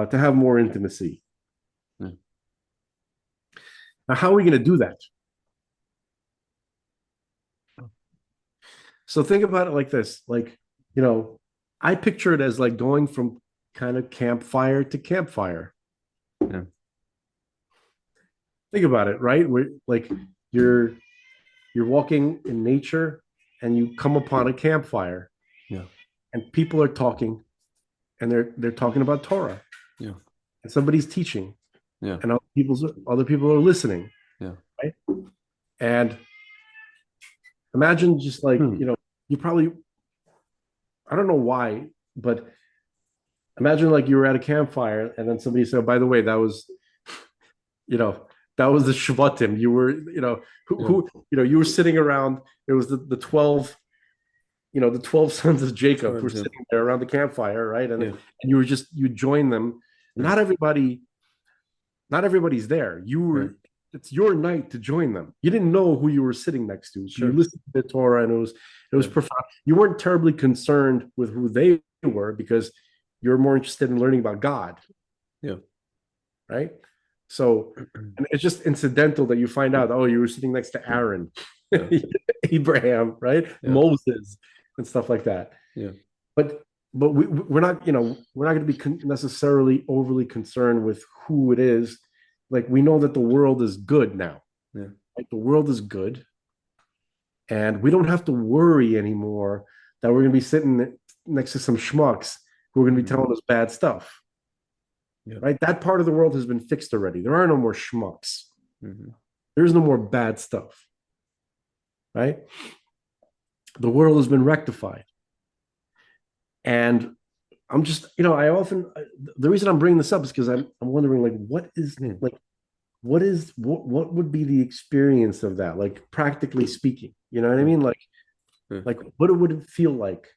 to have more intimacy. Now, how are we going to do that? So think about it like this, like, I picture it as like going from kind of campfire to campfire. Yeah. Think about it, right? Like you're walking in nature and you come upon a campfire. Yeah. And people are talking and they're talking about Torah. Yeah. And somebody's teaching. Yeah. And other people are listening. Yeah. Right? And imagine just like, you probably, I don't know why, but imagine like you were at a campfire and then somebody said, by the way, that was the Shvatim. You were, who you were sitting around. It was the 12, the 12 sons of Jacob who were sitting there around the campfire, right? And you join them. Not everybody's there. It's your night to join them. You didn't know who you were sitting next to. So you listened to the Torah, and it was profound. You weren't terribly concerned with who they were because you're more interested in learning about God. Yeah. Right. So and it's just incidental that you find out, oh, you were sitting next to Aaron, Abraham, right? Moses and stuff like that. Yeah. But we're not going to be necessarily overly concerned with who it is. Like we know that the world is good now. Yeah. Like the world is good. And we don't have to worry anymore that we're going to be sitting next to some schmucks who are going to be telling us bad stuff. Yeah. Right? That part of the world has been fixed already. There are no more schmucks. Mm-hmm. There's no more bad stuff. Right? The world has been rectified. And I'm just, the reason I'm bringing this up is because I'm wondering, like, what would be the experience of that? Like, practically speaking, you know what I mean? Like what would it feel like?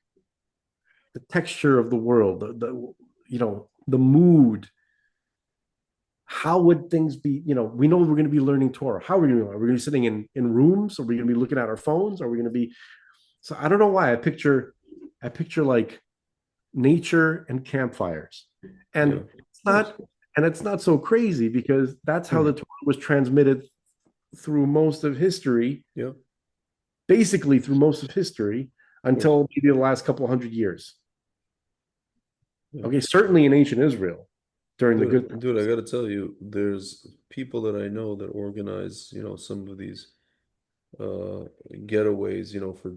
The texture of the world, the mood. How would things be? We know we're going to be learning Torah. How are we going to be? Are we going to be sitting in rooms? Are we going to be looking at our phones? Are we going to be? So I don't know why I picture like nature and campfires, and it's not so crazy because that's how the Torah was transmitted through most of history. Yeah, basically through most of history until maybe the last couple of 100 years. Yeah. Okay, certainly in ancient Israel during the good. Dude, I got to tell you, there's people that I know that organize, some of these getaways, for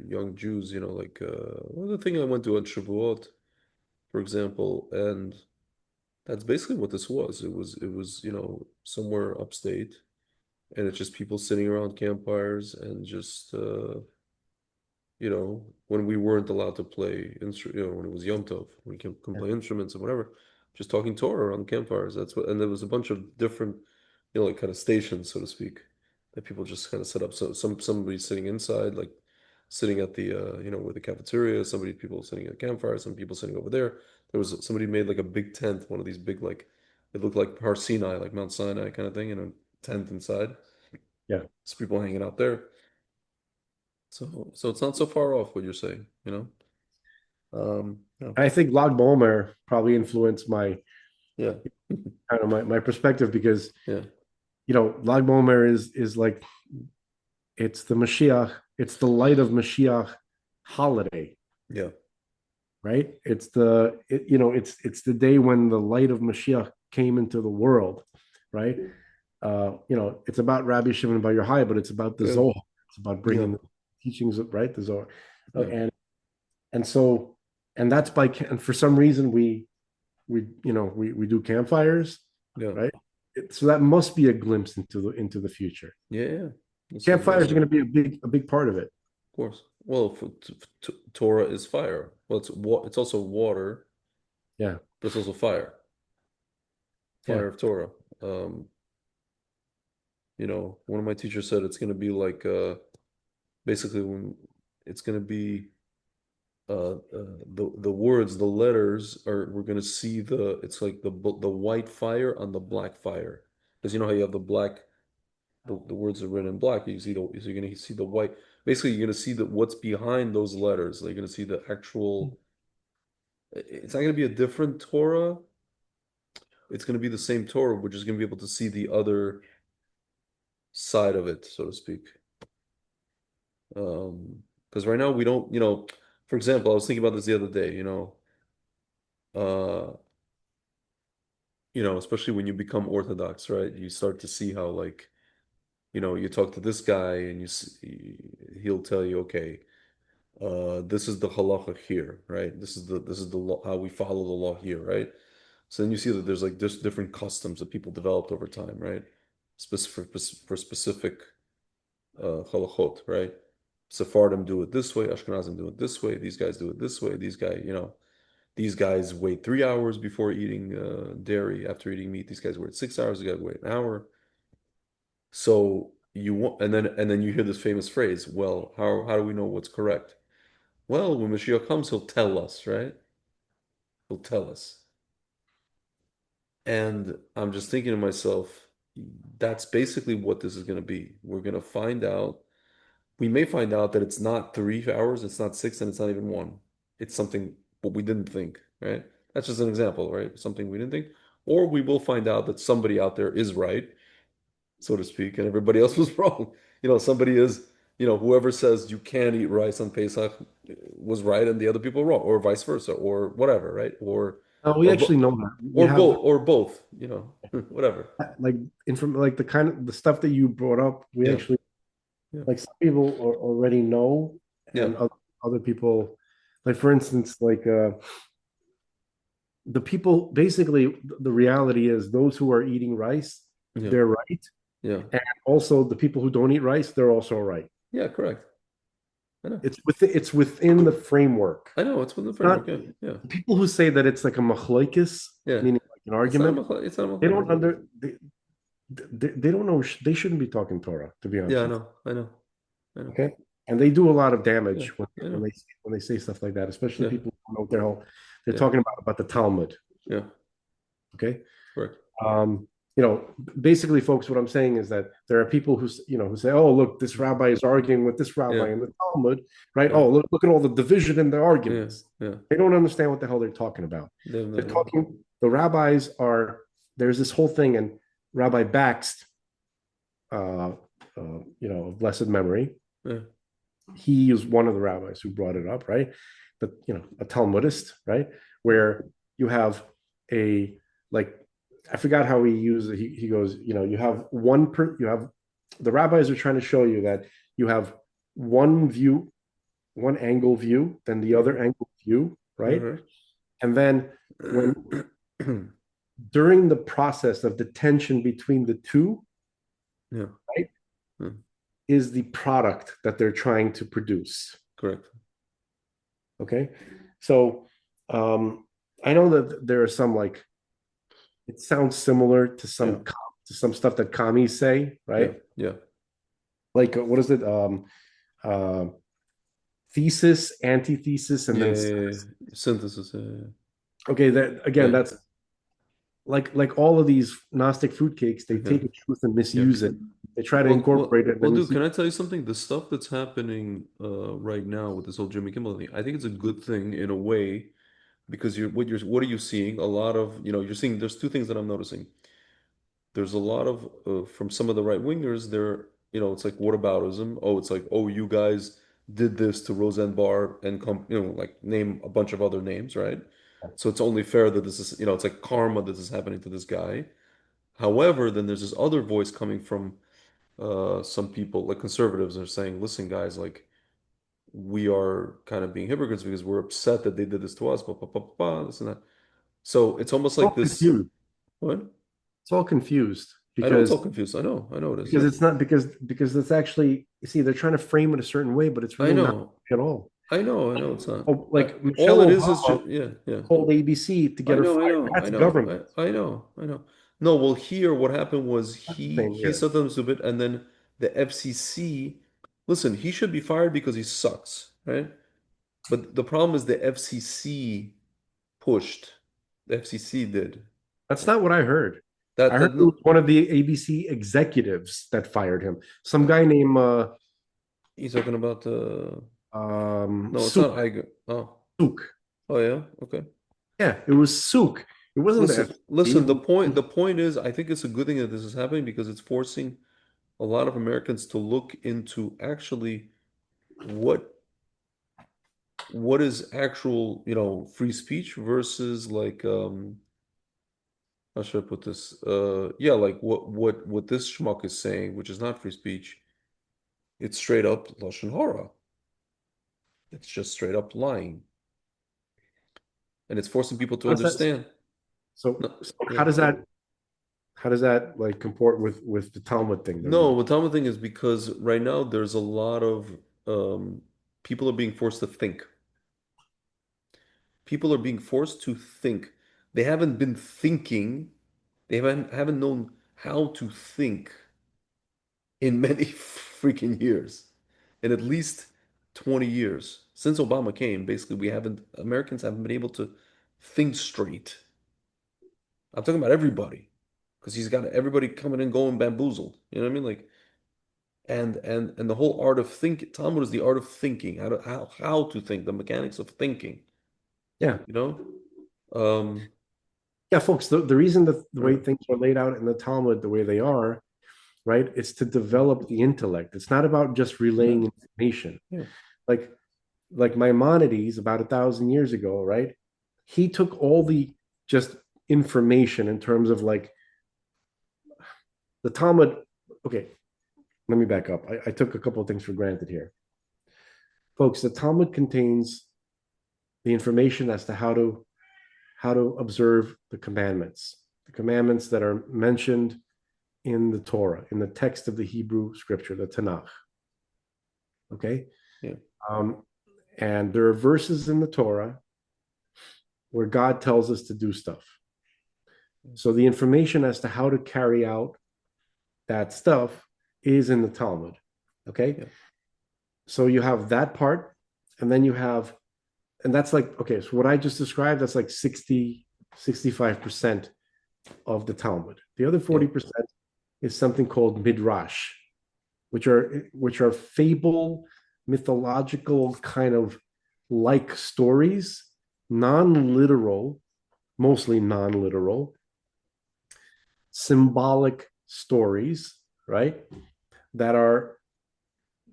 young Jews, like the thing I went to at Shavuot, for example, and that's basically what this was. It was somewhere upstate, and it's just people sitting around campfires and just when we weren't allowed to play when it was Yom Tov, we can play instruments or whatever, just talking Torah around campfires. That's what, and there was a bunch of different, like kind of stations, so to speak, that people just kind of set up. So somebody sitting inside, like sitting at the where the cafeteria, people sitting at a campfire, some people sitting over there. There was somebody made like a big tent, one of these big, like it looked like Har Sinai, like Mount Sinai kind of thing, tent inside. Yeah. There's people hanging out there. So it's not so far off what you're saying, you know? No. I think Lag BaOmer probably influenced my Yeah. kind of my perspective because Yeah. Lag BaOmer is like it's the Mashiach, it's the light of Mashiach holiday, Yeah. right? It's it's the day when the light of Mashiach came into the world, right? It's about Rabbi Shimon Bar Yochai, but it's about the Yeah. Zohar. It's about bringing Yeah. the teachings of, right, the Zohar. Yeah. And that's and for some reason we do campfires, Yeah. right? So that must be a glimpse into the future. Yeah. This is Campfires are going to be a big part of it. Of course. Well, Torah is fire. Well, it's also water, Yeah. but it's also fire. Fire Yeah. of Torah. One of my teachers said it's going to be like basically when it's going to be the words, the letters we're going to see it's like the white fire on the black fire. Because you know how you have the black, the words are written in black. You see so you're going to see the white. Basically, you're going to see what's behind those letters. You're going to see the actual. It's not going to be a different Torah. It's going to be the same Torah. We're just going to be able to see the other side of it, so to speak. Because right now we don't, for example, I was thinking about this the other day, uh, especially when you become Orthodox, right? You start to see how, like, you talk to this guy and he'll tell you, okay, this is the halacha here, right? This is the law, how we follow the law here, right? So then you see that there's like just different customs that people developed over time, right? For specific halachot, right? Sephardim do it this way, Ashkenazim do it this way, these guys do it this way, these guys wait 3 hours before eating dairy, after eating meat, these guys wait 6 hours, these guys wait an hour. So you want, and then you hear this famous phrase, well, how do we know what's correct? Well, when Mashiach comes, he'll tell us, right? He'll tell us. And I'm just thinking to myself, that's basically what this is going to be. We're going to find out. We may find out that it's not 3 hours, it's not six, and it's not even one. It's something what we didn't think, right? That's just an example, right? Something we didn't think. Or we will find out that somebody out there is right, so to speak, and everybody else was wrong. Somebody is, whoever says you can't eat rice on Pesach was right, and the other people were wrong, or vice versa, or whatever, right? We actually know that. We have or both, whatever. like like the kind of the stuff that you brought up. We actually like some people already know, and other people, like for instance, like the people. Basically, the reality is those who are eating rice, they're right. Yeah. And also the people who don't eat rice, they're also right. Yeah, correct. I know. It's within the framework. I know it's within the framework. Yeah. People who say that it's like a machlokes, meaning like an argument, it's not they don't they don't know. They shouldn't be talking Torah, to be honest. Yeah, I know. Okay, and they do a lot of damage when they say stuff like that, especially people who know they're talking about the Talmud. Yeah. Okay. Correct. Basically, folks, what I'm saying is that there are people who say, "Oh, look, this rabbi is arguing with this rabbi in the Talmud, right? Oh, look at all the division in the arguments." They don't understand what the hell they're talking about. They're talking. The rabbis are. There's this whole thing, and Rabbi Bakst, blessed memory. Yeah. He is one of the rabbis who brought it up, right? But a Talmudist, right? Where you have I forgot how he used it. He goes, you have the rabbis are trying to show you that you have one view, one angle view, then the other angle view, right? Mm-hmm. And then when during the process of the tension between the two, right, is the product that they're trying to produce. Correct. Okay. So I know that there are some it sounds similar to some stuff that commies say, right? Yeah. Like what is it? Thesis, antithesis, and then synthesis. okay, that again, that's like all of these Gnostic fruitcakes, they take a truth and misuse it. They try to incorporate it. Well, dude, can I tell you something? The stuff that's happening right now with this whole Jimmy Kimmel thing, I think it's a good thing in a way because what are you seeing? A lot of, you're seeing there's two things that I'm noticing. There's a lot of from some of the right wingers, it's like whataboutism. Oh, it's like, oh, you guys did this to Roseanne Barr and like name a bunch of other names, right? So it's only fair that this is, it's like karma that this is happening to this guy. However, then there's this other voice coming from some people, like conservatives, are saying, listen, guys, like we are kind of being hypocrites because we're upset that they did this to us, this and that. So it's almost all like this. confused. What? It's all confused I know it's because all confused. I know it is. because it's not because it's actually, you see, they're trying to frame it a certain way, but it's I really not know. at all. I know it's not. Oh, like All Michelle it is Obama yeah. called ABC to get I her know, I fired. know, I That's know, government. I know. No, well, here what happened was Same he here. said something stupid, and then the FCC. Listen, he should be fired because he sucks, right? But the problem is the FCC pushed. The FCC did. That's not what I heard. That I heard that it was no, one of the ABC executives that fired him. Some guy named he's talking about no, it's Suk. not Iger. Oh, Suk. oh yeah, okay. Yeah, it was Suk. It wasn't the Listen. FCC. The point is, I think it's a good thing that this is happening because it's forcing a lot of Americans to look into actually what is actual, free speech versus like how should I put this? Yeah, like what this schmuck is saying, which is not free speech. It's straight up Lashon Hara. It's just straight up lying. And it's forcing people to How does that? understand. So, No, so yeah. how does that like comport with the Talmud thing? No, what Talmud thing is because right now there's a lot of people are being forced to think. People are being forced to think. They haven't been thinking. They haven't known how to think in many freaking years, in at least 20 years. Since Obama came, basically Americans haven't been able to think straight. I'm talking about everybody, because he's got everybody coming and going bamboozled. You know what I mean? Like, and the whole art of think Talmud is the art of thinking, how to think, the mechanics of thinking. Yeah. You know? Yeah, folks, the reason that the way Right. things are laid out in the Talmud the way they are, right, it's to develop the intellect. It's not about just relaying information. Yeah. Like Maimonides about 1,000 years ago, right? He took all the just information in terms of like the Talmud. Okay, let me back up. I took a couple of things for granted here. Folks, the Talmud contains the information as to how to observe the commandments that are mentioned in the Torah, in the text of the Hebrew scripture, the Tanakh. Okay? Yeah. And there are verses in the Torah where God tells us to do stuff. So the information as to how to carry out that stuff is in the Talmud. Okay? Yeah. So you have that part, and then you have, and that's like, okay, so what I just described, that's like 65% of the Talmud. The other 40% is something called midrash, which are fable, mythological kind of like stories, non-literal, mostly non-literal, symbolic stories, right? That are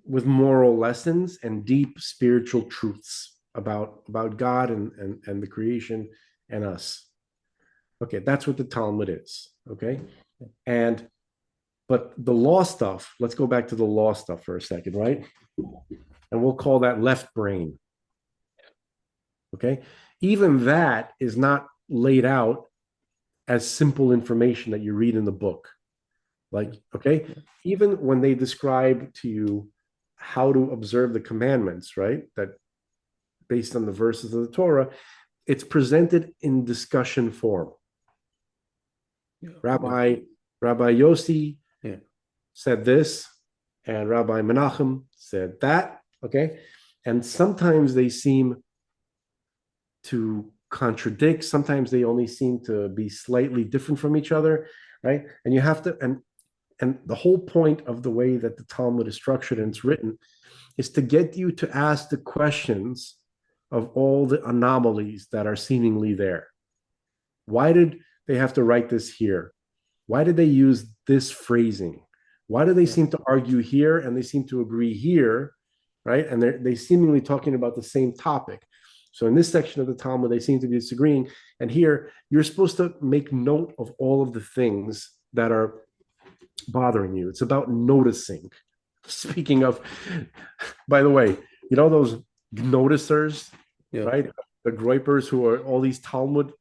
with moral lessons and deep spiritual truths about God and the creation and us. Okay, that's what the Talmud is. Okay, but the law stuff, let's go back to the law stuff for a second, right? And we'll call that left brain. Okay, even that is not laid out as simple information that you read in the book. Like, okay, even when they describe to you how to observe the commandments, right? That based on the verses of the Torah, it's presented in discussion form. Yeah. Rabbi Yossi Yeah. said this, and Rabbi Menachem said that. Okay, and sometimes they seem to contradict. Sometimes they only seem to be slightly different from each other, right? And you have to, and the whole point of the way that the Talmud is structured and it's written is to get you to ask the questions of all the anomalies that are seemingly there. Why did they have to write this here? Why did they use this phrasing? Why do they seem to argue here and they seem to agree here, right? And they seemingly talking about the same topic. So in this section of the Talmud, they seem to be disagreeing. And here, you're supposed to make note of all of the things that are bothering you. It's about noticing. Speaking of, by the way, you know those noticers, right? The groypers who are all these Talmud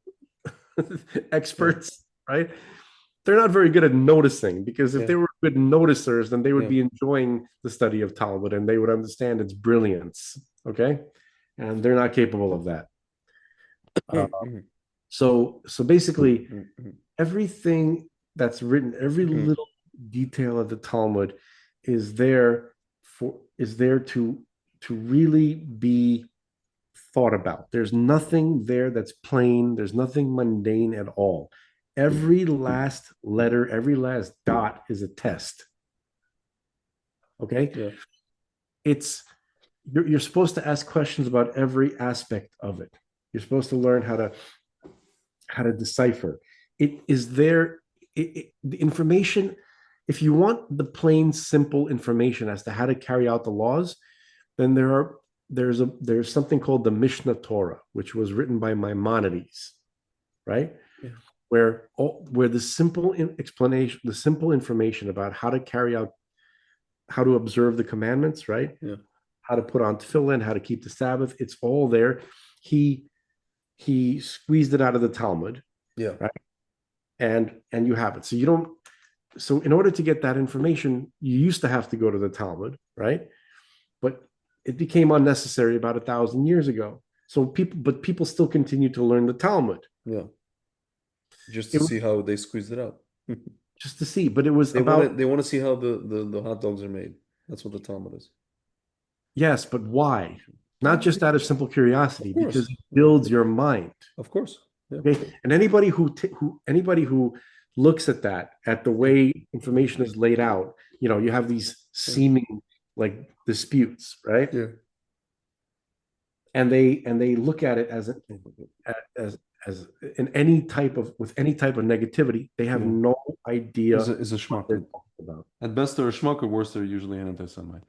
experts, right? They're not very good at noticing, because if they were good noticers, then they would be enjoying the study of Talmud and they would understand its brilliance. Okay, and they're not capable of that. So basically, everything that's written, every little detail of the Talmud is there to really be thought about. There's nothing there that's plain. There's nothing mundane at all. Every last letter, every last dot is a test. Okay? You're supposed to ask questions about every aspect of it. You're supposed to learn how to decipher. It is there. The information, if you want the plain, simple information as to how to carry out the laws, then there's something called the Mishnah Torah, which was written by Maimonides, right? Where the simple explanation, the simple information about how to carry out, how to observe the commandments, right? How to put on tefillin, how to keep the Sabbath, it's all there. He squeezed it out of the Talmud, right? And you have it. So in order to get that information, you used to have to go to the Talmud, right? But it became unnecessary about 1,000 years ago. So people still continue to learn the Talmud. Just to see how they squeezed it out. Just to see, but it was they want to see how the hot dogs are made. That's what the Talmud is. Yes, but why? Not just out of simple curiosity, because it builds your mind. Of course. Okay, and anybody who looks at that, at the way information is laid out, you have these seeming like disputes, right? And they look at it as in any type of negativity. They have no idea. Is a schmuck. About. At best, they're a schmuck. At worst, they're usually an anti-Semite.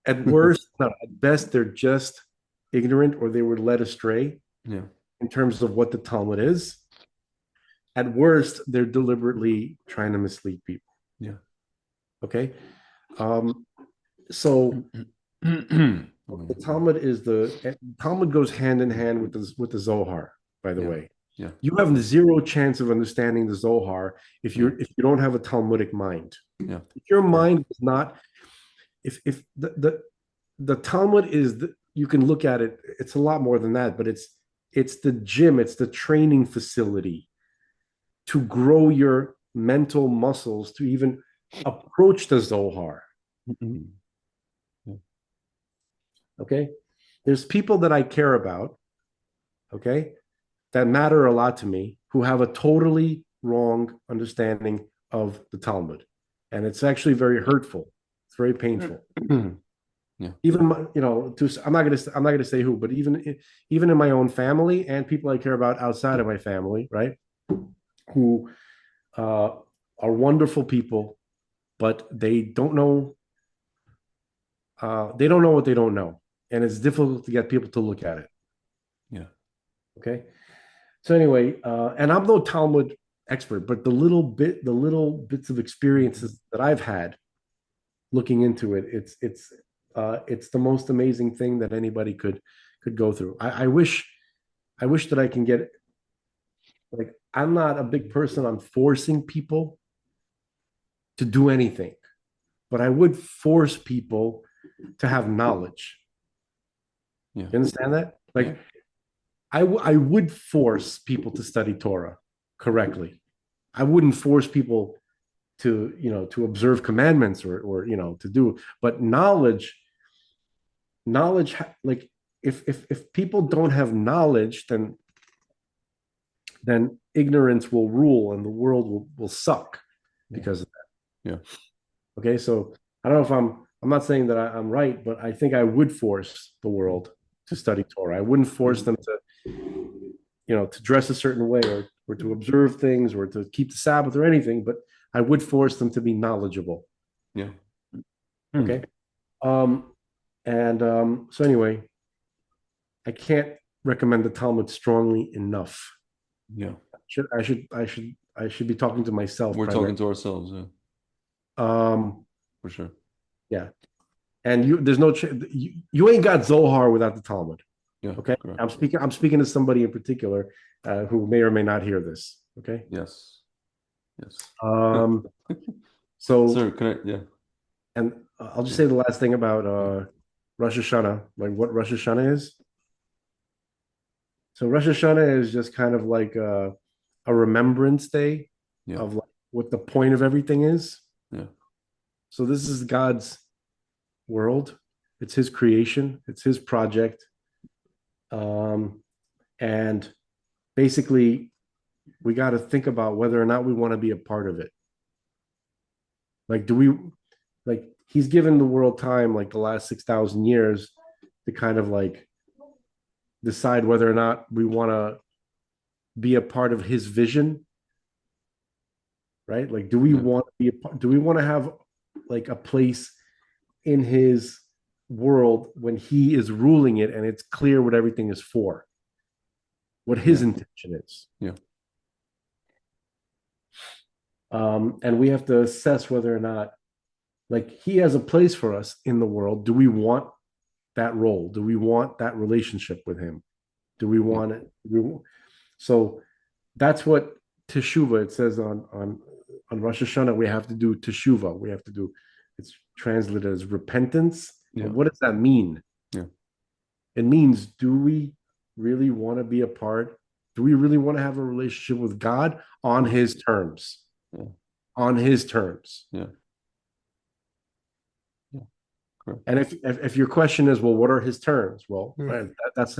At worst, no. At best, they're just ignorant, or they were led astray. In terms of what the Talmud is. At worst, they're deliberately trying to mislead people. Okay. So the Talmud goes hand in hand with the Zohar, by the way. You have zero chance of understanding the Zohar if you don't have a Talmudic mind. If your mind is not, if the Talmud is, you can look at it, it's a lot more than that, but it's the gym, it's the training facility to grow your mental muscles to even approach the Zohar. Okay? There's people that I care about, okay, that matter a lot to me, who have a totally wrong understanding of the Talmud. And it's actually very hurtful. It's very painful. Even I'm not gonna say who, but even in my own family and people I care about outside of my family, right? Who are wonderful people, but they don't know. They don't know what they don't know, and it's difficult to get people to look at it. Okay. So anyway, and I'm no Talmud expert, but the little bits of experiences that I've had looking into it, it's the most amazing thing that anybody could go through. I wish that I can get, like, I'm not a big person on forcing people to do anything, but I would force people to have knowledge. You understand that? Like, I would force people to study Torah correctly. I wouldn't force people to observe commandments or to do, but knowledge, like, if people don't have knowledge, then ignorance will rule and the world will suck because of that. Yeah. Okay, so I don't know if I'm not saying that I'm right, but I think I would force the world to study Torah. I wouldn't force them to dress a certain way or to observe things or to keep the Sabbath or anything, but I would force them to be knowledgeable. Yeah. Okay. So anyway, I can't recommend the Talmud strongly enough. Yeah. I should be talking to myself. We're talking to ourselves, yeah. For sure. Yeah. And there's no you ain't got Zohar without the Talmud. Yeah. Okay. Correct. I'm speaking to somebody in particular who may or may not hear this. Okay. Yes. Yes. So Sir, yeah. And I'll just say the last thing about Rosh Hashanah, like what Rosh Hashanah is. So Rosh Hashanah is just kind of like a remembrance day of like what the point of everything is. Yeah. So this is God's world. It's his creation. It's his project. And basically we got to think about whether or not we want to be a part of it. Like, he's given the world time, like the last 6,000 years, to kind of like decide whether or not we want to be a part of his vision, right? Like, do we want to have like a place in his world when he is ruling it and it's clear what everything is for, what his intention is? Yeah. And we have to assess whether or not, like, he has a place for us in the world. Do we want that role? Do we want that relationship with him? Do we want it? So that's what teshuvah, it says on Rosh Hashanah, we have to do teshuvah. We have to do, it's translated as repentance. Yeah. What does that mean? Yeah. It means, do we really want to be a part? Do we really want to have a relationship with God on his terms? Yeah. On his terms. Yeah. Yeah. Correct. And if your question is, well, what are his terms? Well, that's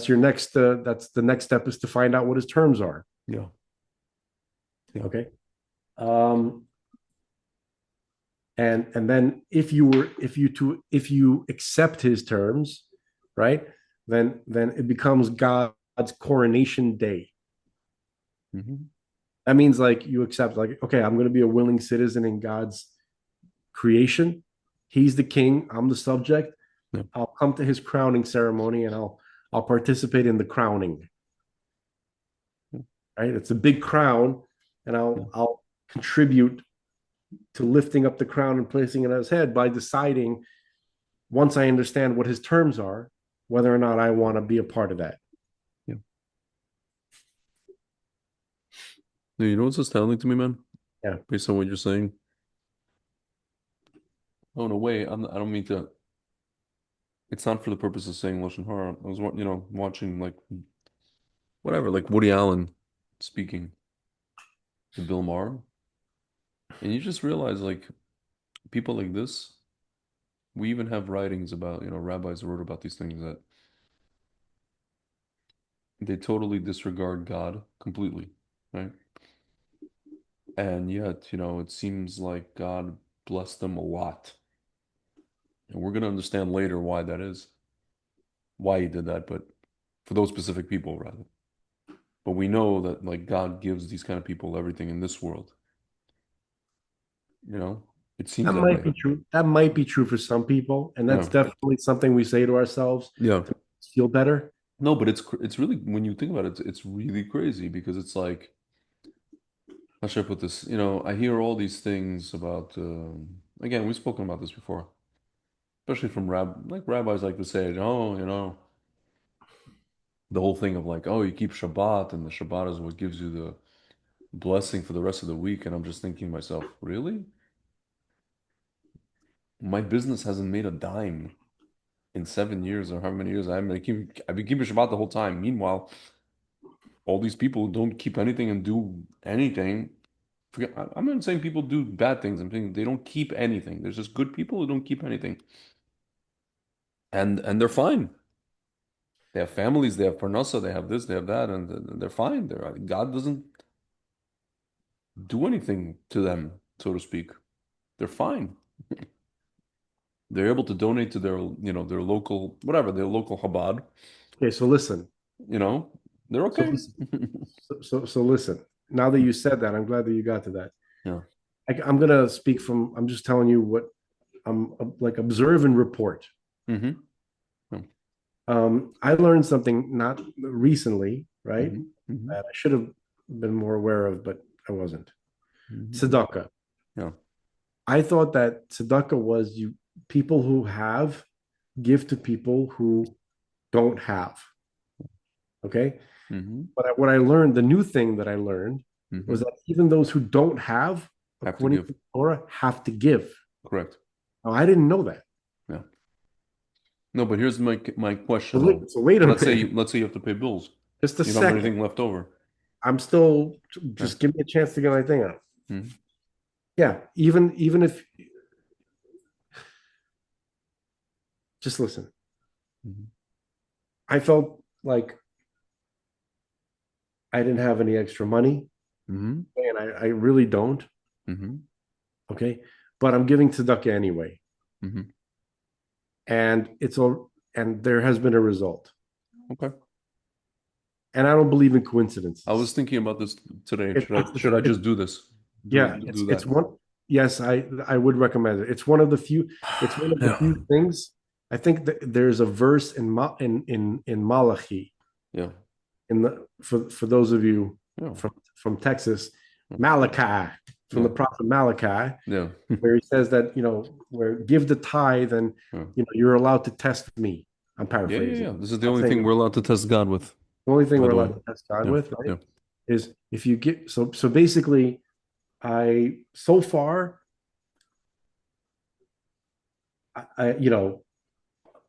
your next that's the next step, is to find out what his terms are. Yeah. Okay. And then if you accept his terms, right, then it becomes God's coronation day. Mm-hmm. That means, like, you accept, like, okay, I'm going to be a willing citizen in God's creation. He's the king, I'm the subject. Yeah. I'll come to his crowning ceremony and I'll participate in the crowning. Right? It's a big crown, and I'll contribute to lifting up the crown and placing it on his head by deciding, once I understand what his terms are, whether or not I want to be a part of that. Yeah. You know what's astounding to me, man? Yeah. Based on what you're saying. Oh, in a way, I don't mean to. It's not for the purpose of saying Lashon Hara. I was, watching, like, whatever, like Woody Allen speaking to Bill Maher, and you just realize, like, people like this. We even have writings about, rabbis wrote about these things, that they totally disregard God completely, right? And yet, it seems like God blessed them a lot. And we're going to understand later why that is, why he did that, but for those specific people, rather. But we know that, like, God gives these kind of people everything in this world. It seems That that might way. be true. That might be true for some people, and that's definitely something we say to ourselves Yeah. to feel better. No, but it's really, when you think about it, it's really crazy, because it's like, how should I put this? I hear all these things about, again, we've spoken about this before, especially from rabbis like to say, oh, the whole thing of, like, oh, you keep Shabbat, and the Shabbat is what gives you the blessing for the rest of the week. And I'm just thinking to myself, really? My business hasn't made a dime in 7 years, or how many years I've been keeping Shabbat the whole time. Meanwhile, all these people who don't keep anything and do anything. I'm not saying people do bad things. I'm saying they don't keep anything. There's just good people who don't keep anything, and they're fine. They have families, they have parnasa, they have this, they have that, and they're fine. God doesn't do anything to them, so to speak. They're fine. They're able to donate to their, their local, whatever, their local Chabad. Okay, so listen. They're okay. So listen. Now that you said that, I'm glad that you got to that. Yeah. I'm gonna speak from. I'm just telling you what I'm like. Observe and report. Mm-hmm. I learned something not recently, right? Mm-hmm. That I should have been more aware of, but I wasn't. Mm-hmm. Tzedakah. Yeah. I thought that tzedakah was people who have give to people who don't have. Okay. Mm-hmm. But what I learned, the new thing that I learned was that even those who don't have according to Torah, have to give. Correct. Now, I didn't know that. Yeah. No, but here's my question. So wait a let's minute. Let's say you have to pay bills. Just a you second. don't have anything left over. I'm still just give me a chance to get my thing out. Mm-hmm. Yeah, even if just listen. Mm-hmm. I felt like I didn't have any extra money, mm-hmm. and I really don't. Mm-hmm. Okay, but I'm giving tzedakah anyway, mm-hmm. and and there has been a result. Okay. And I don't believe in coincidences. I was thinking about this today. Should I just do this? It's one. Yes, I would recommend it. It's one of the few. It's one of the few things. I think that there's a verse in Malachi. Yeah. For those of you Yeah. from Texas, Malachi, from the prophet Malachi, Yeah. where he says that where give the tithe and you're allowed to test me. I'm paraphrasing. Yeah. This is the only thing we're allowed to test God with. The only thing we're allowed to test God with, right? Is if you get so basically, so far,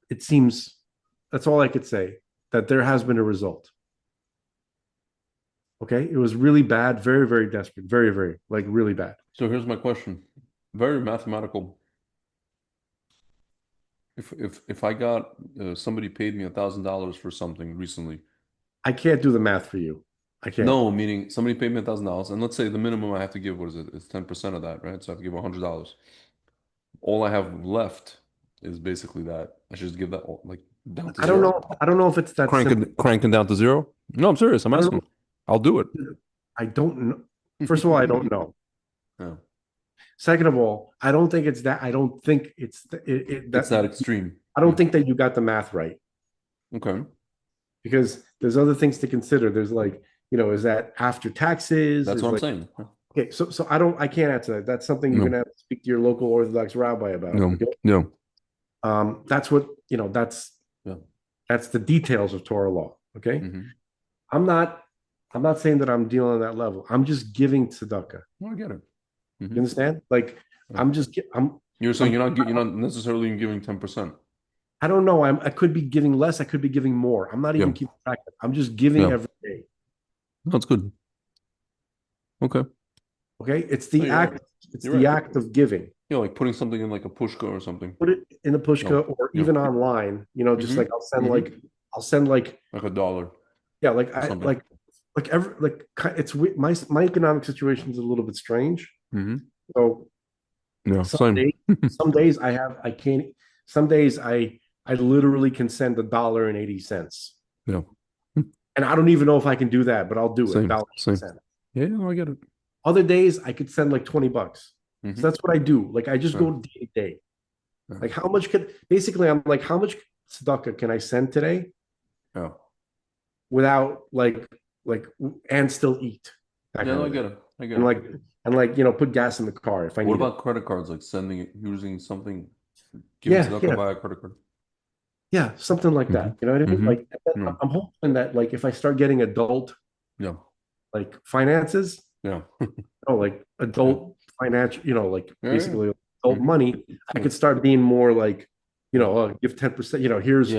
it seems that's all I could say, that there has been a result. Okay, it was really bad, very, very desperate, very, very really bad. So here's my question, very mathematical. If I got somebody paid me $1,000 for something recently, I can't do the math for you. I can't. No, meaning somebody paid me $1,000, and let's say the minimum I have to give, what is it? It's 10% of that, right? So I have to give $100. All I have left is basically that. I should just give that down to zero. I don't know if it's that cranking down to zero. No, I'm serious. I'm asking. I'll do it. I don't know. First of all, I don't know. Yeah. Second of all, I don't think it's that. I don't think it's that's that extreme. I don't think that you got the math right. Okay. Because there's other things to consider. There's is that after taxes? That's what I'm saying. Okay, so I can't answer that. That's something you're gonna have to speak to your local Orthodox rabbi about. No. Okay? No. That's what that's the details of Torah law. Okay. Mm-hmm. I'm not saying that I'm dealing on that level. I'm just giving tzedakah. I get it. Mm-hmm. You understand? You're saying you're not necessarily giving 10%. I don't know. I could be giving less. I could be giving more. I'm not even keeping track of it. I'm just giving every day. That's good. Okay. Okay. It's the act. It's the act of giving. Like putting something in like a pushka or something. Put it in a pushka or even online. Just like I'll send like $1. Yeah, it's my economic situation is a little bit strange. Mm-hmm. So some days I can't. Some days I literally can send $1.80. Yeah. And I don't even know if I can do that, but I'll do it. Same. Yeah, I get it. Other days I could send like $20. Mm-hmm. So that's what I do. Like I just go day to day. Like how much I'm like, how much tzedakah can I send today? Yeah. Without and still eat. I get it. And put gas in the car if I need. What about credit cards? Like using something, giving tzedakah via credit card. Yeah, something like that. You know what I mean? Mm-hmm. I'm hoping that if I start getting adult, finances, adult financial, basically adult money, I could start being more give 10%. Here's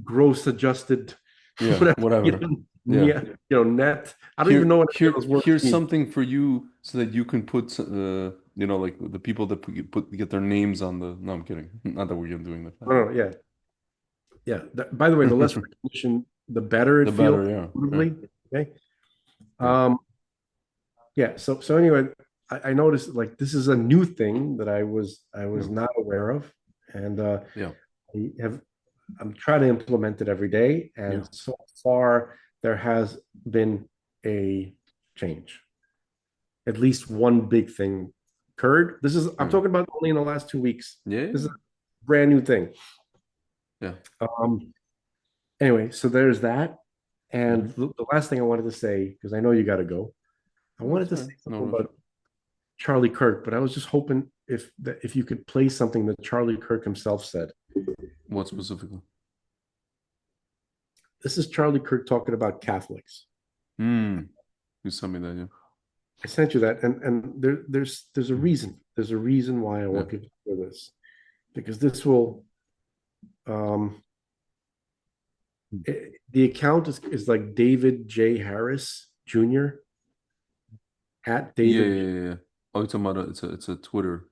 gross adjusted, whatever. Net. I don't even know what those words Here's mean. something for you so that you can put, the people that get their names on the. No, I'm kidding. Not that we're doing that. No, yeah. Yeah. By the way, the less recognition, the better it The feels. better, yeah. Probably. Okay. Yeah. So anyway, I noticed like this is a new thing that I was not aware of, and Yeah. I'm trying to implement it every day, and so far there has been a change. At least one big thing occurred. I'm talking about only in the last 2 weeks. Yeah. This is a brand new thing. Yeah. Anyway, so there's that. And the last thing I wanted to say, because I know you got to go, I wanted to say something about Charlie Kirk, but I was just hoping if you could play something that Charlie Kirk himself said. What specifically? This is Charlie Kirk talking about Catholics. You sent me that, yeah. I sent you that, and there's a reason. There's a reason why I want people to hear this, because this will. The account is like David J. Harris Jr. at David. Yeah. Oh, you're talking about it's a Twitter.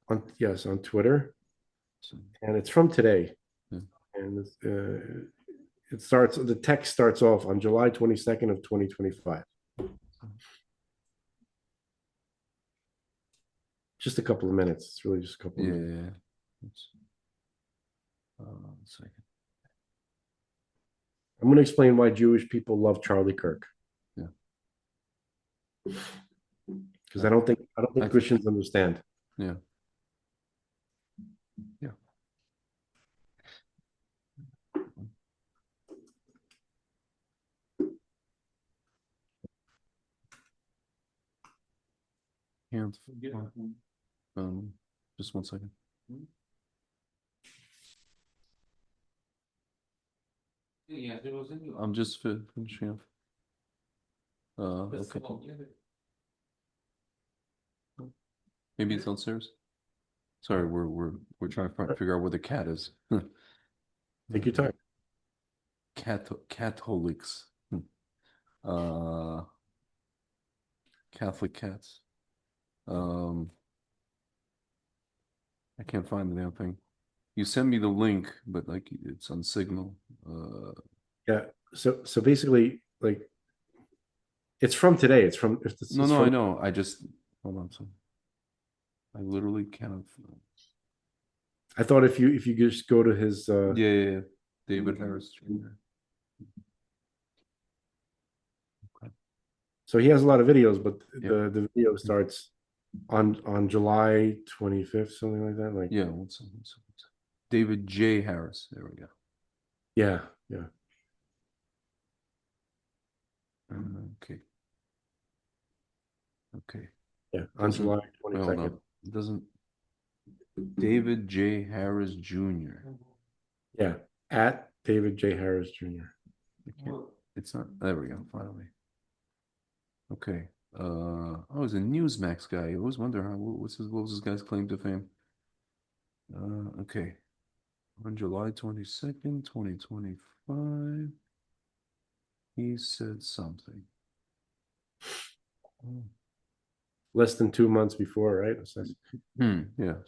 On Twitter, and it's from today, and the text starts off on July 22nd of 2025. Just a couple of minutes. It's really just a couple of minutes. One second. I'm going to explain why Jewish people love Charlie Kirk. Yeah. Because I don't think Christians understand. Yeah. Yeah. Can't forget. Just 1 second. Yeah, I'm just finishing up. Okay. Maybe it's downstairs. Sorry, we're trying to figure out where the cat is. Take your time. Catholics. Catholic cats. I can't find the damn thing. You send me the link, but like it's on Signal. Yeah. So basically, like, it's from today. It's from. I know. I just hold on. So I literally cannot. I thought if you just go to his. Yeah. David Harris Jr. Okay. So he has a lot of videos, but the video starts on July 25th, something like that. Like one second. David J. Harris. There we go. Yeah. Okay. Yeah, on July 22nd. It doesn't. David J. Harris Jr. Yeah, at David J. Harris Jr. It's not. There we go. Finally. Okay. He's a Newsmax guy. I always wonder what was this guy's claim to fame? Okay. On July 22nd, 2025, he said something. Less than 2 months before, right? Yeah.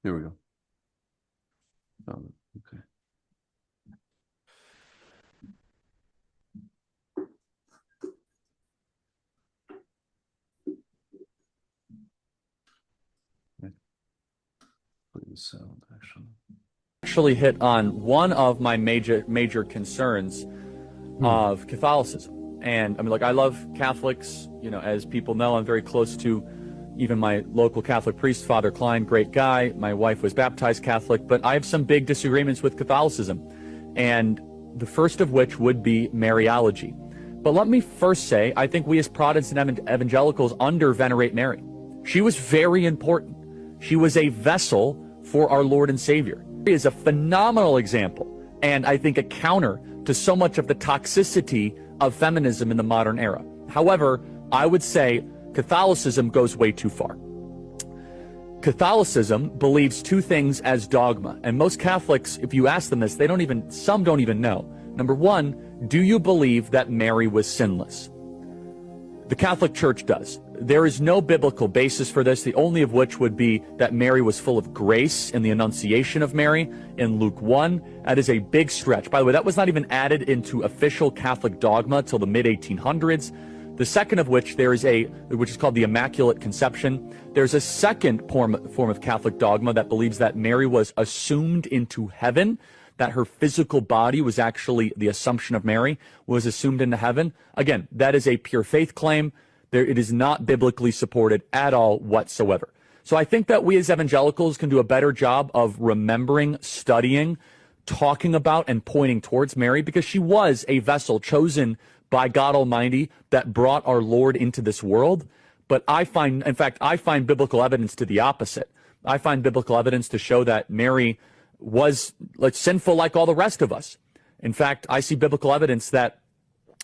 Here we go. Found it. Okay. Sound actually hit on one of my major concerns of Catholicism. And I mean, like, I love Catholics, as people know. I'm very close to even my local Catholic priest, Father Klein, great guy. My wife was baptized Catholic, but I have some big disagreements with Catholicism, and the first of which would be Mariology. But let me first say, I think we as Protestant evangelicals under-venerate Mary. She was very important. She was a vessel for our Lord and Savior. She is a phenomenal example, and I think a counter to so much of the toxicity of feminism in the modern era. However, I would say Catholicism goes way too far. Catholicism believes two things as dogma, and most Catholics, if you ask them this, some don't even know. Number one, do you believe that Mary was sinless? The Catholic Church does. There is no biblical basis for this, the only of which would be that Mary was full of grace in the Annunciation of Mary in Luke 1. That is a big stretch. By the way, that was not even added into official Catholic dogma till the mid-1800s. The second of which which is called the Immaculate Conception. There's a second form of Catholic dogma that believes that Mary was assumed into heaven, that her physical body was actually the Assumption of Mary, was assumed into heaven. Again, that is a pure faith claim. It is not biblically supported at all whatsoever. So I think that we as evangelicals can do a better job of remembering, studying, talking about, and pointing towards Mary, because she was a vessel chosen by God Almighty that brought our Lord into this world. But I find biblical evidence to the opposite. I find biblical evidence to show that Mary was sinful like all the rest of us. In fact, I see biblical evidence that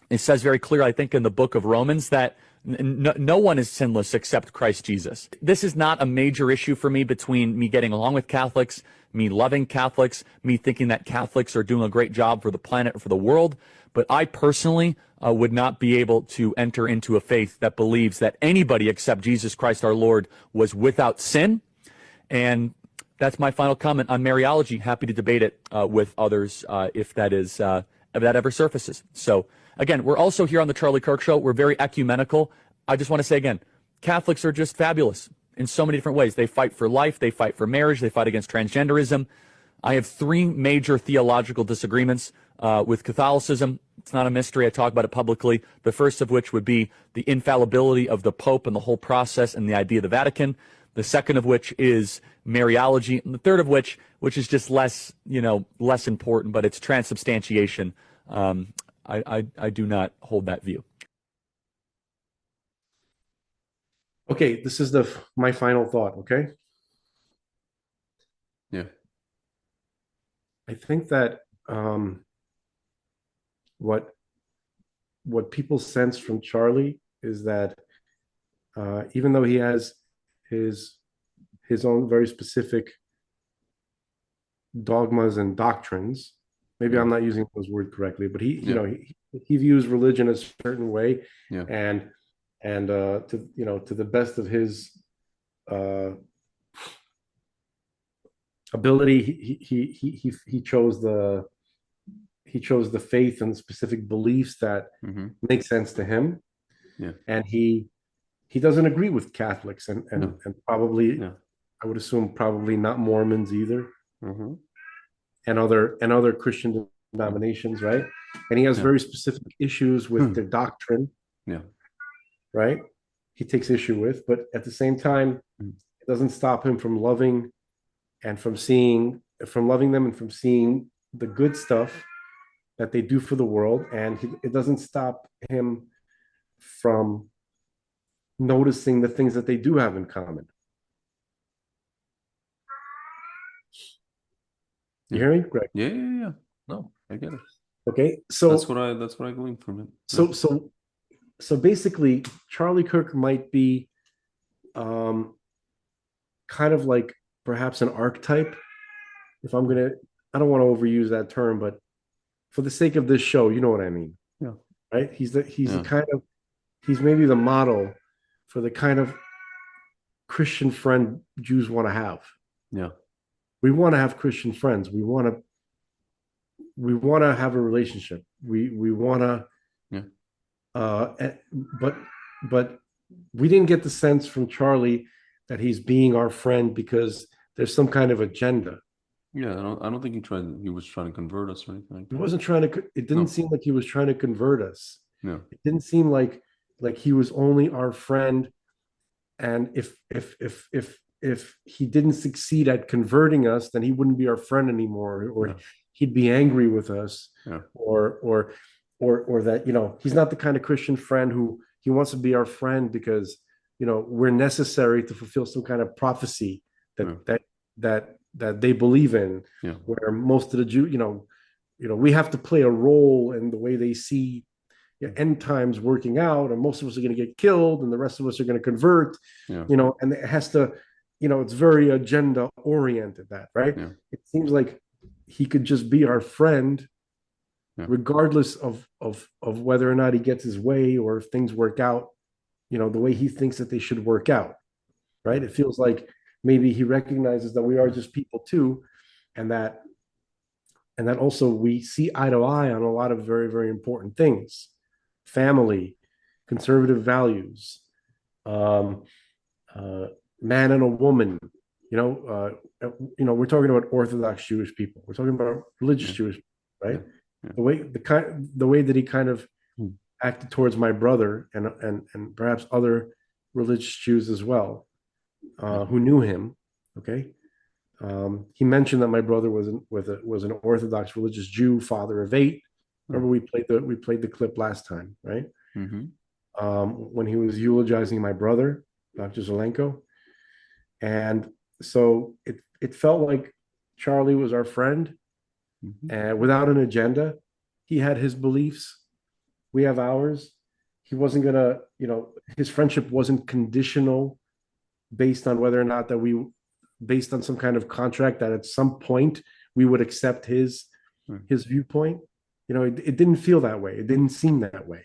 it says very clear, I think, in the book of Romans, that no one is sinless except Christ Jesus. This is not a major issue for me between me getting along with Catholics, me loving Catholics, me thinking that Catholics are doing a great job for the planet, for the world. But I personally would not be able to enter into a faith that believes that anybody except Jesus Christ our Lord was without sin. And that's my final comment on Mariology. Happy to debate it with others if that ever surfaces. So again, we're also here on the Charlie Kirk Show. We're very ecumenical. I just want to say again, Catholics are just fabulous in so many different ways. They fight for life. They fight for marriage. They fight against transgenderism. I have three major theological disagreements with Catholicism. It's not a mystery. I talk about it publicly. The first of which would be the infallibility of the Pope and the whole process and the idea of the Vatican. The second of which is Mariology. And the third of which is just less important, but it's transubstantiation. I do not hold that view. Okay, this is my final thought, okay? Yeah. I think that what people sense from Charlie is that even though he has his own very specific dogmas and doctrines, maybe I'm not using those words correctly, but he views religion a certain way, and to the best of his ability, he chose the faith and specific beliefs that make sense to him. And he doesn't agree with Catholics and probably I would assume probably not Mormons either. And other Christian denominations, right? And he has very specific issues with their doctrine. Right? He takes issue with, but at the same time, it doesn't stop him from loving and from loving them and from seeing the good stuff that they do for the world. And it doesn't stop him from noticing the things that they do have in common. You hear me, Greg? Yeah. No, I get it. Okay, so that's what I gleaned from it. So basically, Charlie Kirk might be kind of like perhaps an archetype. I don't want to overuse that term, but for the sake of this show, you know what I mean. Yeah. Right? He's maybe the model for the kind of Christian friend Jews want to have. Yeah. We want to have Christian friends. We want to have a relationship. We want to. But we didn't get the sense from Charlie that he's being our friend because there's some kind of agenda. Yeah, I don't think he was trying to convert us or anything. He wasn't trying to. It didn't seem like he was trying to convert us. No. It didn't seem like he was only our friend, and if he didn't succeed at converting us, then he wouldn't be our friend anymore, or he'd be angry with us, or that he's not the kind of Christian friend who he wants to be our friend because we're necessary to fulfill some kind of prophecy that they believe in, where most of the Jew we have to play a role in the way they see end times working out, and most of us are going to get killed and the rest of us are going to convert, and it has to, it's very agenda oriented, that right. It seems like he could just be our friend regardless of whether or not he gets his way or if things work out the way he thinks that they should work out, right? It feels like maybe he recognizes that we are just people too, and that also we see eye to eye on a lot of very, very important things: family, conservative values, um, man and a woman. We're talking about Orthodox Jewish people. We're talking about religious Jewish people, right? The way that he kind of acted towards my brother and perhaps other religious Jews as well, who knew him. Okay, he mentioned that my brother was an Orthodox religious Jew, father of 8. Remember we played the clip last time, right? When he was eulogizing my brother, Dr. Zelenko, and so it felt like Charlie was our friend, and without an agenda. He had his beliefs, we have ours. He wasn't gonna, his friendship wasn't conditional based on whether or not based on some kind of contract that at some point we would accept his viewpoint. It didn't feel that way. It didn't seem that way.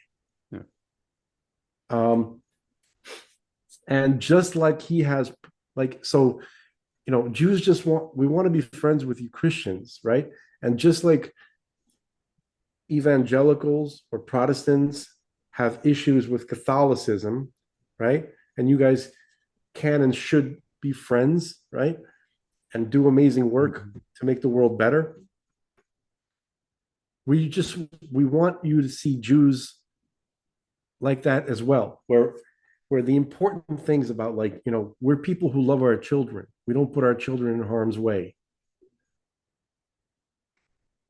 And just like he has, Jews we want to be friends with you Christians, right? And just like evangelicals or Protestants have issues with Catholicism, right? And you guys can and should be friends, right? And do amazing work to make the world better. We want you to see Jews like that as well, where the important things about, we're people who love our children. We don't put our children in harm's way.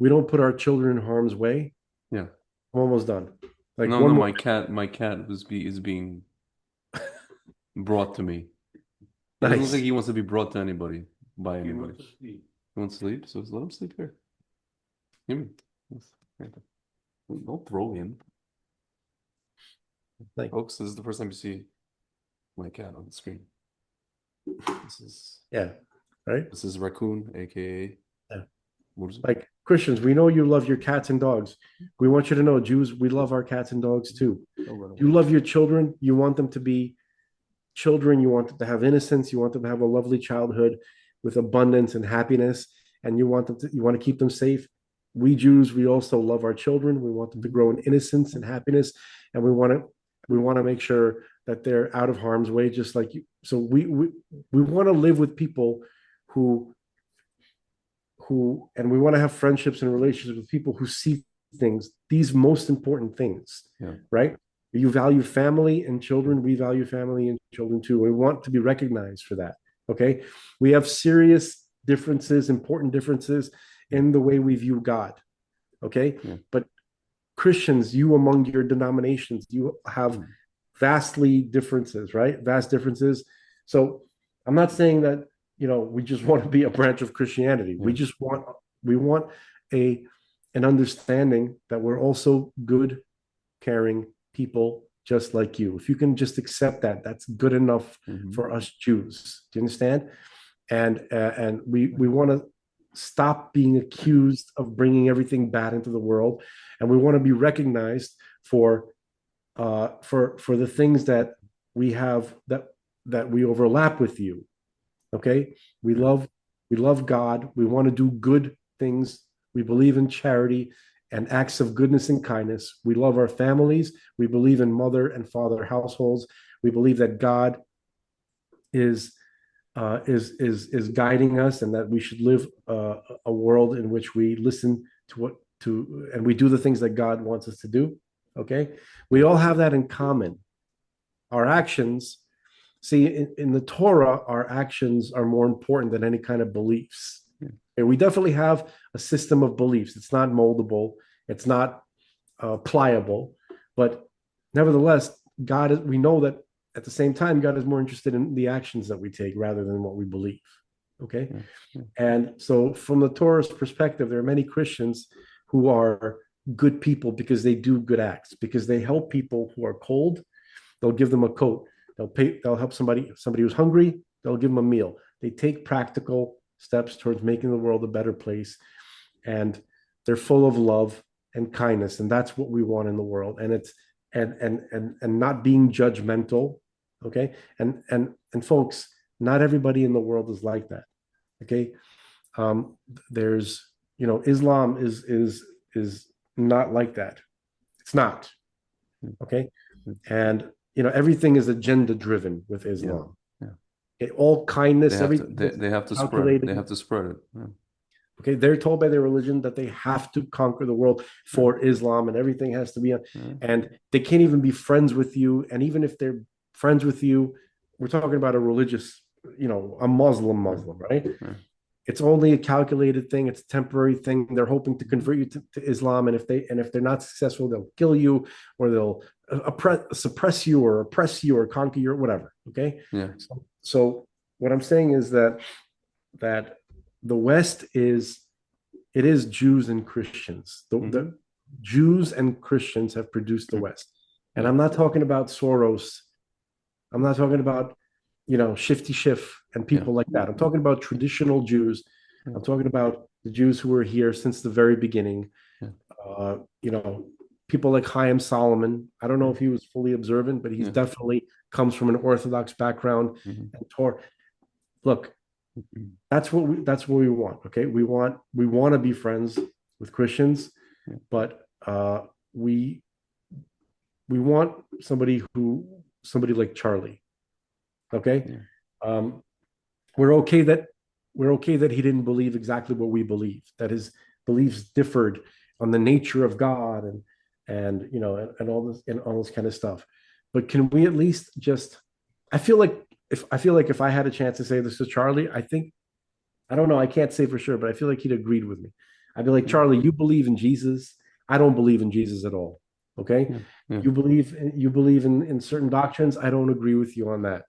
We don't put our children in harm's way. Yeah. I'm almost done. No, my cat is being brought to me. It doesn't look like he wants to be brought to anybody by anybody. He wants to sleep, so let him sleep here. Give me. Don't throw him. Folks, this is the first time you see my cat on the screen. This is right. This is Raccoon, aka Christians, we know you love your cats and dogs. We want you to know, Jews, we love our cats and dogs too. You love your children. You want them to be children. You want them to have innocence. You want them to have a lovely childhood with abundance and happiness. And you want to keep them safe. We Jews, we also love our children. We want them to grow in innocence and happiness. And we want to make sure that they're out of harm's way, just like you. So we want to live with people who, and we want to have friendships and relationships with people who see these most important things, right? You value family and children. We value family and children too. We want to be recognized for that. Okay. We have serious differences, important differences in the way we view God. Okay. But Christians, you among your denominations, you have vastly differences, right? Vast differences. So I'm not saying that, we just want to be a branch of Christianity. We want an understanding that we're also good, caring people just like you. If you can just accept that, that's good enough for us Jews. Do you understand? And we want to stop being accused of bringing everything bad into the world, and we want to be recognized for the things that we have that we overlap with you. Okay, we love God. We want to do good things. We believe in charity and acts of goodness and kindness. We love our families. We believe in mother and father households. We believe that God is guiding us, and that we should live a world in which we listen and we do the things that God wants us to do. Okay, we all have that in common. Our actions. See, in the Torah, our actions are more important than any kind of beliefs. And we definitely have a system of beliefs. It's not moldable. It's not pliable. But nevertheless, we know that at the same time, God is more interested in the actions that we take rather than what we believe. Okay? And so from the Torah's perspective, there are many Christians who are good people because they do good acts, because they help people who are cold. They'll give them a coat. They'll help somebody who's hungry. They'll give them a meal. They take practical steps towards making the world a better place. And they're full of love and kindness. And that's what we want in the world. And and not being judgmental. Okay. And folks, not everybody in the world is like that. Okay. There's, Islam is not like that. It's not. Okay. And everything is agenda driven with Islam. Yeah. Okay, all kindness, everything. They have to spread it. calculated. They have to spread it. Yeah. Okay, they're told by their religion that they have to conquer the world for Islam, and everything has to be, and they can't even be friends with you. And even if they're friends with you, we're talking about a religious, a Muslim, right? It's only a calculated thing. It's a temporary thing. They're hoping to convert you to Islam, and if they're not successful, they'll kill you, or they'll suppress you, or oppress you, or conquer you, or whatever. Okay. Yeah. So what I'm saying is that the West is Jews and Christians. The Jews and Christians have produced the West. And I'm not talking about Soros. I'm not talking about, Shifty Schiff and people like that. I'm talking about traditional Jews. I'm talking about the Jews who were here since the very beginning. People like Chaim Solomon. I don't know if he was fully observant, but he's definitely comes from an Orthodox background and Torah. Look, that's what we want. Okay, we want to be friends with Christians, but we want somebody like Charlie. Okay, we're okay that he didn't believe exactly what we believe, that his beliefs differed on the nature of God and all this kind of stuff. But can we at least just? I feel like if I had a chance to say this to Charlie, I don't know, I can't say for sure, but I feel like he'd agreed with me. I'd be like, Charlie, you believe in Jesus. I don't believe in Jesus at all. Okay. You believe in certain doctrines. I don't agree with you on that.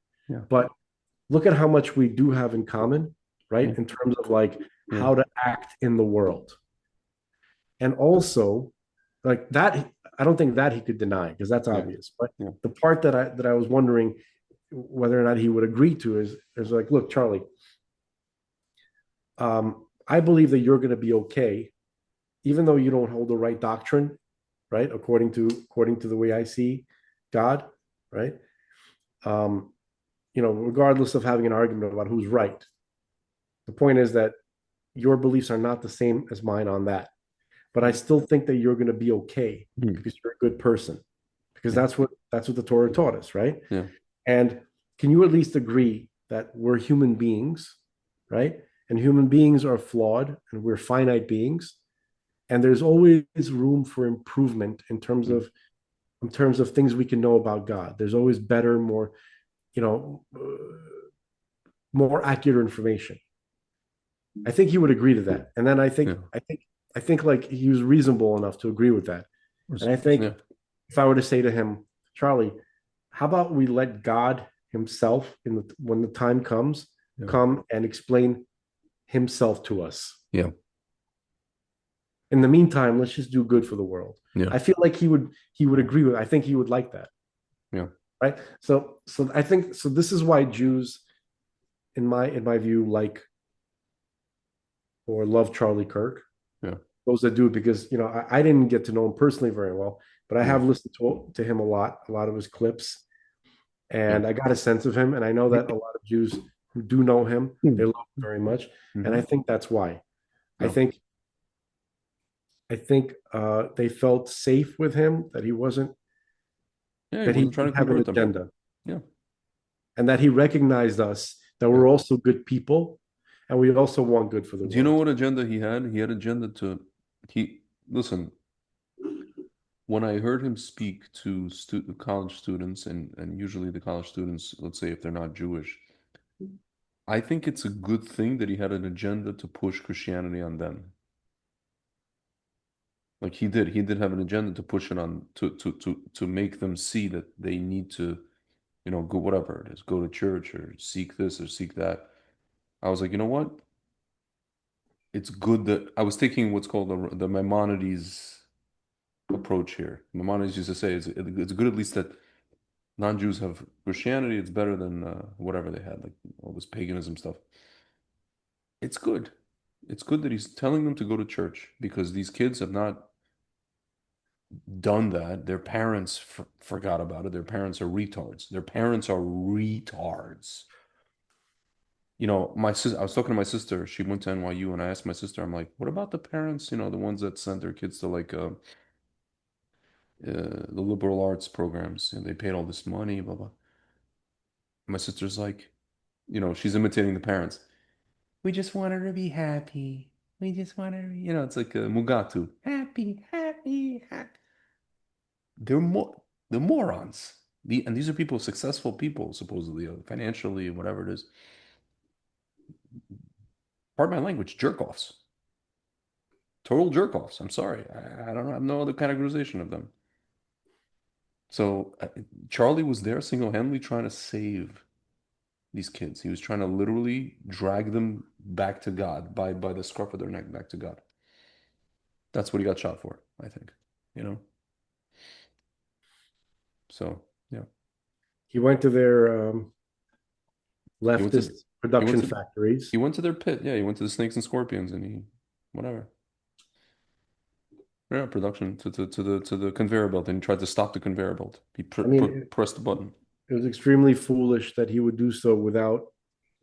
But look at how much we do have in common, right? In terms of like how to act in the world. And also like that, I don't think that he could deny, because that's obvious. But the part that I was wondering whether or not he would agree to is like, look, Charlie, I believe that you're going to be okay, even though you don't hold the right doctrine, right? According to the way I see God, right? Regardless of having an argument about who's right, the point is that your beliefs are not the same as mine on that. But I still think that you're going to be okay because you're a good person, because that's what the Torah taught us, right? Yeah. And can you at least agree that we're human beings, right? And human beings are flawed, and we're finite beings, and there's always room for improvement in terms of things we can know about God. There's always better, more accurate information. I think he would agree to that. And then I think like he was reasonable enough to agree with that. And I think if I were to say to him, Charlie, how about we let God himself, when the time comes, come and explain himself to us. Yeah. In the meantime, let's just do good for the world. Yeah. I feel like he would agree with. I think he would like that. Yeah. Right. So I think so. This is why Jews, in my view, like or love Charlie Kirk. Yeah. Those that do it, because I didn't get to know him personally very well, but I have listened to him a lot of his clips, and I got a sense of him, and I know that a lot of Jews who do know him, they love him very much, and I think that's why. I think they felt safe with him, that he wasn't that he trying didn't to have an convert them. agenda. Yeah. And that he recognized us, that we're also good people, and we also want good for the world. Do you know what agenda he had? He had agenda to listen. When I heard him speak to college students, and usually the college students, let's say if they're not Jewish, I think it's a good thing that he had an agenda to push Christianity on them. Like he did have an agenda to push it on, to make them see that they need to, go whatever it is, go to church or seek this or seek that. I was like, you know what? It's good that I was taking what's called the Maimonides approach here. Maimonides used to say it's good at least that non-Jews have Christianity. It's better than whatever they had, like all this paganism stuff. It's good. It's good that he's telling them to go to church, because these kids have not done that, their parents forgot about it. Their parents are retards. Their parents are retards. You know, I was talking to my sister. She went to NYU, and I asked my sister, I'm like, what about the parents? You know, the ones that sent their kids to like the liberal arts programs, and they paid all this money, blah blah. My sister's like, you know, she's imitating the parents. We just want her to be happy. We just want her, you know, it's like a Mugatu. Happy, happy, happy. They're they're morons. And these are people, successful people, supposedly, financially, whatever it is. Pardon my language, jerk-offs. Total jerk-offs. I'm sorry. I don't have no other categorization of them. So Charlie was there single-handedly trying to save these kids. He was trying to literally drag them back to God by the scruff of their neck back to God. That's what he got shot for, I think. You know? So, yeah. He went to their He went to- leftist production factories. He went to their pit. Yeah, he went to the Snakes and Scorpions and he whatever. Yeah, production to the conveyor belt, and he tried to stop the conveyor belt. He pressed the button. It was extremely foolish that he would do so without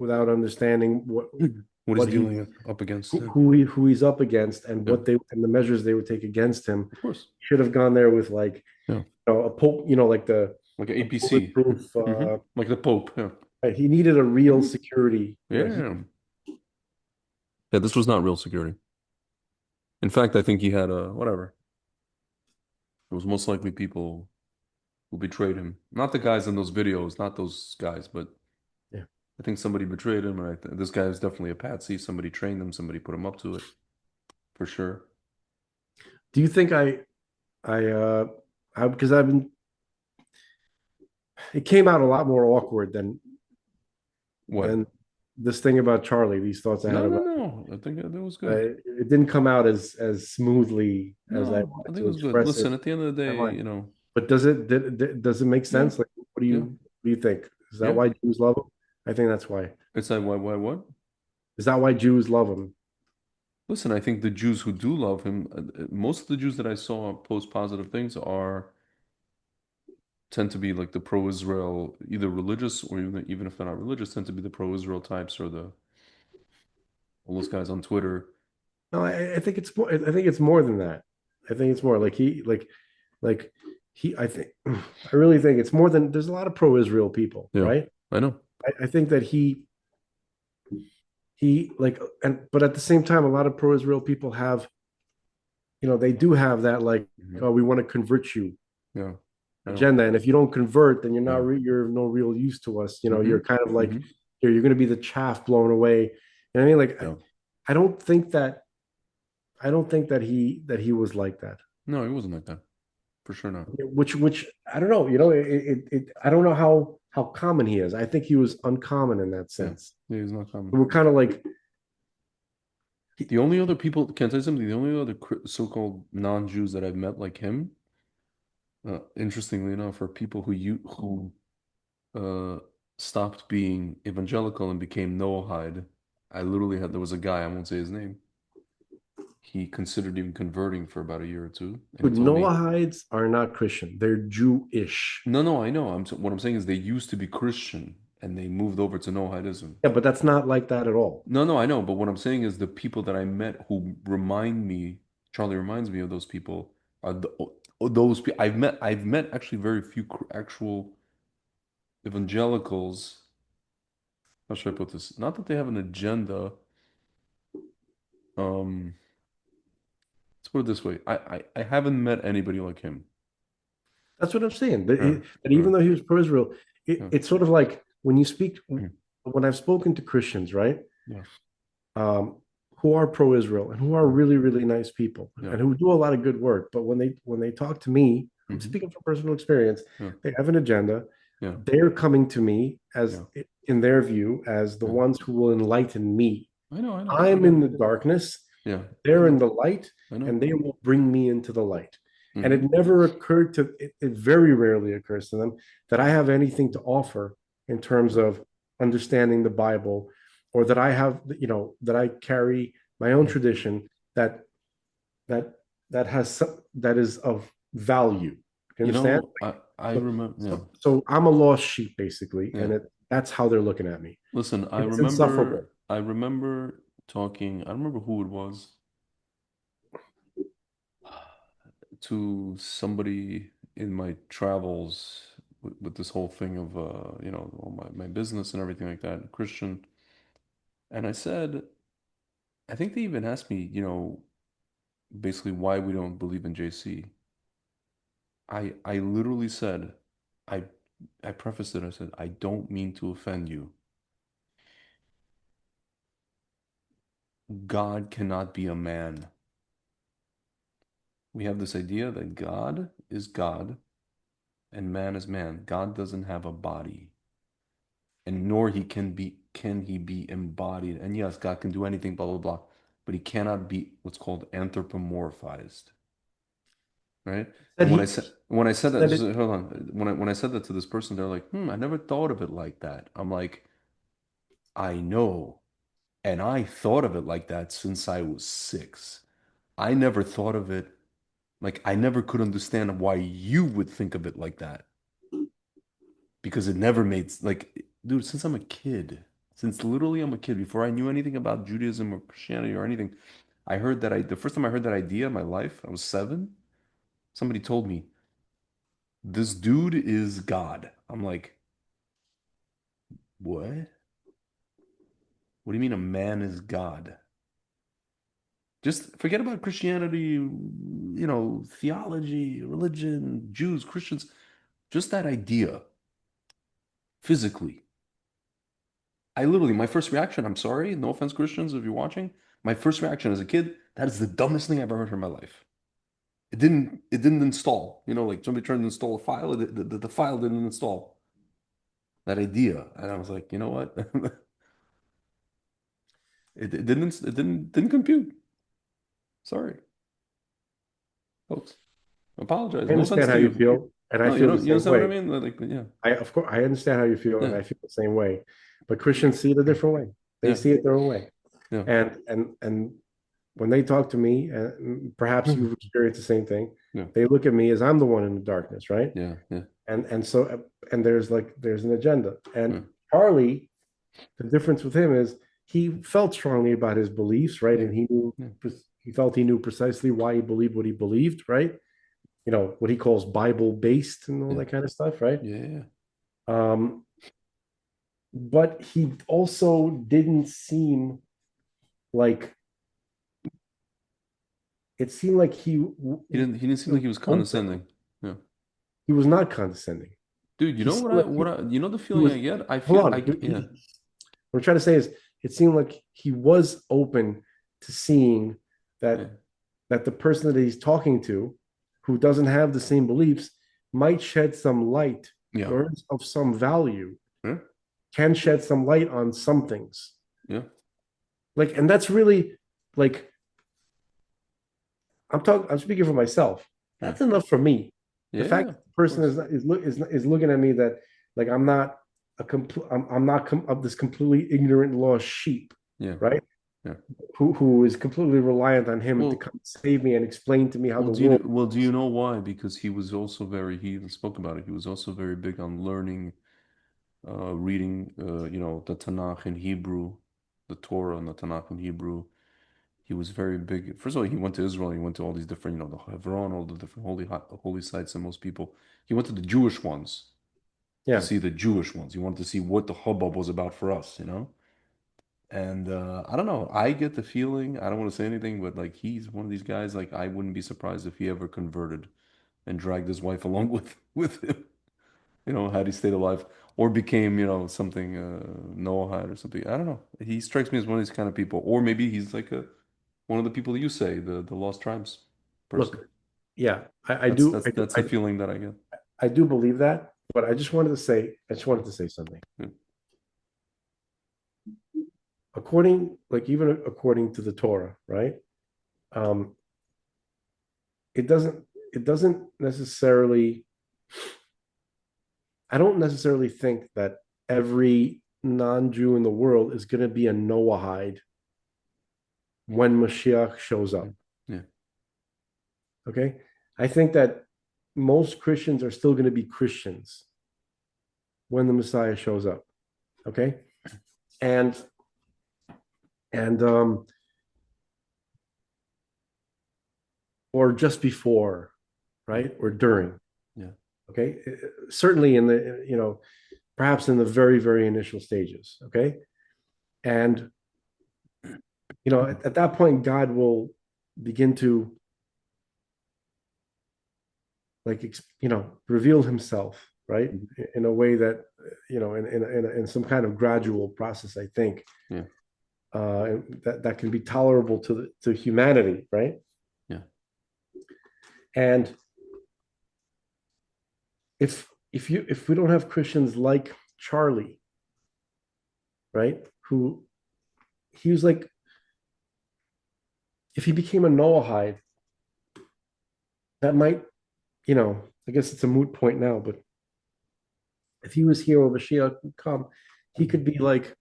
understanding what he's dealing up against, who he's up against, and what they and the measures they would take against him. Of course, should have gone there with like Yeah. you know, a Pope, you know, like the like an APC, bulletproof, like the Pope. Yeah, he needed a real security. yeah. Yeah, this was not real security. In fact, I think he had a whatever. It was most likely people who betrayed him. Not the guys in those videos, not those guys, but yeah, I think somebody betrayed him, and this guy is definitely a patsy. Somebody trained him. Somebody put him up to it, for sure. Do you think because I've been, it came out a lot more awkward than this thing about Charlie. These thoughts I had about. No. I think it was good. It didn't come out as smoothly as I I wanted think to it was good. express Listen, it. at the end of the day, you know. But does it make sense? Like, what do you think? Is that why Jews love him? I think that's why. It's like why what? Is that why Jews love him? Listen, I think the Jews who do love him, most of the Jews that I saw post positive things tend to be like the pro-Israel, either religious or even if they're not religious, tend to be the pro-Israel types or all those guys on Twitter. No, I think it's more. I think it's more than that. I think it's more like I think I really think it's more than. There's a lot of pro-Israel people, right? I know. I think that he like, but at the same time, a lot of pro-Israel people have, you know, they do have that like, oh, we want to convert you, agenda, and if you don't convert, then you're not you're no real use to us. You know, you're kind of like you're going to be the chaff blown away. You know what I mean? Like, I don't think that he was like that. No, he wasn't like that. For sure not. Which I don't know. You know, I don't know how common he is. I think he was uncommon in that sense. Yeah, he's not common. We're kind of like the only other people. Can I tell you something? The only other so-called non-Jews that I've met like him, interestingly enough, are people who stopped being evangelical and became Noahide. There was a guy, I won't say his name. He considered even converting for about a year or two. But Noahides are not Christian; they're Jewish. No, I know. What I'm saying is they used to be Christian and they moved over to Noahidism. Yeah, but that's not like that at all. No, I know. But what I'm saying is the people that I met who remind me, Charlie reminds me of those people, are those people I've met actually very few actual evangelicals. How should I put this? Not that they have an agenda. Let's put it this way. I haven't met anybody like him. That's what I'm saying. That even though he was pro-Israel, it's sort of like when you speak, when I've spoken to Christians, right? Yeah. Who are pro-Israel and who are really, really nice people and who do a lot of good work. But when they talk to me, I'm speaking from personal experience, they have an agenda. They're coming to me as, in their view, as the ones who will enlighten me. I know. I'm in the darkness. Yeah. They're in the light, and they will bring me into the light. And it never occurred to it very rarely occurs to them that I have anything to offer in terms of understanding the Bible, or that I have, you know, that I carry my own tradition that is of value. You You understand? know, I remember. Yeah. So I'm a lost sheep, basically, Yeah. and that's how they're looking at me. Listen, I And it's insufferable. remember. I remember talking. I don't remember who it was. To somebody in my travels with this whole thing of all my business and everything like that, Christian. And I said, I think they even asked me, basically why we don't believe in JC. I literally said, I I prefaced it, I said, I don't mean to offend you. God cannot be a man. We have this idea that God is God and man is man. God doesn't have a body. And nor can he be embodied. And yes, God can do anything, blah blah blah, but he cannot be what's called anthropomorphized. Right? And when I said that, just, hold on. When I said that to this person, they're like, I never thought of it like that. I'm like, I know. And I thought of it like that since I was 6. I never thought of it like I never could understand why you would think of it like that. Because it never made like, dude, since I'm a kid, since literally I'm a kid, before I knew anything about Judaism or Christianity or anything, I heard that the first time I heard that idea in my life, I was 7. Somebody told me, this dude is God. I'm like, what? What do you mean a man is God? Just forget about Christianity, theology, religion, Jews, Christians, just that idea, physically. My first reaction, I'm sorry, no offense, Christians, if you're watching, my first reaction as a kid, that is the dumbest thing I've ever heard in my life. It didn't install, like somebody trying to install a file, the file didn't install that idea. And I was like, you know what? it didn't compute. Sorry. Folks, I apologize. I No offense understand how to you you. feel, and I No, feel the you same understand what I way. mean? Like, yeah. Of course, I understand how you feel, and Yeah. I feel the same way. But Christians see it a different way. They Yeah. see it their own way. Yeah. And when they talk to me, and perhaps you've experienced the same thing, Yeah. they look at me as I'm the one in the darkness, right? Yeah. Yeah. And there's an agenda. And Charlie, the difference with him is he felt strongly about his beliefs, right? And he felt he knew precisely why he believed what he believed, right? What he calls Bible based and all that kind of stuff, right? Yeah. But he also didn't seem like it seemed like He didn't seem like he was condescending. Yeah. He was not condescending. Dude, you know the feeling I get? I Hold feel on. What I'm trying to say is it seemed like he was open to seeing that the person that he's talking to, who doesn't have the same beliefs, might shed some light or of some value, can shed some light on some things. Yeah. And that's really I'm speaking for myself. That's enough for me. The fact that the person is looking at me that I'm not this completely ignorant lost sheep, right? Yeah. Who is completely reliant on him to come save me and explain to me how do you know why? Because he was also he even spoke about it. He was also very big on learning, reading, the Tanakh in Hebrew, the Torah and the Tanakh in Hebrew. He was very big. First of all, he went to Israel. He went to all these different, the Hebron, all the different holy sites. And most people, he went to the Jewish ones to see the Jewish ones. He wanted to see what the hubbub was about for us, And I don't know. I get the feeling, I don't want to say anything, but he's one of these guys. I wouldn't be surprised if he ever converted and dragged his wife along with him. Had he stayed alive, or became, something Noahide or something. I don't know. He strikes me as one of these kind of people, or maybe he's one of the people that you say, the lost tribes person. Look, yeah, I do. That's the feeling that I get. I do believe that, but I just wanted to say something. Yeah. Even according to the Torah, right? It doesn't necessarily. I don't necessarily think that every non-Jew in the world is going to be a Noahide when Mashiach shows up. Yeah. Okay. I think that most Christians are still going to be Christians when the Messiah shows up. Okay. And or just before, right? Or during. Yeah. Okay. Certainly in the, perhaps in the very, very initial stages. Okay. And, at that point, God will begin to reveal himself, right? In a way that, in some kind of gradual process, I think. Yeah. That can be tolerable to humanity, right? Yeah. And if we don't have Christians like Charlie, right? Who he was like, if he became a Noahide, that might, I guess it's a moot point now, but if he was here or Mashiach would come, he could be like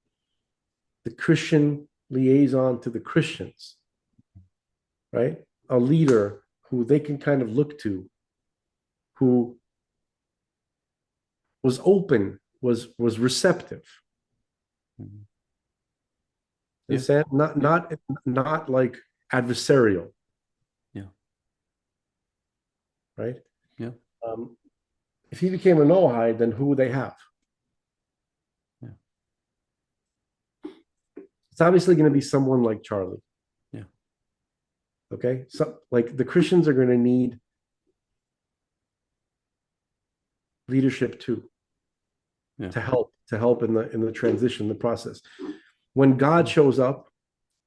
the Christian liaison to the Christians, right? A leader who they can kind of look to, who was open, was receptive. Understand? Not like adversarial. Yeah. Right? Yeah. If he became a Noahide, then who would they have? Yeah. It's obviously going to be someone like Charlie. Yeah. Okay. So like the Christians are going to need leadership too. Yeah. To help in the transition, the process. When God shows up,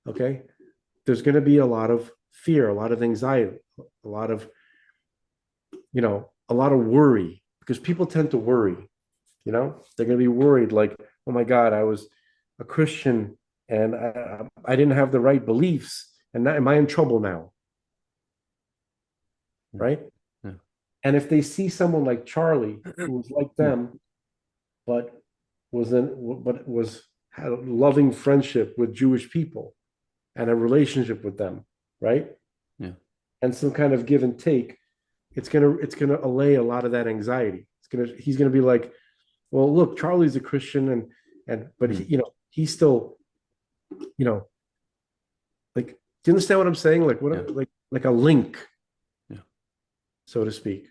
okay, there's going to be a lot of fear, a lot of anxiety, a lot of worry, because people tend to worry. They're going to be worried, like, oh my God, I was a Christian and I didn't have the right beliefs, and now, am I in trouble now? Right? Yeah. And if they see someone like Charlie who was like them, but had a loving friendship with Jewish people and a relationship with them, right? Yeah. And some kind of give and take, it's gonna allay a lot of that anxiety. He's gonna be like, well, look, Charlie's a Christian but he's still, like, do you understand what I'm saying? Like like a link, so to speak.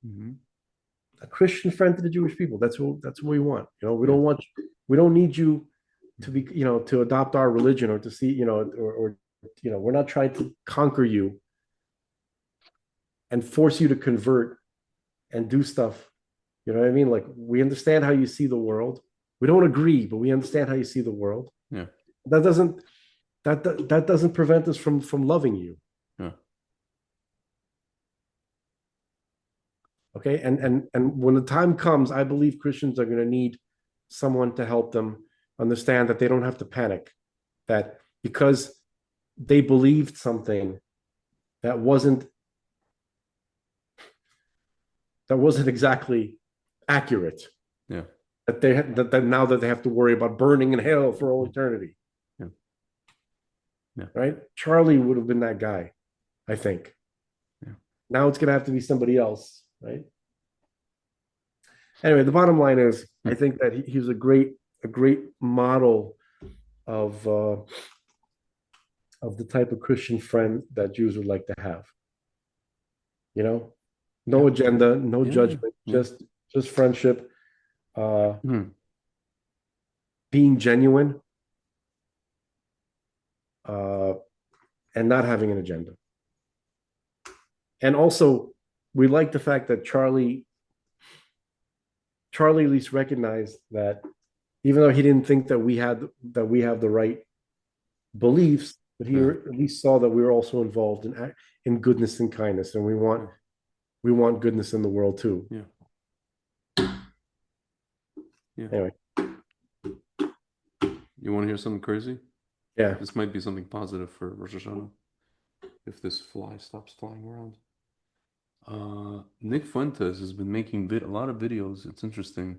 Mm-hmm. A Christian friend to the Jewish people. That's what we want. We don't need you to be, to adopt our religion or to see, or we're not trying to conquer you and force you to convert and do stuff. You know what I mean? Like, we understand how you see the world. We don't agree, but we understand how you see the world. Yeah. That doesn't prevent us from loving you. Yeah. Okay. And when the time comes, I believe Christians are going to need someone to help them understand that they don't have to panic, that because they believed something that wasn't exactly accurate. Yeah. That now that they have to worry about burning in hell for all eternity. Yeah. Yeah. Right? Charlie would have been that guy, I think. Yeah. Now it's going to have to be somebody else, right? Anyway, the bottom line is, I think that he was a great model of the type of Christian friend that Jews would like to have. No agenda, no judgment, just friendship, being genuine, and not having an agenda. And also, we like the fact that Charlie at least recognized that, even though he didn't think that we have the right beliefs, but he at least saw that we were also involved in goodness and kindness, and we want goodness in the world too. Yeah. Yeah. Anyway, you want to hear something crazy? Yeah. This might be something positive for Rosh Hashanah, if this fly stops flying around. Nick Fuentes has been making a lot of videos. It's interesting.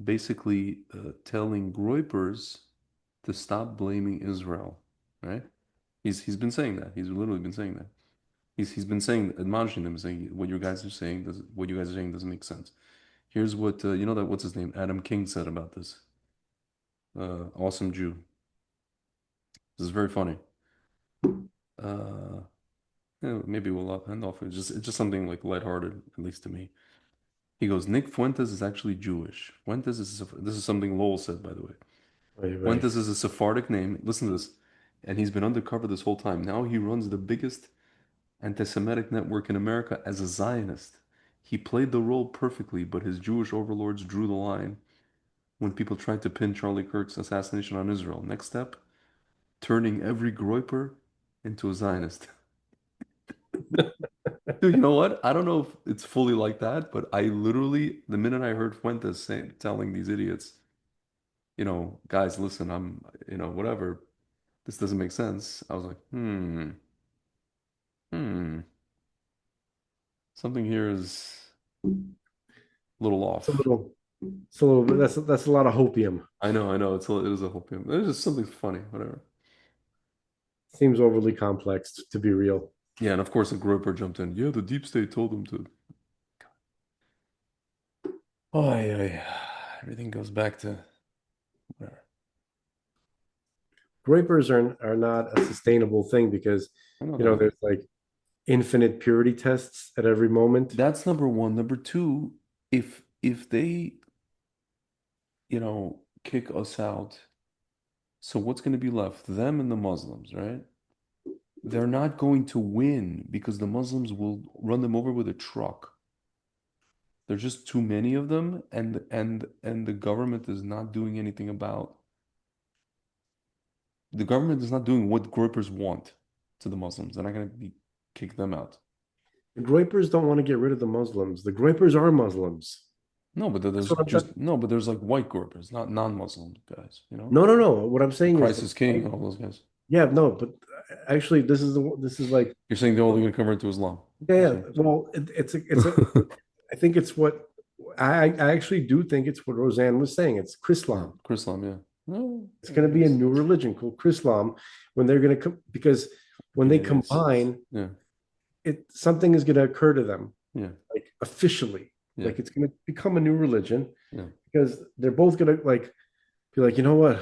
Basically telling Groypers to stop blaming Israel, right? He's been saying that. He's literally been saying that. He's been saying, admonishing them, saying what you guys are saying doesn't make sense. Here's what you know that what's his name? Adam King said about this. Awesome Jew. This is very funny. Yeah, maybe we'll end off with it's just something like lighthearted, at least to me. He goes, Nick Fuentes is actually Jewish. Fuentes is this is something Lowell said, by the way. Right. Fuentes is a Sephardic name. Listen to this. And he's been undercover this whole time. Now he runs the biggest anti-Semitic network in America as a Zionist. He played the role perfectly, but his Jewish overlords drew the line when people tried to pin Charlie Kirk's assassination on Israel. Next step, turning every Groyper into a Zionist. Dude, you know what? I don't know if it's fully like that, but I literally, the minute I heard Fuentes telling these idiots, guys, listen, whatever, this doesn't make sense. I was like, something here is a little off. It's a little bit. That's a lot of hopium. I know. It is a hopium. It's just something funny, whatever. Seems overly complex to be real. Yeah, and of course a groper jumped in. Yeah, the deep state told him to. Oh, yeah. Everything goes back to whatever. Groypers are not a sustainable thing because there's like infinite purity tests at every moment. That's number one. Number two, if they kick us out, so what's going to be left? Them and the Muslims, right? They're not going to win because the Muslims will run them over with a truck. There's just too many of them, and the government is not doing anything about. The government is not doing what groypers want to the Muslims. They're not going to kick them out. The Groypers don't want to get rid of the Muslims. The Groypers are Muslims. No, but there's like white groypers, not non-Muslim guys. No. What I'm saying Christ is is King and all those guys. Yeah, no, but actually, this is like you're saying they're only going to convert to Islam. Yeah. Well, I think it's what I actually do think it's what Roseanne was saying. It's Chrislam. Chrislam, yeah. No, it's going to be a new religion called Chrislam when they're going to because when they combine, something is going to occur to them. Yeah. Like officially, like it's going to become a new religion. Yeah. Because they're both going to be like, you know what?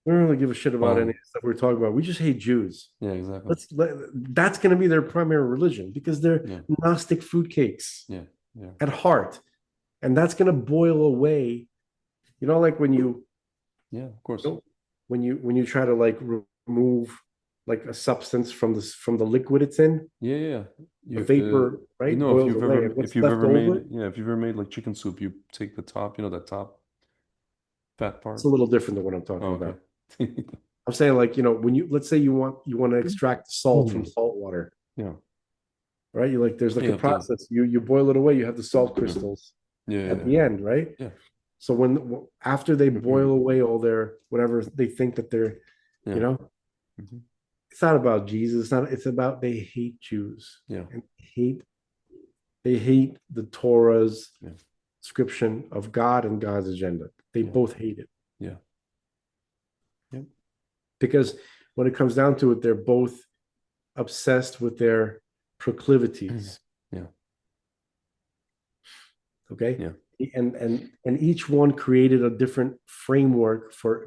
We don't really give a shit about any stuff we're talking about. We just hate Jews. Yeah, exactly. That's going to be their primary religion because they're Gnostic fruitcakes at heart. And that's going to boil away. Like when you... Yeah, of course. When you try to remove a substance from the liquid it's in. Yeah. The vapor, right? If you've ever made like chicken soup, you take the top, that top fat part. It's a little different than what I'm talking about. I'm saying let's say you want to extract the salt from salt water. Yeah. Right? There's a process. You boil it away, you have the salt crystals at the end, right? Yeah. So after they boil away all their whatever they think that they're, it's not about Jesus. It's about they hate Jews. Yeah. And they hate the Torah's description of God and God's agenda. They both hate it. Yeah. Yep. Because when it comes down to it, they're both obsessed with their proclivities. Yeah. Okay. Yeah. And each one created a different framework for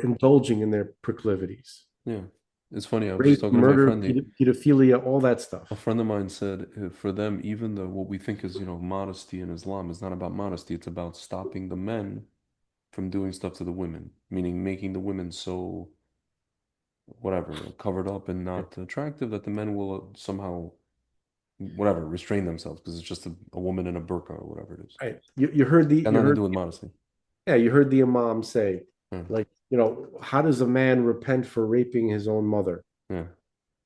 indulging in their proclivities. Yeah. It's funny. I was just talking to my friend. Pedophilia, all that stuff. A friend of mine said, for them, even what we think is, modesty in Islam is not about modesty. It's about stopping the men from doing stuff to the women, meaning making the women so, whatever, covered up and not attractive that the men will somehow, whatever, restrain themselves because it's just a woman in a burqa or whatever it is. Right. You heard the... Got nothing to do with modesty. Yeah, you heard the imam say, how does a man repent for raping his own mother? Yeah.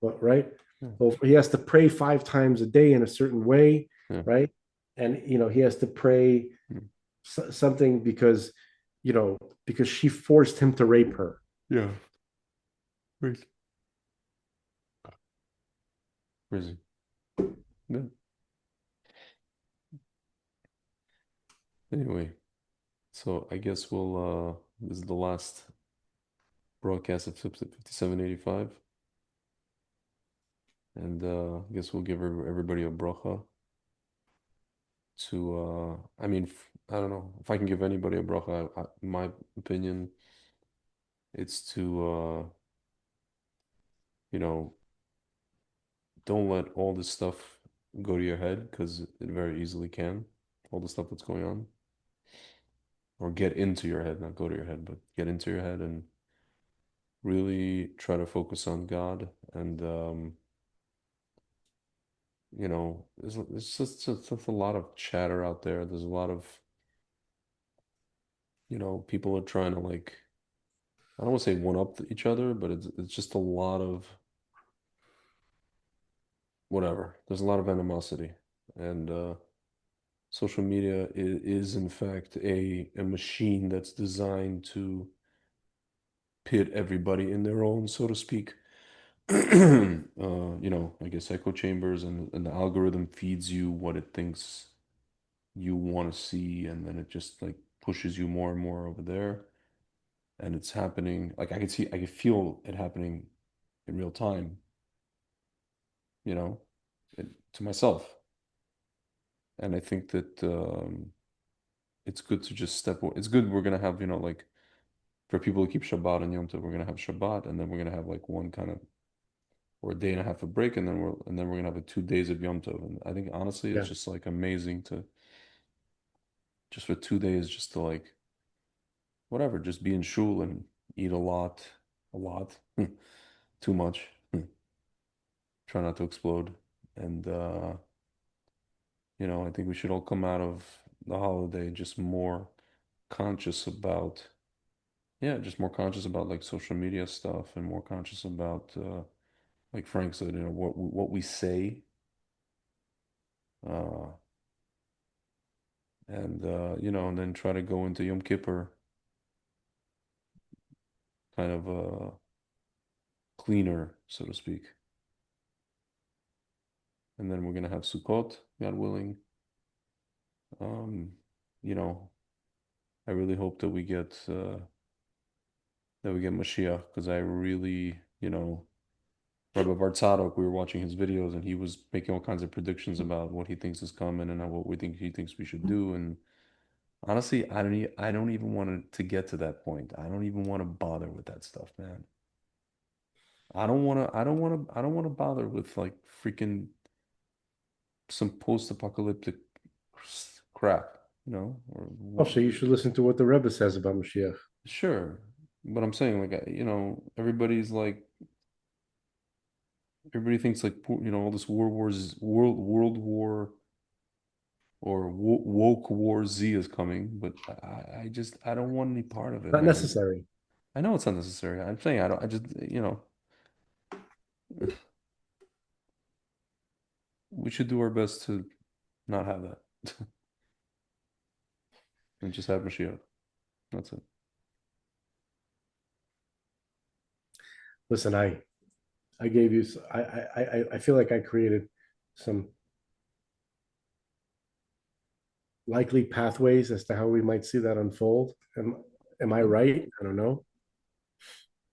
Right? Yeah. Well, he has to pray 5 times a day in a certain way, right? And he has to pray something because she forced him to rape her. Yeah. Crazy. Crazy. Yeah. Anyway, so I guess this is the last broadcast at 5785. And I guess we'll give everybody a bracha to, I mean, I don't know if I can give anybody a bracha. My opinion, it's to, you know, don't let all this stuff go to your head because it very easily can. All the stuff that's going on, or get into your head, not go to your head, but get into your head and really try to focus on God. And you know, there's just a lot of chatter out there. There's a lot of, you know, people are trying to like, I don't want to say one up each other, but it's just a lot of whatever. There's a lot of animosity, and social media is in fact a machine that's designed to pit everybody in their own, so to speak. You know, I guess echo chambers, and the algorithm feeds you what it thinks you want to see, and then it just like pushes you more and more over there. And it's happening, like I could feel it happening in real time, you know, to myself. And I think that it's good to just it's good we're gonna have, you know, like for people who keep Shabbat and Yom Tov, we're gonna have Shabbat, and then we're gonna have like one kind of, or a day and a half of break, and then we're gonna have 2 days of Yom Tov. And I think honestly, it's Yeah. just like amazing to just for 2 days, just to like whatever, just be in shul and eat a lot, too much. Try not to explode, and you know, I think we should all come out of the holiday just more conscious about, yeah, just more conscious about like social media stuff, and more conscious about, like Frank said, you know, what we say. Uh, and you know, and then try to go into Yom Kippur kind of cleaner, so to speak. And then we're gonna have Sukkot, God willing. You know, I really hope that we get Mashiach, because I really, you know, Rabbi Tzadok, we were watching his videos, and he was making all kinds of predictions about what he thinks is coming and what he thinks we should do. And honestly, I don't even want to get to that point. I don't even want to bother with that stuff, man. I don't want to bother with like freaking some post-apocalyptic crap, you know? Also, you should listen to what the Rebbe says about Mashiach. Sure, but I'm saying like, you know, everybody's like, everybody thinks like, you know, all this World War or woke War Z is coming, but I don't want any part of it, Not man. necessary. I know it's unnecessary. I'm saying I just, you know, we should do our best to not have that and just have Mashiach. That's it. Listen, I gave you. I feel like I created some likely pathways as to how we might see that unfold. Am I right? I don't know.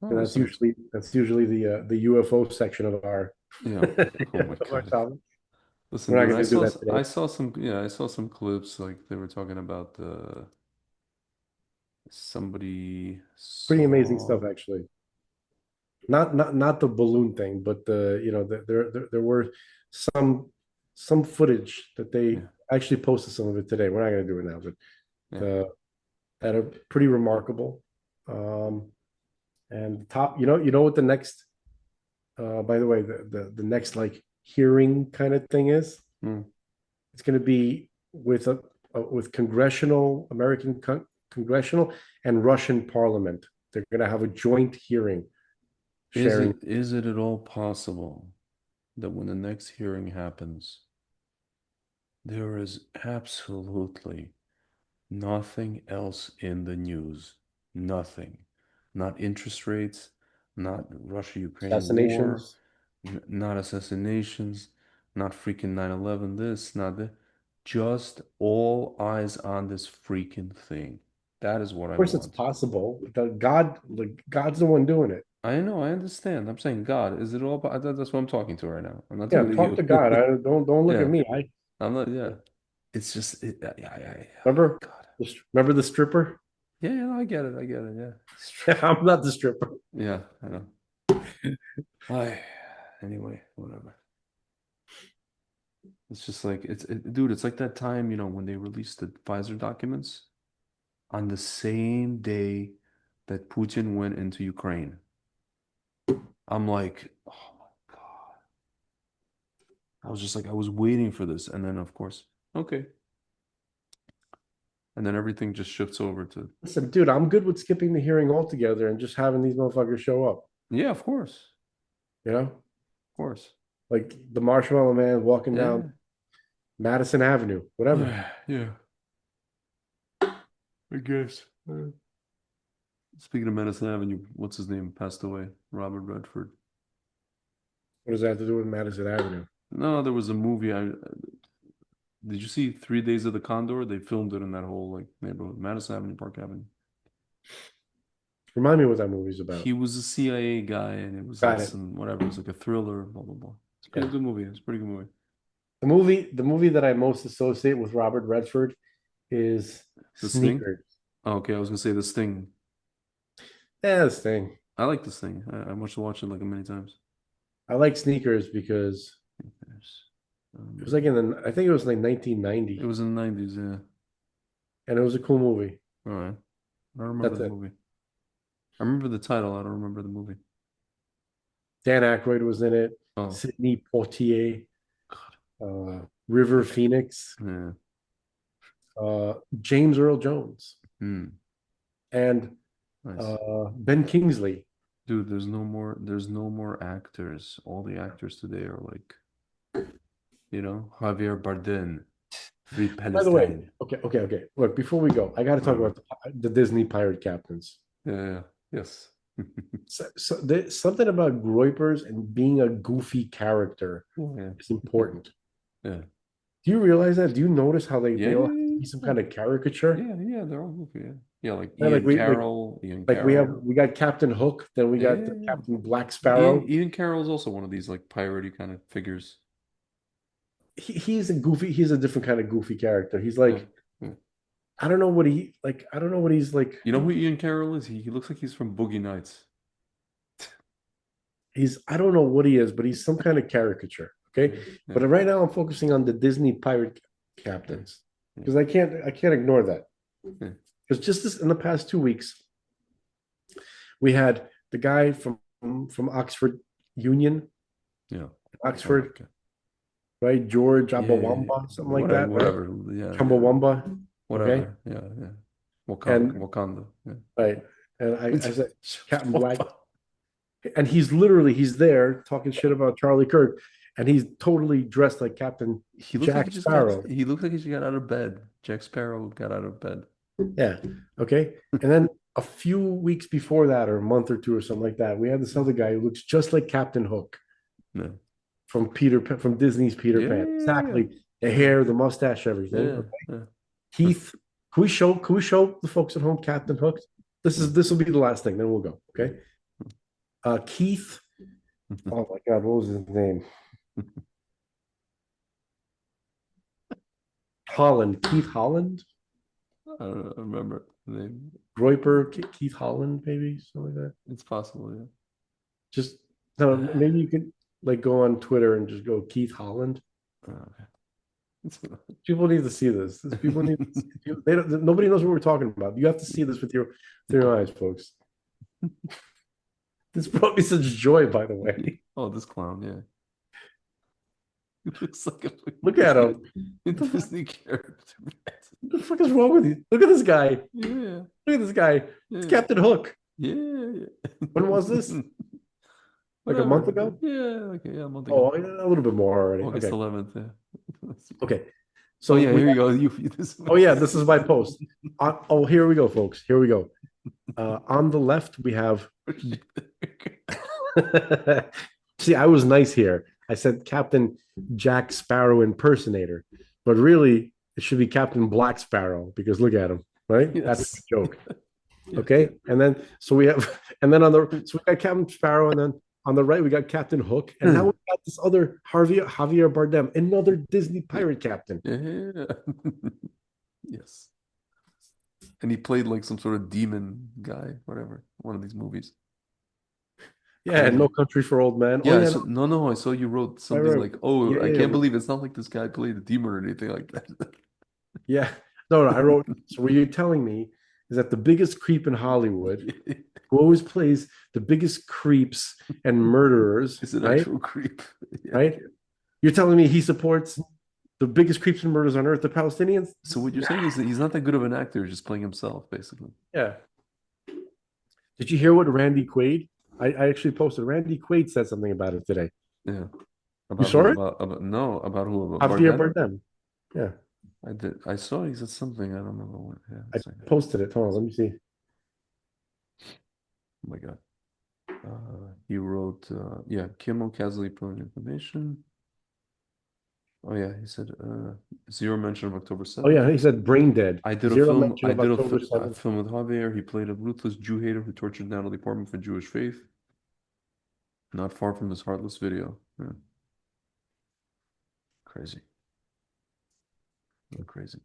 Oh, And listen, that's usually the UFO section of our yeah. Oh my of our God. topic. Listen, We're not dude, going to do that today. I saw some, yeah, I saw some clips like they were talking about somebody Pretty amazing saw, stuff, actually. Not the balloon thing, but there were some some footage that they yeah, actually posted some of it today. We're not going to do it now, but yeah. that are pretty remarkable. And top, you know what the next, by the way, the next like hearing kind of thing is. Hmm. It's going to be with with congressional and Russian parliament. They're going to have a joint hearing sharing. Is it at all possible that when the next hearing happens, there is absolutely nothing else in the news? Nothing. Not interest rates, not Russia-Ukraine war, Assassinations. not assassinations, not freaking 9/11 this, not that. Just all eyes on this freaking thing. That is what I Of course, it's want. possible. God's the one doing it. I know, I understand. I'm saying God. Is it all about that's what I'm talking to right now. I'm not Yeah, talking to talk you. to God. Don't look Yeah. at me. I'm not, yeah. It's just yeah. Remember God. remember the stripper? Yeah, I get it. I get it. Yeah. I'm not the stripper. Yeah, I know. Anyway, whatever. It's just like dude, it's like that time, when they released the Pfizer documents on the same day that Putin went into Ukraine. I'm like, oh my God. I was just like, I was waiting for this. And then, of course, okay. And then everything just shifts over to. Listen, dude, I'm good with skipping the hearing altogether and just having these motherfuckers show up. Yeah, of course. You know? Of course. Like the Marshmallow Man walking down Madison Avenue, whatever. Yeah. I guess. Speaking of Madison Avenue, what's his name? Passed away. Robert Redford. What does that have to do with Madison Avenue? No, there was a movie. Did you see 3 Days of the Condor? They filmed it in that whole neighborhood, Madison Avenue, Park Avenue. Remind me what that movie's about. He was a CIA guy, and it was whatever. It was like a thriller, blah blah blah. It's a pretty good movie. It's a pretty good movie. The movie that I most associate with Robert Redford is The Sneakers. Sting? Oh, okay, I was gonna say The Sting. Yeah, The Sting. I like The Sting. I must watch it like many times. I like Sneakers because it was like I think it was like 1990. It was in the 90s, yeah. And it was a cool movie. All right. I don't remember That's the it. movie. I remember the title. I don't remember the movie. Dan Aykroyd was in it. Oh. Sidney Poitier. River Phoenix. Yeah. James Earl Jones. Hmm. And Nice. Ben Kingsley. Dude, there's no more actors. All the actors today are like, Javier Bardem, Free By the way, Palestine. okay. Look, before we go, I got to talk about the Disney pirate captains. Yeah. Yes. So there's something about Groypers and being a goofy character is important. Yeah. Do you realize that? Do you notice how they all have Yeah. to be some kind of caricature? Yeah, they're all goofy. Yeah. Yeah, like Yeah, Ian like Carroll. we got Captain Hook, then we got the Captain Black Sparrow. Ian Carroll is also one of these like piratey kind of figures. He's a goofy. He's a different kind of goofy character. He's like, I don't know what he's like. You know who Ian Carroll is? He looks like he's from Boogie Nights. I don't know what he is, but he's some kind of caricature. Okay. But right now I'm focusing on the Disney pirate captains because I can't ignore that. Because just this in the past 2 weeks, we had the guy from Oxford Union. Yeah. Oxford. Okay. Right? George Abawamba, something like that. Whatever. Right? Yeah. Chumbawamba. Whatever. Okay? Yeah. Wakanda. Yeah. Right. And I said Captain Black. And he's there talking shit about Charlie Kirk, and he's totally dressed like Captain Jack Sparrow. He looks like he just got out of bed. Jack Sparrow got out of bed. Yeah. Okay. And then a few weeks before that, or a month or two, or something like that, we had this other guy who looks just like Captain Hook. Yeah. From Disney's Peter Pan. Exactly. The hair, the mustache, everything. Yeah. Okay? Yeah. Keith, can we show the folks at home Captain Hook? This will be the last thing, then we'll go. Okay. Keith. Oh my God, what was his name? Holland. Keith Holland? I don't remember the name. Groyper, Keith Holland, maybe something like that. It's possible, yeah. Just no, maybe you could like go on Twitter and just go Keith Holland. Okay. People need to see this. People need. Nobody knows what we're talking about. You have to see this with your eyes, folks. This brought me such joy, by the way. Oh, this clown, yeah. It looks like Look at him. A Disney character. What the fuck is wrong with you? Look at this guy. Yeah. Look at this guy. It's Captain Hook. Yeah. When was this? Like a month ago? Yeah, a month ago. Oh, a little bit more already. August Okay. 11th, yeah. Okay. So here you go. This is my post. Here we go, folks. Here we go. On the left, we have. See, I was nice here. I said Captain Jack Sparrow impersonator, but really it should be Captain Black Sparrow because look at him. right? Yes. That's the joke. Okay, and then so we have, and then so we got Captain Sparrow, and then on the right we got Captain Hook, and now we got this other Javier Bardem, another Disney pirate captain. Yeah. Yes. And he played like some sort of demon guy, whatever, one of these movies. Yeah, No Country for Old Men. Yeah, Oh yeah, no, I saw you wrote something right. like, "Oh, Yeah, I yeah, can't believe it's not like this guy played a demon or anything like that." yeah. No, I wrote. So what you're telling me is that the biggest creep in Hollywood, who always plays the biggest creeps and murderers, It's an right? actual creep. Yeah. Right? You're telling me he supports the biggest creeps and murders on earth, the Palestinians? So what you're saying is that he's not that good of an actor, he's just playing himself, basically. Yeah. Did you hear what Randy Quaid? I actually posted. Randy Quaid said something about it today. Yeah. You saw who? it? No, about who? About Javier Bardem? Bardem. Yeah. I did. I saw he said something. I don't remember what. Yeah, I posted it. Hold on, let me see. Oh my God. He wrote, yeah, Kimmel casually pulling information. Oh yeah, he said zero mention of October 7th. Oh yeah, he said brain dead. I did Zero a film. mention I of did October a 7th. film with Javier. He played a ruthless Jew hater who tortured down the Department for Jewish Faith. Not far from this heartless video. Yeah. Crazy. Crazy.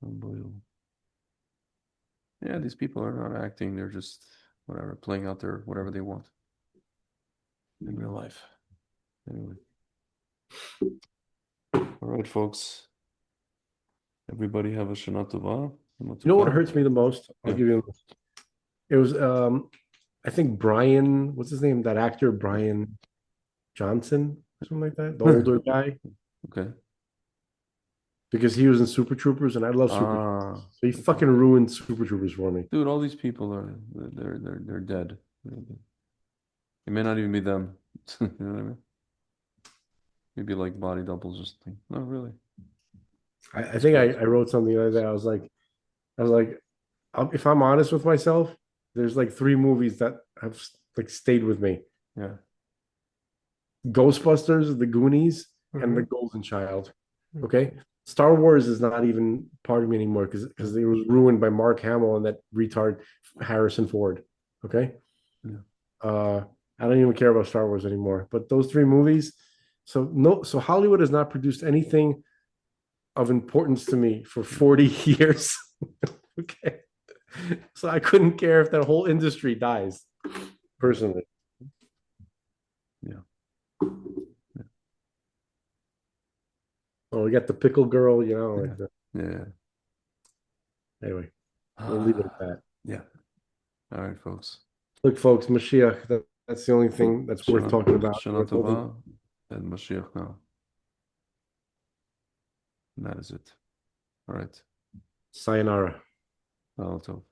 Unbelievable. Yeah, these people are not acting. They're just whatever, playing out their whatever they want in real life. Anyway. All right, folks. Everybody have a Shana Tova. You know what hurts me the most? I'll give you. It was I think Brian, what's his name? That actor, Brian Johnson, or something like that. The older guy. Okay. Because he was in Super Troopers, and I love Super Troopers. So he fucking ruined Super Troopers for me. Dude, all these people are they're dead. It may not even be them. You know what I mean? Maybe like body doubles or something. No, really. I think I wrote something the other day. I was like, if I'm honest with myself, there's like 3 movies that have like stayed with me. Yeah. Ghostbusters, The Goonies, and The Golden Child. Okay. Star Wars is not even part of me anymore because it was ruined by Mark Hamill and that retard Harrison Ford. Okay. Yeah. I don't even care about Star Wars anymore. But those 3 movies, so Hollywood has not produced anything of importance to me for 40 years. Okay. So I couldn't care if that whole industry dies, personally. Yeah. Oh, we got the pickle girl, you know. Yeah. Like the, Yeah. Anyway, we'll leave it at that. Yeah. All right, folks. Look, folks, Mashiach, that's the only thing that's worth talking about. Shana Tova and Mashiach now. And that is it. All right. Sayonara. Well,